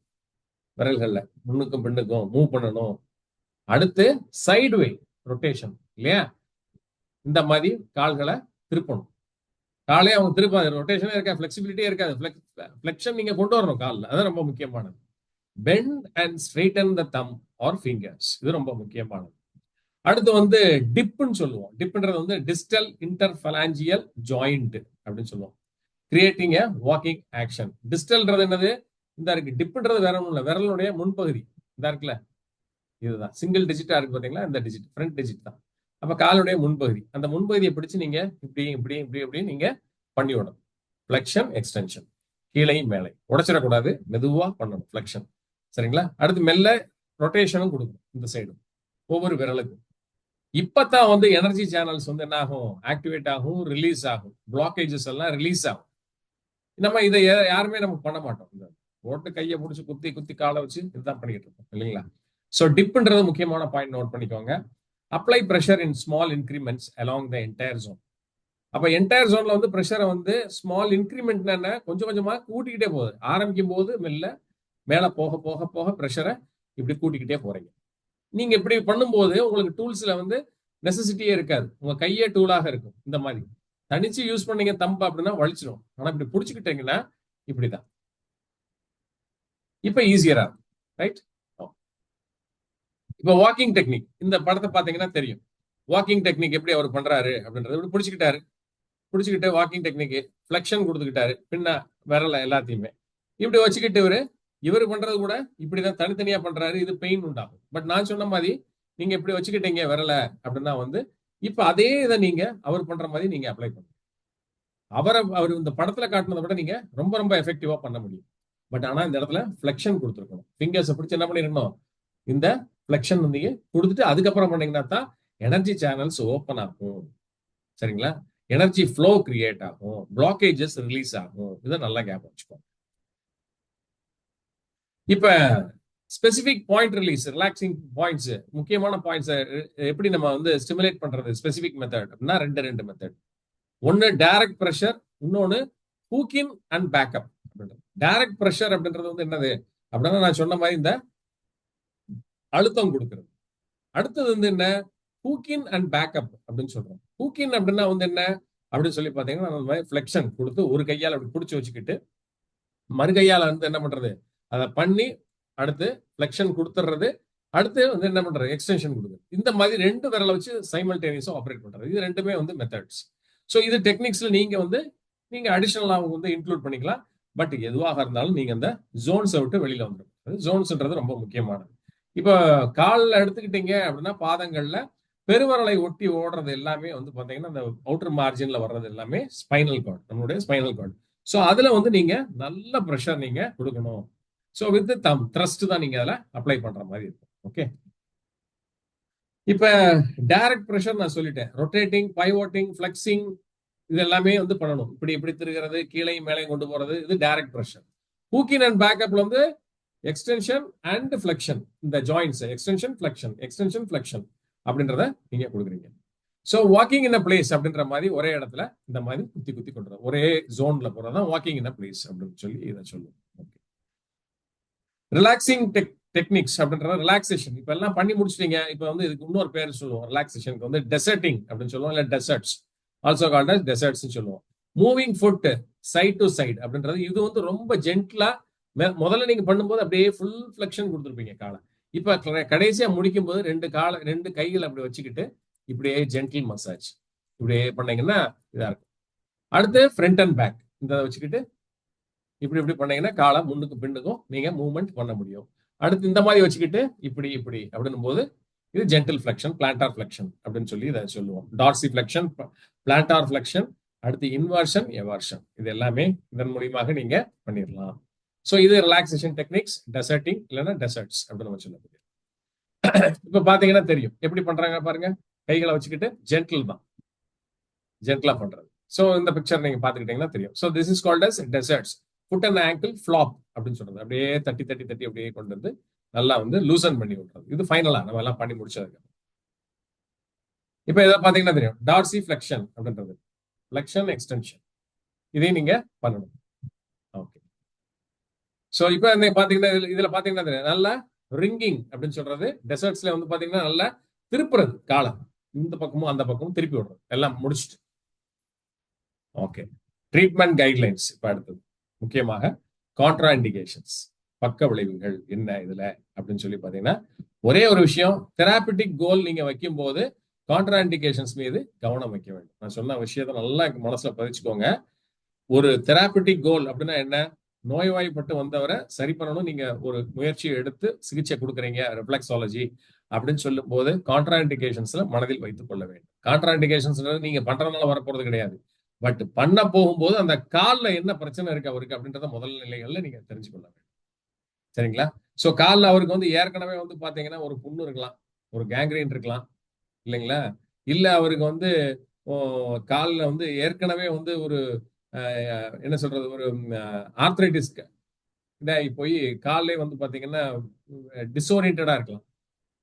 விரல்கள்ல முன்னுக்கும் பின்னுக்கும் மூவ் பண்ணணும். அடுத்து சைடு வே ரொட்டேஷன், இல்லையா? இந்த மாதிரி கால்களை திருப்பணும். காலே அவங்க திருப்பாது, ரொட்டேஷனே இருக்காது, ஃபிளெக்சிபிலிட்டியே இருக்காது. ஃபிளெக்ஷன் நீங்க கொண்டு வரணும் காலில், அதான் ரொம்ப முக்கியமானது. Bend and straighten the thumb or fingers, இது ரொம்ப முக்கியமானது. அடுத்து வந்து டிப்னு சொல்லுவோம். டிப்ன்றது வந்து டிஸ்டல் இன்டர்ஃபலாஞ்சியல் ஜாயிண்ட் அப்படின்னு சொல்லுவோம். Creating a walking action. டிஸ்டல்ன்றது என்னது? இந்த இருக்கு. டிப்ன்றது வேற ஒன்றும் இல்லை, விரலுடைய முன்பகுதி இந்த இருக்குல்ல, இதுதான் சிங்கிள் டிஜிட்டா இருக்கு பாத்தீங்களா, இந்த டிஜிட் ஃப்ரண்ட் டிஜிட் தான். அப்ப காலுடைய முன்பகுதி, அந்த முன்பகுதியை பிடிச்சு நீங்க இப்படி இப்படி இப்படி இப்படி நீங்க பண்ணி விடணும். ஃபிளெக்ஷன் எக்ஸ்டென்ஷன், கீழையும் மேலே உடைச்சிடக்கூடாது, மெதுவா பண்ணணும் ஃபிளெக்ஷன். சரிங்களா? அடுத்து மெல்ல ரொட்டேஷனும் கொடுக்கும் இந்த சைடும் ஒவ்வொரு விரலுக்கும். இப்பதான் வந்து எனர்ஜி சேனல்ஸ் வந்து என்ன ஆகும், ஆக்டிவேட் ஆகும், ரிலீஸ் ஆகும், பிளாக்கேஜஸ் எல்லாம் ரிலீஸ் ஆகும். நம்ம இதை யாருமே நம்ம பண்ண மாட்டோம். இந்த போட்டு கையை பிடிச்சி குத்தி குத்தி காலை வச்சு இதுதான் பண்ணிக்கிட்டு இருக்கோம், இல்லைங்களா? ஸோ டிப்ன்றது முக்கியமான பாயிண்ட் நோட் பண்ணிக்கோங்க. Apply pressure in small increments along the entire zone. அப்ப என்டையர் ஜோன்ல வந்து ப்ரெஷரை வந்து ஸ்மால் இன்க்ரிமெண்ட் என்ன, கொஞ்சம் கொஞ்சமா கூட்டிக்கிட்டே போகுது. ஆரம்பிக்கும் போது மெல்ல மேல போக போக போக ப்ரெஷரை இப்படி கூட்டிக்கிட்டே போறீங்க. நீங்க இப்படி பண்ணும்போது உங்களுக்கு டூல்ஸ்ல வந்து நெசசிட்டியே இருக்காது, உங்க கையே டூலாக இருக்கும். இந்த மாதிரி தனிச்சு யூஸ் பண்ணீங்க தம்பு அப்படின்னா வலிச்சிடும். ஆனா இப்படி பிடிச்சுக்கிட்டீங்கன்னா இப்படிதான், இப்ப ஈஸியரா இருக்கும். ரைட்? இப்ப வாக்கிங் டெக்னிக், இந்த படத்தை பாத்தீங்கன்னா தெரியும். வாக்கிங் டெக்னிக் எப்படி அவர் பண்றாரு அப்படின்றது. இப்படி பிடிச்சிக்கிட்டாரு, பிடிச்சிக்கிட்டு வாக்கிங் டெக்னிக் ஃபிளெக்ஷன் கொடுத்துக்கிட்டாரு, பின்ன விரல எல்லாத்தையுமே இப்படி வச்சுக்கிட்டு இவர் பண்றது கூட இப்படிதான் தனித்தனியா பண்றாரு. இது பெயின் உண்டாகும். பட் நான் சொன்ன மாதிரி நீங்க இப்படி வச்சுக்கிட்டீங்க விரல அப்படின்னா வந்து இப்ப அதே இதை நீங்க அவர் பண்ற மாதிரி நீங்க அப்ளை பண்ணுங்க. அவர் இந்த படத்துல காட்டினதை விட நீங்க ரொம்ப ரொம்ப எஃபெக்டிவா பண்ண முடியும். பட் ஆனா இந்த இடத்துல ஃபிளெக்ஷன் கொடுத்துருக்கணும். ஃபிங்கர்ஸை பிடிச்சி என்ன பண்ணிருக்கணும், இந்த ஃபிளெக்ஷன் நீங்க கொடுத்துட்டு அதுக்கப்புறம் பண்ணீங்கன்னா தான் எனர்ஜி சேனல்ஸ் ஓப்பன் ஆகும். சரிங்களா? எனர்ஜி ஃப்ளோ கிரியேட் ஆகும், பிளாக்கேஜஸ் ரிலீஸ் ஆகும். இதை நல்லா ஞாபகம் வச்சுக்கோங்க. இப்ப specific point release, relaxing points, முக்கியமான பாயிண்ட்ஸ் எப்படி நம்ம வந்து ஸ்டிமுலேட் பண்றது ஸ்பெசிபிக் மெத்தட் அப்படின்னா ரெண்டு மெத்தட். ஒன்னு டைரக்ட் ப்ரெஷர், இன்னொன்னு ஹூக்கின் அண்ட் பேக்கப். டைரக்ட் ப்ரெஷர் அப்படின்றது வந்து என்னது அப்படின்னா நான் சொன்ன மாதிரி இந்த அழுத்தம் கொடுக்கிறது. அடுத்தது வந்து என்ன, ஹூக்கின் அண்ட் பேக்கப் அப்படின்னு சொல்றோம். ஹூக்கின் அப்படின்னா வந்து என்ன அப்படின்னு சொல்லி பாத்தீங்கன்னா நம்ம ஃபிளெக்ஷன் கொடுத்து ஒரு கையால் அப்படி பிடிச்சி வச்சுக்கிட்டு மறு கையால வந்து என்ன பண்றது, அதை பண்ணி அடுத்து ஃபிளெக்ஷன் கொடுத்துறது, அடுத்து வந்து என்ன பண்றது எக்ஸ்டென்ஷன் கொடுக்குறது. இந்த மாதிரி ரெண்டு விரலை வச்சு சைமல்டேனியஸா ஆப்ரேட் பண்றது. இது ரெண்டுமே வந்து மெத்தட்ஸ். ஸோ இது டெக்னிக்ஸ்ல நீங்க அடிஷனலா வந்து இன்க்ளூட் பண்ணிக்கலாம். பட் எதுவாக இருந்தாலும் நீங்க அந்த ஜோன்ஸை விட்டு வெளியில வந்துடும். ஜோன்ஸ்ன்றது ரொம்ப முக்கியமானது. இப்போ காலில் எடுத்துக்கிட்டீங்க அப்படின்னா பாதங்கள்ல பெருவரலை ஒட்டி ஓடுறது எல்லாமே வந்து பாத்தீங்கன்னா அந்த அவுட்டர் மார்ஜின்ல வர்றது எல்லாமே ஸ்பைனல் கார்டு, நம்மளுடைய ஸ்பைனல் கார்டு. ஸோ அதுல வந்து நீங்க நல்ல ப்ரெஷர் நீங்க கொடுக்கணும். ஸோ வித் தம் த்ரஸ்ட் தான் நீங்க அதில் அப்ளை பண்ற மாதிரி இருக்கும். ஓகே, இப்ப டைரக்ட் ப்ரெஷர் நான் சொல்லிட்டேன். ரொட்டேட்டிங், பைவோட்டிங், ஃபிளெக்சிங் இது எல்லாமே வந்து பண்ணணும். இப்படி இப்படி திருகிறது, கீழையும் மேலையும் கொண்டு போறது, இது டைரக்ட் ப்ரெஷர். ஹூக்கின் அண்ட் பேக்கப்ல வந்து எக்ஸ்டென்ஷன் அண்ட் ஃபிளெக்ஷன், இந்த joints extension flexion extension flexion அப்படின்றத நீங்க கொடுக்குறீங்க. So walking in a place அப்படின்ற மாதிரி ஒரே இடத்துல இந்த மாதிரி குத்தி குத்தி கொண்டு ஒரே ஜோன்ல போறதான் வாக்கிங் இன் அ பிளேஸ் அப்படின்னு சொல்லி இதை சொல்லுவோம். ஓகே, ரிலாக்சிங் டெக்னிக்ஸ் அப்படின்ற ரிலாக்ஸேஷன் இப்ப எல்லாம் பண்ணி முடிச்சிட்டீங்க. இப்ப வந்து இதுக்கு இன்னொரு பேர் சொல்லுவோம் ரிலாக்ஸேஷனுக்கு வந்து டெசர்ட்டிங் அப்படின்னு சொல்லுவோம், இல்ல deserts, also called as deserts சொல்லுவோம். Moving foot side to side அப்படின்றது இது வந்து ரொம்ப ஜென்டிலா முதல்ல நீங்க பண்ணும்போது அப்படியே ஃபுல் ஃபிளெக்ஷன் கொடுத்துருப்பீங்க காலை. இப்ப கடைசியா முடிக்கும் போது ரெண்டு கைகள் அப்படி வச்சுக்கிட்டு இப்படியே ஜென்டில் மசாஜ் இப்படியே பண்ணீங்கன்னா இதா இருக்கும். அடுத்து ஃப்ரண்ட் அண்ட் பேக் இந்த வச்சுக்கிட்டு இப்படி இப்படி பண்ணீங்கன்னா காலை முன்னுக்கும் பின்னுக்கும் நீங்க மூவ்மெண்ட் பண்ண முடியும். அடுத்து இந்த மாதிரி வச்சுக்கிட்டு இப்படி இப்படி அப்படின்னும் போது இது ஜென்டில் ஃபிளெக்ஷன், பிளான்டார் ஃபிளெக்ஷன் அப்படின்னு சொல்லி இதை சொல்லுவோம். டார்சி ஃபிளெக்ஷன், பிளான்டார் ஃபிளெக்ஷன், அடுத்து இன்வர்ஷன், எவர்ஷன், இது எல்லாமே இதன் மூலியமாக நீங்க பண்ணிடலாம். ஸோ இது ரிலாக்ஸேஷன் டெக்னிக்ஸ், டெசர்ட்டிங் இல்லைன்னா டெசர்ட்ஸ் அப்படின்னு நம்ம சொல்ல முடியும். இப்ப பாத்தீங்கன்னா தெரியும் எப்படி பண்றாங்க பாருங்க. கைகளை வச்சுக்கிட்டு ஜென்டில் தான், ஜென்டிலா பண்றது. ஸோ இந்த பிக்சர் நீங்க பாத்துக்கிட்டீங்கன்னா தெரியும். So this is called as desserts. Foot and ankle flap அப்படின்னு சொல்றது. அப்படியே தட்டி தட்டி தட்டி அப்படியே கொண்டு வந்து நல்லா வந்து லூசன் பண்ணி விடுறது. இது ஃபைனலா நம்ம எல்லாம் பண்ணி முடிச்சதுக்கு. இப்ப இதை பாத்தீங்கன்னா தெரியும் டார்சி ஃபிளெக்ஷன் அப்படின்றது, ஃபிளெக்ஷன் எக்ஸ்டென்ஷன், இதையும் நீங்க பண்ணணும். ஓகே, ஸோ இப்போ பாத்தீங்கன்னா இதுல பாத்தீங்கன்னா நல்லா ரிங்கிங் அப்படின்னு சொல்றது, டெசர்ட்ஸ்ல வந்து பாத்தீங்கன்னா நல்லா திருப்புறது, காலை இந்த பக்கமும் அந்த பக்கமும் திருப்பி விடுறது, எல்லாம் முடிச்சுட்டு. Okay, treatment guidelines. இப்ப அடுத்தது முக்கியமாக கான்ட்ரா இண்டிகேஷன்ஸ், பக்க விளைவுகள் என்ன இதுல அப்படின்னு சொல்லி பாத்தீங்கன்னா, ஒரே ஒரு விஷயம், தெராபிட்டிக் கோல் நீங்க வைக்கும் போது கான்ட்ரா இண்டிகேஷன்ஸ் மீது கவனம் வைக்க வேண்டும். நான் சொன்ன விஷயத்தை நல்லா மனசுல பதிச்சுக்கோங்க. ஒரு தெராபிட்டிக் கோல் அப்படின்னா என்ன? நோய்வாய்ப்பட்டு வந்தவரை சரி பண்ணணும், நீங்க ஒரு முயற்சியை எடுத்து சிகிச்சை கொடுக்குறீங்க, ரிஃப்ளெக்ஸாலஜி அப்படின்னு சொல்லும் போது கான்ட்ரா இண்டிகேஷன்ஸ்ல மனதில் வைத்துக் கொள்ள வேண்டும். கான்ட்ரா இண்டிகேஷன்ஸ் நீங்க பண்றதுனால வரப்போறது கிடையாது, பட் பண்ண போகும்போது அந்த கால்ல என்ன பிரச்சனை இருக்கு அவருக்கு அப்படின்றத முதல் நிலைகள்ல நீங்க தெரிஞ்சுக்கொள்ள வேண்டும். சரிங்களா? சோ கால்ல அவருக்கு வந்து ஏற்கனவே வந்து பாத்தீங்கன்னா ஒரு புண்ணு இருக்கலாம், ஒரு கேங்க்ரீன் இருக்கலாம் இல்லைங்களா? இல்ல அவருக்கு வந்து கால்ல வந்து ஏற்கனவே வந்து ஒரு என்ன சொல்றது, ஒரு ஆர்த்ரைட்டிஸ் இதாகி போய் காலே வந்து பாத்தீங்கன்னா டிஸ்ஓரியன்டா இருக்கலாம்.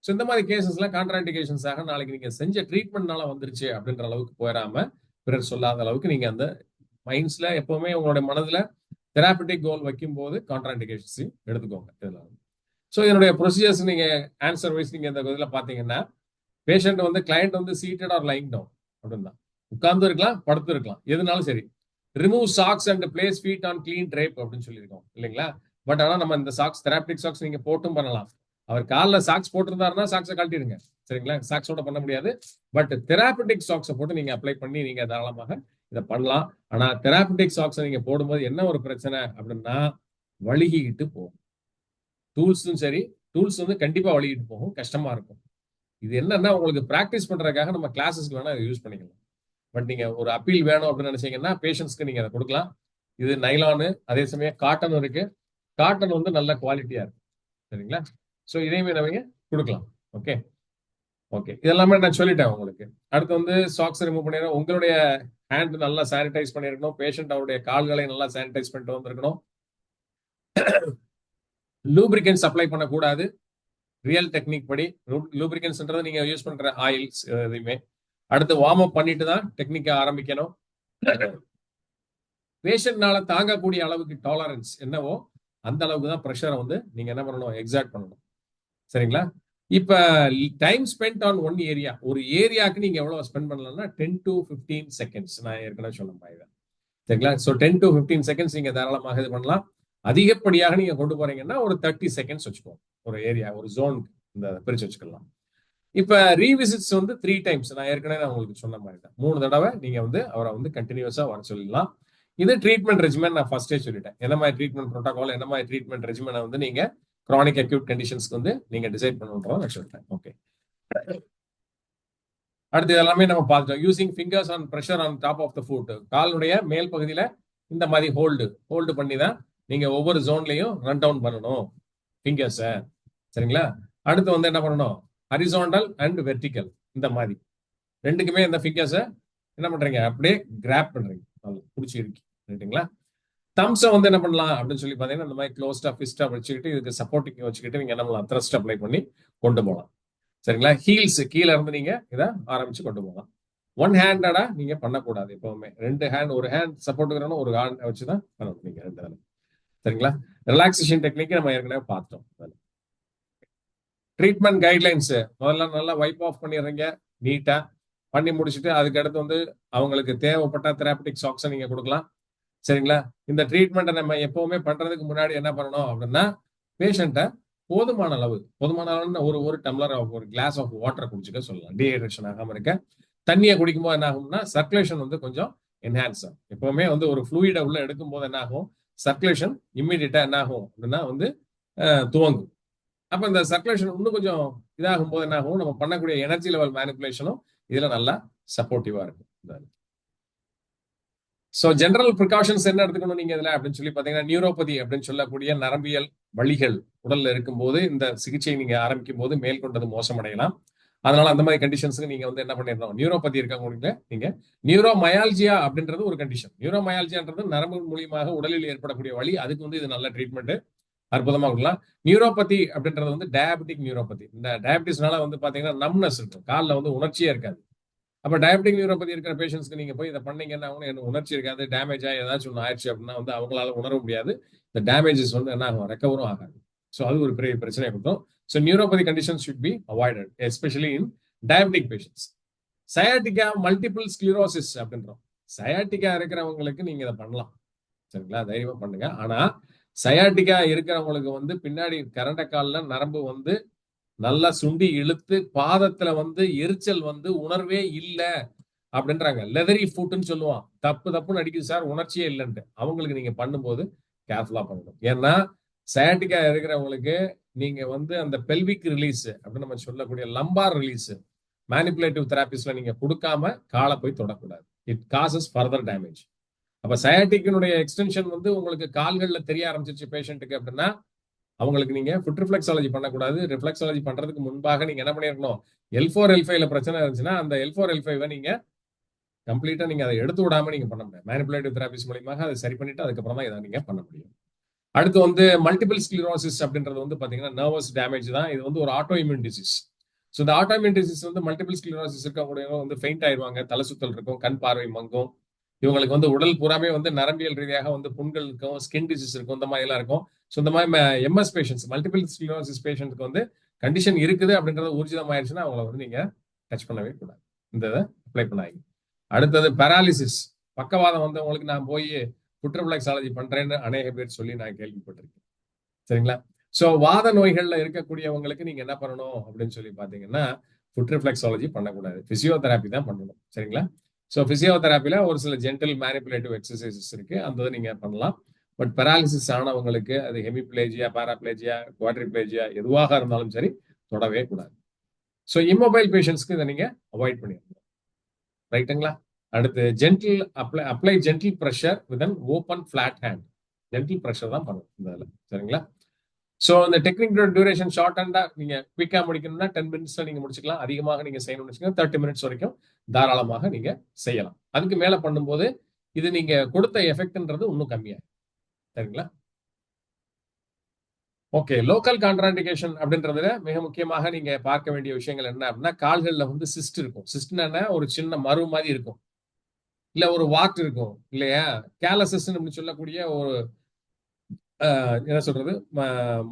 ஸோ இந்த மாதிரி கேசஸ்லாம் கான்ட்ராண்டிகேஷன்ஸாக நாளைக்கு நீங்க செஞ்ச ட்ரீட்மெண்ட்னால வந்துருச்சு அப்படின்ற அளவுக்கு போயிடாம, பிறர் சொல்லாத அளவுக்கு நீங்க அந்த மைண்ட்ஸ்ல எப்பவுமே உங்களுடைய மனதுல தெராபிட்டிக் கோல் வைக்கும் போது கான்ட்ராண்டிகேஷன்ஸ் எடுத்துக்கோங்க. இதெல்லாம் ஸோ என்னுடைய ப்ரொசீஜர்ஸ் நீங்க ஆன்சர் வைஸ் நீங்க இந்த இதில் பாத்தீங்கன்னா, பேஷண்ட் வந்து கிளையண்ட் வந்து சீட்டட் ஆர் லைங் டவுன் அப்படின்னு தான், உட்கார்ந்து இருக்கலாம், படுத்து இருக்கலாம், எதுனாலும் சரி. Remove socks and place feet on clean drape அப்படின்னு சொல்லியிருக்கோம் இல்லைங்களா? பட் ஆனா நம்ம இந்த சாக்ஸ், தெராபிட்டிக் சாக்ஸ் நீங்க போட்டும் பண்ணலாம். அவர் காலில் சாக்ஸ் போட்டிருந்தாருன்னா சாக்ஸை கழட்டிடுங்க. சரிங்களா? சாக்ஸோட பண்ண முடியாது, பட் தெராபிட்டிக் சாக்ஸை போட்டு நீங்க அப்ளை பண்ணி நீங்க தாராளமாக இதை பண்ணலாம். ஆனா தெராபிட்டிக் சாக்ஸை நீங்க போடும்போது என்ன ஒரு பிரச்சனை அப்படின்னா, வழுகிட்டு போகும். டூல்ஸும் சரி, டூல்ஸ் வந்து கண்டிப்பா வழுகிட்டு போகும், கஷ்டமா இருக்கும். இது என்னன்னா உங்களுக்கு பிராக்டிஸ் பண்றதுக்காக நம்ம கிளாஸஸ்க்கு வேணா யூஸ் பண்ணிக்கலாம். பட் நீங்க ஒரு அப்பீல் வேணும் அப்படின்னு நினைச்சீங்கன்னா பேஷண்ட்ஸ்க்கு நீங்க அதை கொடுக்கலாம். இது நைலானு, அதே சமயம் காட்டன் இருக்கு. காட்டன் வந்து நல்ல குவாலிட்டியா இருக்கு. சரிங்களா? ஸோ இதையுமே நம்ம கொடுக்கலாம். ஓகே ஓகே, இதெல்லாமே நான் சொல்லிட்டேன் உங்களுக்கு. அடுத்து வந்து சாக்ஸ் ரிமூவ் பண்ணிடுறோம். உங்களுடைய ஹேண்ட் நல்லா சானிடைஸ் பண்ணிருக்கணும். பேஷண்ட் அவருடைய கால்களை நல்லா சானிடைஸ் பண்ணிட்டு வந்திருக்கணும். லூப்ரிகன்ஸ் அப்ளை பண்ணக்கூடாது. ரியல் டெக்னிக் படி லூப்ரிகன்ஸ்ன்றது நீங்க யூஸ் பண்ற ஆயில்ஸ் எதுவுமே. அடுத்து வார்ம் அப் பண்ணிட்டு தான் டெக்னிக்கை ஆரம்பிக்கணும். பேஷண்ட்னால தாங்கக்கூடிய அளவுக்கு டாலரன்ஸ் என்னவோ அந்த அளவுக்கு தான் ப்ரெஷரை வந்து நீங்க என்ன பண்ணணும், எக்ஸாக்ட் பண்ணணும். சரிங்களா? இப்ப time spend on one area, ஒரு ஏரியாவுக்கு நீங்க எவ்வளவு ஸ்பெண்ட் பண்ணலாம்னா 10 to 15 செகண்ட்ஸ். நான் ஏற்கனவே சொன்ன மாதிரி தான். சரிங்களா? ஸோ 10 to 15 செகண்ட்ஸ் நீங்க தாராளமாக இது பண்ணலாம். அதிகப்படியாக நீங்க கொண்டு போறீங்கன்னா ஒரு 30 செகண்ட்ஸ் வச்சுக்கோங்க. ஒரு ஏரியா, ஒரு ஜோன் இந்த பிரிச்சு வச்சுக்கலாம். இப்ப ரீவிசிட்ஸ் வந்து 3 டைம்ஸ். நான் ஏற்கனவே நான் உங்களுக்கு சொன்ன மாதிரி தான், 3 தடவை நீங்க வந்து அவரை வந்து கண்டினியூஸா வர சொல்லலாம். இது ட்ரீட்மெண்ட் ரெஜிமெண்ட் நான் ஃபர்ஸ்டே சொல்லிட்டேன். என்ன மாதிரி ட்ரீட்மெண்ட் ப்ரோட்டோகால், என்ன மாதிரி ட்ரீட்மெண்ட் ரெஜிமெண்ட் வந்து நீங்க கிரானிக் அக்யூட் கண்டிஷன்ஸ்க்கு வந்து நீங்க டிசைட் பண்ணுன்றத நான் சொல்லிட்டேன். ஓகே, அடுத்து எல்லாமே நம்ம பார்த்துட்டோம். Using fingers on pressure on top of the foot, காலுடைய மேல் பகுதியில இந்த மாதிரி ஹோல்டு பண்ணி தான் நீங்க ஒவ்வொரு ஜோன்லையும் ரன் டவுன் பண்ணணும் ஃபிங்கர்ஸை. சரிங்களா? அடுத்து வந்து என்ன பண்ணணும், ஹரிசாண்டல் அண்ட் வெர்டிக்கல், இந்த மாதிரி ரெண்டுக்குமே இந்த ஃபிங்கர்ஸை என்ன பண்றீங்க, அப்படியே கிராப் பண்றீங்க, பிடிச்சி இருக்கு. ரைட்டுங்களா? தம்ஸை வந்து என்ன பண்ணலாம் அப்படின்னு சொல்லி பாத்தீங்கன்னா, இந்த மாதிரி க்ளோஸ்டா ஃபிஸ்டா வச்சுக்கிட்டு இதுக்கு சப்போர்ட்டிங் வச்சுக்கிட்டு நீங்க என்ன பண்ணலாம், த்ரஸ்ட் அப்ளை பண்ணி கொண்டு போகலாம். சரிங்களா? ஹீல்ஸ் கீழே இருந்து நீங்க இதை ஆரம்பிச்சு கொண்டு போகலாம். ஒன் ஹேண்டடா நீங்க பண்ணக்கூடாது எப்பவுமே. 2 ஹேண்ட், ஒரு ஹேண்ட் சப்போர்ட் ஒரு ஹேண்ட் வச்சுதான் பண்ணணும் நீங்க 2 வேலை. சரிங்களா? ரிலாக்ஸேஷன் டெக்னிக் நம்ம ஏற்கனவே பார்த்தோம். ட்ரீட்மெண்ட் கைட்லைன்ஸ் முதல்ல நல்லா வைப் ஆஃப் பண்ணிடுறீங்க நீட்டா. பண்ணி முடிச்சுட்டு அதுக்கு அடுத்து வந்து அவங்களுக்கு தேவைப்பட்ட தெராபிட்டிக் சாக்ஸை நீங்க கொடுக்கலாம். சரிங்களா? இந்த ட்ரீட்மெண்ட்டை நம்ம எப்பவுமே பண்றதுக்கு முன்னாடி என்ன பண்ணணும் அப்படின்னா, பேஷண்ட்டை போதுமான அளவு ஒரு டம்ளர் ஒரு கிளாஸ் ஆஃப் வாட்டர் குடிச்சுக்க சொல்லலாம், டீஹைட்ரேஷன் ஆகாம இருக்க. தண்ணியை குடிக்கும்போது என்ன ஆகும்னா சர்க்குலேஷன் வந்து கொஞ்சம் என்ஹான்ஸ் ஆகும். எப்பவுமே வந்து ஒரு ஃப்ளூயிடை உள்ள எடுக்கும் போது என்ன ஆகும், சர்க்குலேஷன் இம்மிடியட்டா என்ன ஆகும் அப்படின்னா வந்து துவங்கும். அப்ப இந்த சர்க்குலேஷன் இன்னும் கொஞ்சம் இதாகும் போது என்ன ஆகும், நம்ம பண்ணக்கூடிய எனர்ஜி லெவல் மேனிபுலேஷனும் இதுல நல்லா சப்போர்ட்டிவா இருக்கும். ஸோ ஜெனரல் ப்ரிகாஷன்ஸ் என்ன எடுத்துக்கணும் நீங்க இதுல அப்படின்னு சொல்லி பாத்தீங்கன்னா, நியூரோபதி அப்படின்னு சொல்லக்கூடிய நரம்பியல் வலிகள் உடல்ல இருக்கும்போது இந்த சிகிச்சை நீங்க ஆரம்பிக்கும் போது மேற்கொண்டது மோசமடையலாம். அதனால அந்த மாதிரி கண்டிஷன்ஸுக்கு நீங்க வந்து என்ன பண்ணிடணும், நியூரோபதி இருக்கவங்களுக்கு நீங்க நியூரோமயால்ஜியா அப்படின்றது ஒரு கண்டிஷன். நியூரோமயால்ஜியான்றது நரம்பு மூலியமாக உடலில் ஏற்படக்கூடிய வலி, அதுக்கு வந்து இது நல்ல ட்ரீட்மெண்ட் அற்புதமா கொடுக்கலாம். நியூரோபதி அப்படின்றது வந்து டயபெட்டிக் நியூரோபதி. இந்த டயபெட்டிஸ்னால வந்து பாத்தீங்கன்னா நம்னஸ் இருக்கும், காலில் வந்து உணர்ச்சியே இருக்காது. அப்ப டயபெட்டிக் நியூரோபதி இருக்கிற பேஷண்ட்ஸ்க்கு நீங்க போய் இதை பண்ணீங்கன்னா என்ன உணர்ச்சி இருக்காது, டேமேஜ் ஆகி ஏதாச்சும் ஒன்று ஆயிடுச்சு அப்படின்னா வந்து அவங்களால உணர முடியாது. இந்த டேமேஜஸ் வந்து என்ன ஆகும், ரெக்கவரும் ஆகாது. ஸோ அது ஒரு பெரிய பிரச்சனை கொடுக்கும். So neuropathy condition should be avoided, especially in diabetic patients. Sciatica multiple sclerosis அப்படின்றோம். சயாட்டிகா இருக்கிறவங்களுக்கு நீங்க இதை பண்ணலாம், சரிங்களா, தைரியமா பண்ணுங்க. ஆனா சயாட்டிகா இருக்கிறவங்களுக்கு வந்து பின்னாடி கரண்ட கால்ல நரம்பு வந்து நல்லா சுண்டி இழுத்து பாதத்துல வந்து எரிச்சல் வந்து உணர்வே இல்லை அப்படின்றாங்க. லெதரி ஃபுட்னு சொல்லுவான். தப்புன்னு அடிக்குது சார், உணர்ச்சியே இல்லைன்ட்டு. அவங்களுக்கு நீங்க பண்ணும்போது கேர்ஃபுல்லா பண்ணணும். ஏன்னா சயாட்டிக்கா இருக்கிறவங்களுக்கு நீங்க வந்து அந்த பெல்விக் ரிலீஸ் அப்படின்னு நம்ம சொல்லக்கூடிய லம்பார் ரிலீஸ் மேனிபுலேட்டிவ் தெராபிஸ்ல நீங்க கொடுக்காம காலை போய் தொடக்கூடாது. It causes further damage. அப்ப சயாட்டிக்கினுடைய எக்ஸ்டென்ஷன் வந்து உங்களுக்கு கால்கள்ல தெரிய ஆரம்பிச்சிருச்சு பேஷண்ட்டுக்கு அப்படின்னா அவங்களுக்கு நீங்க ஃபுட் ரிஃப்ளெக்ஸாலஜி பண்ணக்கூடாது. ரிஃப்ளெக்ஸாலஜி பண்றதுக்கு முன்பாக நீங்க என்ன பண்ணிருக்கணும், L4 L5ல பிரச்சனை இருந்துச்சுன்னா அந்த L4 L5 நீங்க கம்ப்ளீட்டா நீங்க அதை எடுத்து விடாம நீங்க பண்ண முடியாது. மேனிபுலேட்டிவ் தெராபிஸ் மூலமாக அதை சரி பண்ணிட்டு அதுக்கப்புறம் தான் இதை நீங்க பண்ண முடியும். அடுத்து வந்து மல்டிபிள் ஸ்க்ளிரோசிஸ் அப்படின்றது வந்து பாத்தீங்கன்னா நர்வஸ் டேமேஜ் தான். இது வந்து ஒரு ஆட்டோ இம்யூன் டிசீஸ். ஸோ இந்த ஆட்டோ இம்யூன் டிசீஸ் வந்து மல்டிபிள் ஸ்க்ளிரோசிஸ் இருக்கக்கூடியவங்க வந்து ஃபெயிண்ட் ஆயிடுவாங்க, தலை சுத்தல் இருக்கும், கண் பார்வை மங்கும். இவங்களுக்கு வந்து உடல் பூராமே வந்து நரம்பியல் ரீதியாக வந்து புண்கள் இருக்கும், ஸ்கின் டிசீஸ் இருக்கும், இந்த மாதிரி எல்லாம் இருக்கும். ஸோ இந்த மாதிரி எம்எஸ் பேஷன்ஸ், மல்டிபிள் ஸ்க்ளிரோசிஸ் பேஷண்ட்க்கு வந்து கண்டிஷன் இருக்குது அப்படின்றது ஊர்ஜிதம் ஆயிடுச்சுன்னா அவங்கள வந்து நீங்க டச் பண்ணவே கூடாது, இந்த இதை அப்ளை பண்ணாங்க. அடுத்தது பேராலிசிஸ், பக்கவாதம் வந்து உங்களுக்கு நான் போய் ஃபுட் ரிஃப்ளெக்ஸாலஜி பண்றேன்னு அநேக பேர் சொல்லி நான் கேள்விப்பட்டிருக்கேன், சரிங்களா. ஸோ வாத நோய்கள்ல இருக்கக்கூடியவங்களுக்கு நீங்க என்ன பண்ணணும் அப்படின்னு சொல்லி பாத்தீங்கன்னா ஃபுட் ரிஃப்ளெக்ஸாலஜி பண்ணக்கூடாது, பிசியோதெராபி தான் பண்ணணும், சரிங்களா. ஸோ பிசியோதெராப்பில ஒரு சில ஜென்டல் மேனிபுலேட்டிவ் எக்ஸசைசஸ் இருக்கு, அந்த நீங்க பண்ணலாம். பட் பெராலிசிஸ் ஆனவங்களுக்கு அது ஹெமிப்ளேஜியா, பாராப்ளேஜியா, குவாட்ரிப்ளேஜியா எதுவாக இருந்தாலும் சரி தொடவே கூடாது. ஸோ இம்மொபைல் பேஷண்ட்ஸ்க்கு இதை நீங்க அவாய்ட் பண்ணிடணும், ரைட்டுங்களா. அடுத்து gentle apply gentle pressure with an open flat hand. Gentle pressure தான் பண்ணணும் இந்த இதில், சரிங்களா. ஸோ இந்த டெக்னிக் டியூரேஷன் ஷார்ட் அண்டா நீங்க குவிக்கா முடிக்கணும்னா 10 மினிட்ஸ்ல நீங்க முடிச்சுக்கலாம். அதிகமாக நீங்க செய்யணும்னு வச்சுக்கோங்க 30 மினிட்ஸ் வரைக்கும் தாராளமாக நீங்க செய்யலாம். அதுக்கு மேல பண்ணும்போது இது நீங்க கொடுத்த எஃபெக்ட்ன்றது இன்னும் கம்மியா, சரிங்களா. ஓகே, லோக்கல் கான்ட்ராண்டிகேஷன் அப்படின்றதுல மிக முக்கியமாக நீங்க பார்க்க வேண்டிய விஷயங்கள் என்ன அப்படின்னா, கால்கள்ல வந்து சிஸ்ட் இருக்கும். சிஸ்ட்னா ஒரு சின்ன மறு மாதிரி இருக்கும், இல்ல ஒரு வாட் இருக்கும் இல்லையா. கேலசஸ் அப்படின்னு சொல்லக்கூடிய ஒரு என்ன சொல்றது,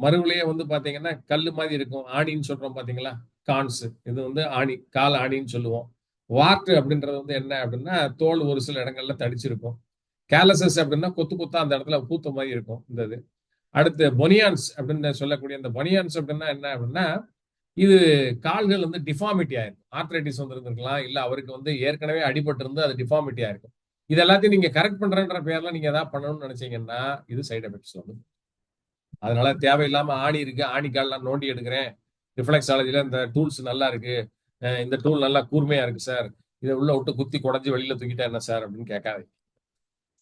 மறுவிலேயே வந்து பாத்தீங்கன்னா கல்லு மாதிரி இருக்கும், ஆணின்னு சொல்றோம் பாத்தீங்களா, கான்ஸ், இது வந்து ஆணி, கால் ஆணின்னு சொல்லுவோம். வார்ட் அப்படின்றது வந்து என்ன அப்படின்னா தோல் ஒரு சில இடங்கள்ல தடிச்சிருக்கும். கேலசஸ் அப்படின்னா கொத்து கொத்தா அந்த இடத்துல பூத்த மாதிரி இருக்கும் இந்த இது. அடுத்து பொனியான்ஸ் அப்படின்னு சொல்லக்கூடிய இந்த பொனியான்ஸ் அப்படின்னா என்ன அப்படின்னா இது கால்கள் வந்து டிஃபார்மிட்டி ஆயிருக்கும், ஆர்த்ரைட்டிஸ் வந்து இருந்திருக்கலாம், இல்ல அவருக்கு வந்து ஏற்கனவே அடிபட்டு இருந்து அது டிஃபார்மிட்டி ஆயிருக்கும். இது எல்லாத்தையும் நீங்க கரெக்ட் பண்றன்ற பேர்ல நீங்க ஏதாவது பண்ணணும்னு நினைச்சீங்கன்னா இது சைடு எஃபெக்ட்ஸ் வந்து. அதனால தேவையில்லாம ஆணி இருக்கு, ஆணி கால் நான் நோண்டி எடுக்கிறேன், ரிஃப்ளெக்ஸாலஜில இந்த டூல்ஸ் நல்லா இருக்கு, இந்த டூல் நல்லா கூர்மையா இருக்கு சார், இதை உள்ள விட்டு குத்தி குடஞ்சி வெளியில தூக்கிட்டா என்ன சார் அப்படின்னு கேட்காது,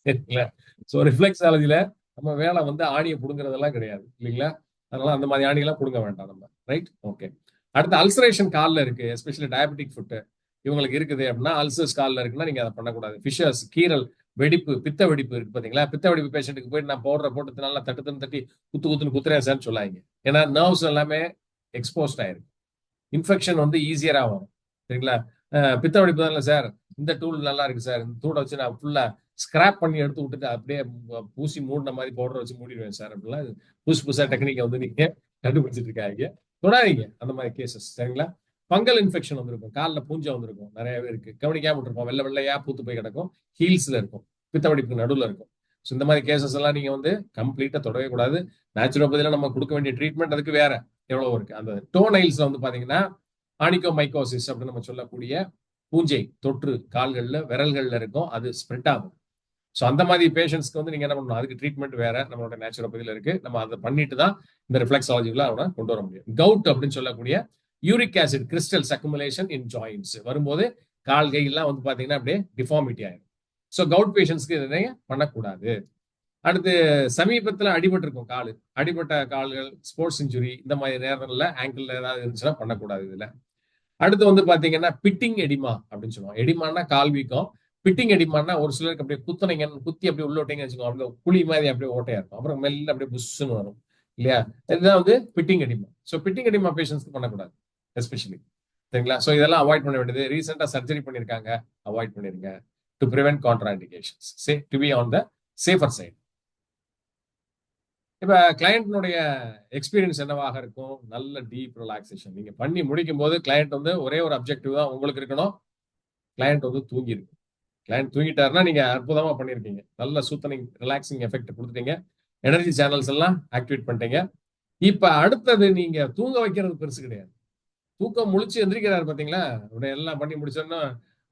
சரிங்களா. ஸோ ரிஃப்ளெக்ஸாலஜில நம்ம வேலை வந்து ஆணியை புடுங்கிறதெல்லாம் கிடையாது இல்லைங்களா. அதனால அந்த மாதிரி ஆணியெல்லாம் புடுங்க வேண்டாம் நம்ம, ரைட். ஓகே. அடுத்து அல்சரேஷன் காலில் இருக்கு, எஸ்பெஷலி டயபெட்டிக் ஃபுட்டு இவங்களுக்கு இருக்குது அப்படின்னா, அல்சர்ஸ் காலில் இருக்குன்னா நீங்க அதை பண்ணக்கூடாது. ஃபிஷர்ஸ், கீரல், வெடிப்பு, பித்த வெடிப்பு இருக்கு பாத்தீங்களா. பித்த வெடிப்பு பேஷண்ட்டுக்கு போயிட்டு நான் போட்டு நல்லா தட்டி குத்துன்னு குத்துறேன் சார்ன்னு சொல்லாங்க. ஏன்னா நர்வ்ஸ் எல்லாமே எக்ஸ்போஸ்ட் ஆயிருக்கு, இன்ஃபெக்ஷன் வந்து ஈஸியரா வரும், சரிங்களா. பித்த வெடிப்பு தான் சார், இந்த டூல் நல்லா இருக்கு சார், இந்த டூலை வச்சு நான் ஃபுல்லா ஸ்கிராப் பண்ணி எடுத்து விட்டுட்டு அப்படியே பூசி மூடின மாதிரி பவுடர் வச்சு மூடிடுவேன் சார் அப்படிலாம் புதுசா டெக்னிக்கை வந்து நீங்க கண்டுபிடிச்சிட்டு இருக்காங்க. தொடாதீங்க அந்த மாதிரி கேசஸ், சரிங்களா. ஃபங்கல் இன்ஃபெக்ஷன் வந்திருக்கும், காலில் பூஞ்சை வந்திருக்கும், நிறைய பேருக்கு கவனிக்காம விட்டுருப்போம், வெள்ளையா பூத்து போய் கிடக்கும், ஹீல்ஸ்ல இருக்கும், பித்த வெடிப்பு நடுவில் இருக்கும். ஸோ இந்த மாதிரி கேசஸ் எல்லாம் நீங்க வந்து கம்ப்ளீட்டா தொடவே கூடாது. நேச்சுரோபதியில நம்ம கொடுக்க வேண்டிய ட்ரீட்மெண்ட் அதுக்கு வேற எவ்வளவு இருக்கு. அந்த டோனைல்ஸ்ல வந்து பாத்தீங்கன்னா ஆனிகோமைகோசிஸ் அப்படின்னு நம்ம சொல்லக்கூடிய பூஞ்சை தொற்று கால்கள்ல விரல்கள்ல இருக்கும், அது ஸ்ப்ரெட் ஆகும். ஸோ அந்த மாதிரி பேஷண்ட்ஸ்க்கு வந்து நீங்க என்ன பண்ணணும், அதுக்கு ட்ரீட்மெண்ட் வேற நம்மளோட நேச்சுரோபதியில இருக்கு. நம்ம அதை பண்ணிட்டு தான் இந்த ரிஃப்ளெக்ஸாலஜிக்குள்ள அவனை கொண்டு வர முடியும். கவுட் அப்படின்னு சொல்லக்கூடிய யூரிக் ஆசிட் கிறிஸ்டல்ஸ் அக்குமுலேஷன் இன் ஜாயின்ட்ஸ் வரும்போது கால் கையெல்லாம் வந்து பாத்தீங்கன்னா அப்படியே டிஃபார்மிட்டி ஆயிடும். ஸோ கவுட் பேஷண்ட்ஸ்க்கு இதை பண்ணக்கூடாது. அடுத்து சமீபத்தில் அடிபட்டு இருக்கும் காலு, அடிபட்ட கால்கள், ஸ்போர்ட்ஸ் இன்ஜுரி, இந்த மாதிரி நேரங்களில் ஆங்கிள் ஏதாவது இருந்துச்சுன்னா பண்ணக்கூடாது இதுல. அடுத்து வந்து பாத்தீங்கன்னா பிட்டிங் எடிமா அப்படின்னு சொல்லுவோம். எடிமான்னா கால் வீக்கம், பிட்டிங் எடிமான்னா ஒரு சிலருக்கு அப்படியே குத்துனீங்க, குத்தி அப்படியே உள்ள விட்டீங்கன்னு வச்சுக்கோங்க, அப்படியே குழி மாதிரி அப்படியே ஓட்டையா இருக்கும், அப்புறம் மெல்ல அப்படியே புஷ்ஷுன்னு வரும் இல்லையா. இதுதான் வந்து pitting oedema. So pitting oedema பேஷண்ட்ஸ்க்கு பண்ணக்கூடாது எஸ்பெஷலி, சரிங்களா. ஸோ இதெல்லாம் அவாய்ட் பண்ண வேண்டியது. ரீசெண்டா சர்ஜரி பண்ணிருக்காங்க, அவாய்ட் பண்ணிருங்க to prevent contraindications, to be on the safer side. இப்ப கிளையண்ட்னுடைய எக்ஸ்பீரியன்ஸ் என்னவாக இருக்கும்? நல்ல டீப் ரிலாக்ஸேஷன். நீங்க பண்ணி முடிக்கும் போது கிளையண்ட் வந்து ஒரே ஒரு அப்ஜெக்டிவ் தான் உங்களுக்கு இருக்கணும். கிளையண்ட் வந்து தூங்கி இருக்கு. கிளையண்ட் தூங்கிட்டாருன்னா நீங்க அற்புதமா பண்ணிருக்கீங்க. நல்ல சூத்தனிங் ரிலாக்ஸிங் எஃபெக்ட் கொடுத்துட்டீங்க. எனர்ஜி சேனல்ஸ் எல்லாம் ஆக்டிவேட் பண்ணிட்டீங்க. இப்ப அடுத்தது நீங்க தூங்க வைக்கிறது பெருசு கிடையாது. தூக்கம் முழிச்சு எந்திரிக்கிறாரு பாத்தீங்களா? உடனே எல்லாம் பண்ணி முடிச்சோன்னா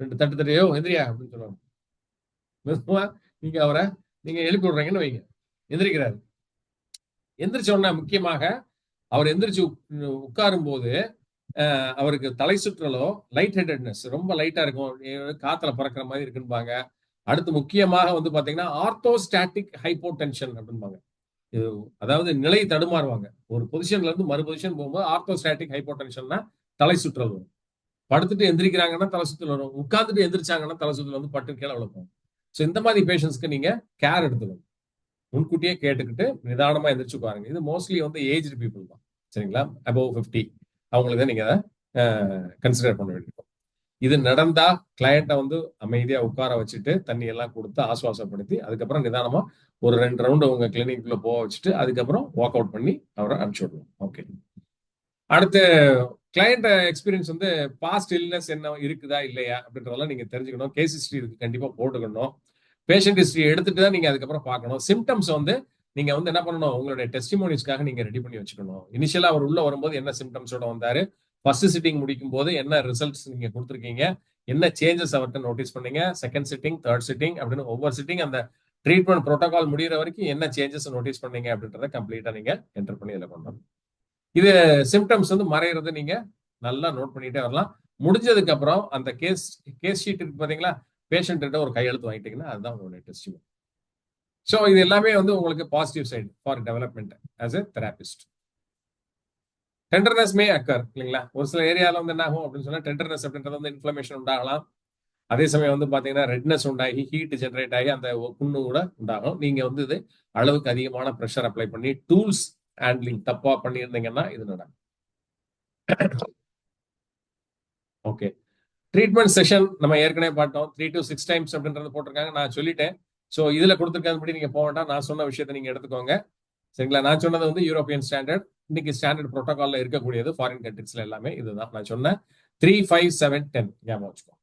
2 தட்டு தட்டியோ எந்திரியா அப்படின்னு சொல்லுவாங்க. மெதுவா நீங்க அவரை நீங்க எழுப்பி விடுறீங்கன்னு வைங்க. எந்திரிக்கிறாரு. எந்திரிச்ச உடனே முக்கியமாக அவர் எந்திரிச்சு உட்காரும் போது அவருக்கு தலை சுற்றலோ லைட் ஹெட்டட்னஸ் ரொம்ப லைட்டா இருக்கும், காத்துல பறக்கிற மாதிரி இருக்குன்பாங்க. அடுத்து முக்கியமாக வந்து பாத்தீங்கன்னா ஆர்த்தோஸ்டாட்டிக் ஹைப்போடென்ஷன் அப்படின்பாங்க. அதாவது நிலை தடுமாறுவாங்க. ஒரு பொசிஷன்ல இருந்து மறு பொசிஷன் போகும்போது ஆர்த்தோஸ்டாட்டிக் ஹைப்போடென்ஷன்னா தலை சுற்றல் வரும். படுத்துட்டு எந்திரிக்கிறாங்கன்னா தலை சுற்றல் வரும், உட்கார்ந்துட்டு எந்திரிச்சாங்கன்னா தலை சுற்றல் வந்து பட்டு கீழே விழுக்கும். ஸோ இந்த மாதிரி பேஷண்ட்ஸ்க்கு நீங்க கேர் எடுத்துக்கணும். முன்கூட்டியே கேட்டுக்கிட்டு நிதானமா எந்திரிச்சு பாருங்க. இது மோஸ்ட்லி வந்து ஏஜ்டு பீப்புள் தான், சரிங்களா? அபவ் 50 அவங்களுக்கு தான் நீங்க கன்சிடர் பண்ண வேண்டியிருக்கும். இது நடந்தா கிளையண்ட்டை வந்து அமைதியா உட்கார வச்சுட்டு தண்ணி எல்லாம் கொடுத்து ஆசுவாசப்படுத்தி அதுக்கப்புறம் நிதானமா ஒரு 2 ரவுண்டு உங்க கிளினிக்குள்ள போக வச்சுட்டு அதுக்கப்புறம் வாக் அவுட் பண்ணி அவரை அனுப்பிச்சு விடணும். ஓகே. அடுத்து கிளையண்ட் எக்ஸ்பீரியன்ஸ் வந்து பாஸ்ட் இல்னஸ் என்ன இருக்குதா இல்லையா அப்படின்றதெல்லாம் நீங்க தெரிஞ்சுக்கணும். கேஸ் ஹிஸ்டரி இதுக்கு கண்டிப்பா போட்டுக்கணும். பேஷண்ட் ஹிஸ்டரி எடுத்துட்டு தான் நீங்க அதுக்கப்புறம் பார்க்கணும். சிம்டம்ஸ் வந்து நீங்க வந்து என்ன பண்ணணும், உங்களுடைய டெஸ்டிமோனிஸ்க்காக நீங்க ரெடி பண்ணி வச்சுக்கணும். இனிஷியலா அவர் உள்ள வரும்போது என்ன சிம்டம்ஸோட வந்தாரு, ஃபர்ஸ்ட் சிட்டிங் முடிக்கும் போது என்ன ரிசல்ட்ஸ் நீங்க கொடுத்துருக்கீங்க, என்ன சேஞ்சஸ் அவர்கிட்ட நோட்டீஸ் பண்ணீங்க, செகண்ட் சிட்டிங், தேர்ட் சிட்டிங் அப்படின்னு ஒவ்வொரு சிட்டிங் அந்த ட்ரீட்மெண்ட் ப்ரோட்டோகால் முடிகிற வரைக்கும் என்ன சேஞ்சஸ் நோட்டீஸ் பண்ணீங்க அப்படின்றத கம்ப்ளீட்டா நீங்க என்டர் பண்ணி இதில் பண்ணணும். இது சிம்டம்ஸ் வந்து மறையிறது நீங்க நல்லா நோட் பண்ணிட்டே வரலாம். முடிஞ்சதுக்கு அப்புறம் அந்த கேஸ் ஷீட் இருக்கு பாத்தீங்களா, பேஷண்ட் கிட்ட ஒரு கையெழுத்து வாங்கிட்டீங்கன்னா அதுதான் உங்களுடைய டெஸ்டிமோனி. ஸோ இது எல்லாமே வந்து உங்களுக்கு positive side for development as a therapist. Tenderness May occur இல்லைங்களா? ஒரு சில ஏரியால வந்து என்ன ஆகும் அப்படின்னு சொன்னா டெண்டர்னஸ் அப்படின்றது வந்து இன்ஃப்ளமேஷன் உண்டாகலாம். அதே சமயம் வந்து பாத்தீங்கன்னா ரெட்னஸ் உண்டாகி ஹீட் ஜென்ரேட் ஆகி அந்த புண்ணு கூட உண்டாகும். நீங்க வந்து இது அளவுக்கு அதிகமான ப்ரெஷர் அப்ளை பண்ணி டூல்ஸ் ஹேண்ட்லிங் தப்பா பண்ணியிருந்தீங்கன்னா இது நடக்கும். ஓகே. ட்ரீட்மெண்ட் செஷன் நம்ம ஏற்கனவே பார்த்தோம். 3 to 6 டைம்ஸ் அப்படின்றது போட்டிருக்காங்க. நான் சொல்லிட்டேன். ஸோ இதுல கொடுத்துருக்காதபடி நீங்க போக வேண்டாம். நான் சொன்ன விஷயத்தை நீங்க எடுத்துக்கோங்க, சரிங்களா? நான் சொன்னது வந்து யூரோப்பியன் ஸ்டாண்டர்ட். இன்னைக்கு ஸ்டாண்டர்ட் ப்ரோட்டோகால்ல இருக்கக்கூடியது ஃபாரின் கண்ட்ரிஸ்ல எல்லாமே இதுதான் நான் சொன்னேன். 3, 5, 7, 10 ஞாபகம் வச்சுக்கோ.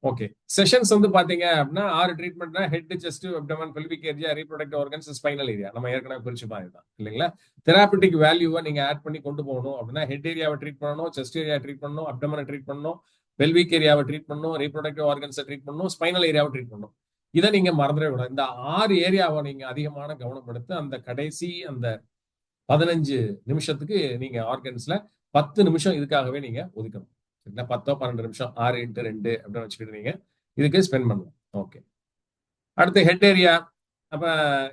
ஓகே. செஷன்ஸ் வந்து பாத்தீங்க அப்படின்னா 6 ட்ரீட்மெண்ட்னா head, chest, abdomen, pelvic area, reproductive organs, spinal area நம்ம ஏற்கனவே பிரிச்சு தான் இல்லைங்களா? தெராபிட்டிக் வேல்யூவை நீங்க ஆட் பண்ணி கொண்டு போகணும் அப்படின்னா ஹெட் ஏரியாவை ட்ரீட் பண்ணணும், செஸ்ட் ஏரியா ட்ரீட் பண்ணணும், அப்டமனை ட்ரீட் பண்ணணும், பெல்விக் ஏரியாவை ட்ரீட் பண்ணணும், ரீப்ரொடக்டிவ் ஆர்கன்ஸை ட்ரீட் பண்ணணும், ஸ்பைனல் ஏரியாவை ட்ரீட் பண்ணணும். இதை நீங்க மறந்துடவே கூடாது. இந்த 6 ஏரியாவை நீங்க அதிகமான கவனம் எடுத்து அந்த கடைசி அந்த 15 நிமிஷத்துக்கு நீங்க ஆர்கன்ஸ்ல 10 நிமிஷம் இதுக்காகவே நீங்க ஒதுக்கணும். 10 12 நிமிஷம் 6 × 2 அப்படின்னு வச்சுக்கிட்டு நீங்க இதுக்கு ஸ்பெண்ட் பண்ணணும். ஓகே. அடுத்து ஹெட் ஏரியா. அப்ப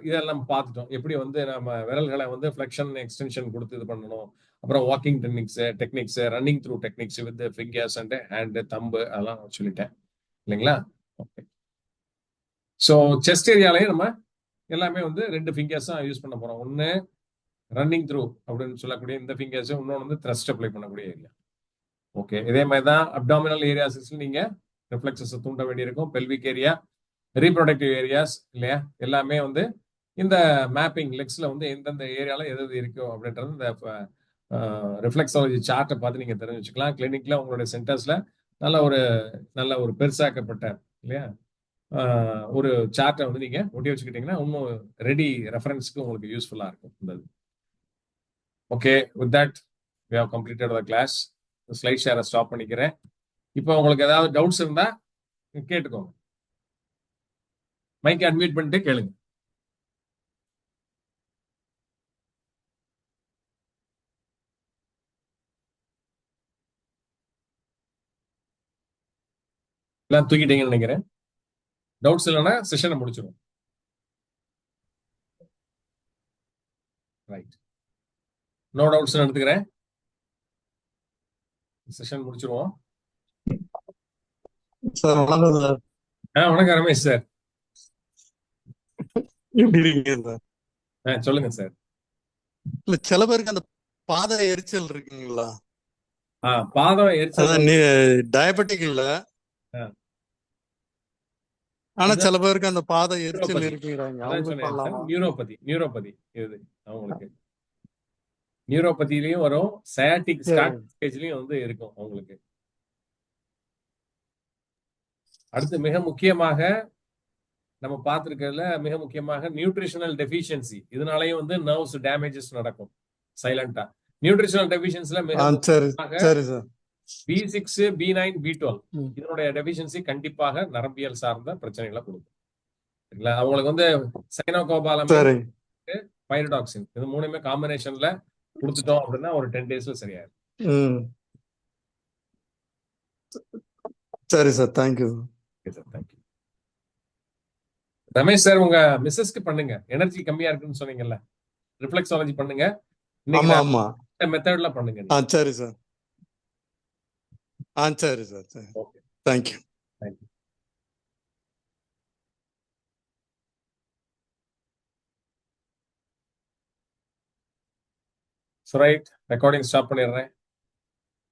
இதெல்லாம் பார்த்துட்டோம். எப்படி வந்து நம்ம விரல்களை வந்து ஃபிளெக்ஷன் எக்ஸ்டென்ஷன் கொடுத்து இது பண்ணணும். அப்புறம் walking techniques, running through techniques with fingers and hand, thumb அதெல்லாம் சொல்லிட்டேன் இல்லைங்களா? ஓகே. ஸோ செஸ்ட் ஏரியாலையும் நம்ம எல்லாமே வந்து 2 ஃபிங்கர்ஸ் தான் யூஸ் பண்ண போறோம். ஒன்று ரன்னிங் த்ரூ அப்படின்னு சொல்லக்கூடிய இந்த ஃபிங்கர்ஸ், இன்னொன்று வந்து த்ரஸ்ட் அப்ளை பண்ணக்கூடிய ஏரியா. ஓகே. இதே மாதிரி தான் அப்டாமினல் ஏரியாஸ் நீங்க ரிஃப்ளெக்ஸஸ் தூண்ட வேண்டியிருக்கும். பெல்விக் ஏரியா, ரீப்ரொடக்டிவ் ஏரியாஸ் இல்லையா, எல்லாமே வந்து இந்த மேப்பிங் லெக்ஸ்ல வந்து எந்தெந்த ஏரியால எது இருக்கோ அப்படின்றது இந்த ரிஃப்ளெக்ஸாலஜி சார்ட்டை பார்த்து நீங்க தெரிஞ்சு வச்சுக்கலாம். கிளினிக்ல உங்களுடைய சென்டர்ஸ்ல நல்ல ஒரு பெருசாக்கப்பட்ட இல்லையா ஒரு சார்ட்டை வந்து நீங்க ஒட்டி வச்சுக்கிட்டீங்கன்னா இன்னும் ரெடி ரெஃபரன்ஸ்க்கு உங்களுக்கு யூஸ்ஃபுல்லா இருக்கும் இந்த. Okay. With that we have completed the class. Slide ஷேரை ஸ்டாப் பண்ணிக்கிறேன். இப்போ உங்களுக்கு ஏதாவது டவுட்ஸ் இருந்தா கேட்டுக்கோங்க. மைக் அட்மிட் பண்ணிட்டு கேளுங்க. எல்லாம் தூக்கிட்டீங்கன்னு நினைக்கிறேன். டவுட்ஸ் இல்லைன்னா செஷனை முடிச்சிடும். ரைட். நோ டவுட்ஸ் எடுத்துக்கிறேன். செஷன் முடிச்சிருவோம். சார் வணக்கம் சார். வணக்கம் ரமேஷ் சார். எப்படி இருக்கீங்க சார்? சொல்லுங்க சார். இல்ல சில பேருக்கு அந்த பாத எரிச்சல் இருக்குங்களா? பாதம் எரிச்சல் டயபெட்டிக் இல்ல, ஆனா இதுதான் சில பேருக்கு அந்த பாத எரிச்சல் நியூரோபதி. இருக்குங்கிறாங்க. அதான் அவங்களுக்கு சொன்னேன் சார், பண்ணலாமா? நியூரோபதி இது அவங்களுக்கு. நியூரோபதியிலயும் வரும், சயாட்டிக் சரி ஸ்டார்ட் ஸ்டேஜ்லயும் வந்து இருக்கும் அவங்களுக்கு. அடுத்து மிக முக்கியமாக நம்ம பார்த்திருக்கிறதுல மிக முக்கியமாக நியூட்ரிஷனல் டெஃபிஷியன்சி. இதனாலயும் வந்து நர்வ்ஸ் டேமேஜஸ் நடக்கும் சைலண்டா. நியூட்ரிஷனல் டெஃபிஷியன்சில மிக சரி முக்கியமாக சரி சார். B6, B9, B12 ம். இதனுடைய டெஃபிஷியன்சி கண்டிப்பாக நரம்பியல் சார்ந்த பிரச்சனைகளை கொடுக்கும். சரிங்களா? அவங்களுக்கு வந்து சைனோகோபாலமின், சரி பைரிடாக்சின் இது மூணுமே காம்பினேஷன்ல கொடுத்துட்டோம் அப்படின்னா ஒரு 10 daysல சரியாயிரும். ம் சரி sir. Thank you. Okay sir, thank you. Ramesh sir, உங்க மிஸ்ஸஸ்க்கு பண்ணுங்க. எனர்ஜி கம்மியா இருக்குன்னு சொன்னீங்கல்ல, ரிஃப்ளெக்ஸாலஜி பண்ணுங்க. இன்னைக்கு ஆமா நான் ஆமா. மெத்தட்ல பண்ணுங்க. சரி சார். சரி சார். சரி. Okay, thank you. Thank you. Right, recording stop பண்ணிடுறேன்.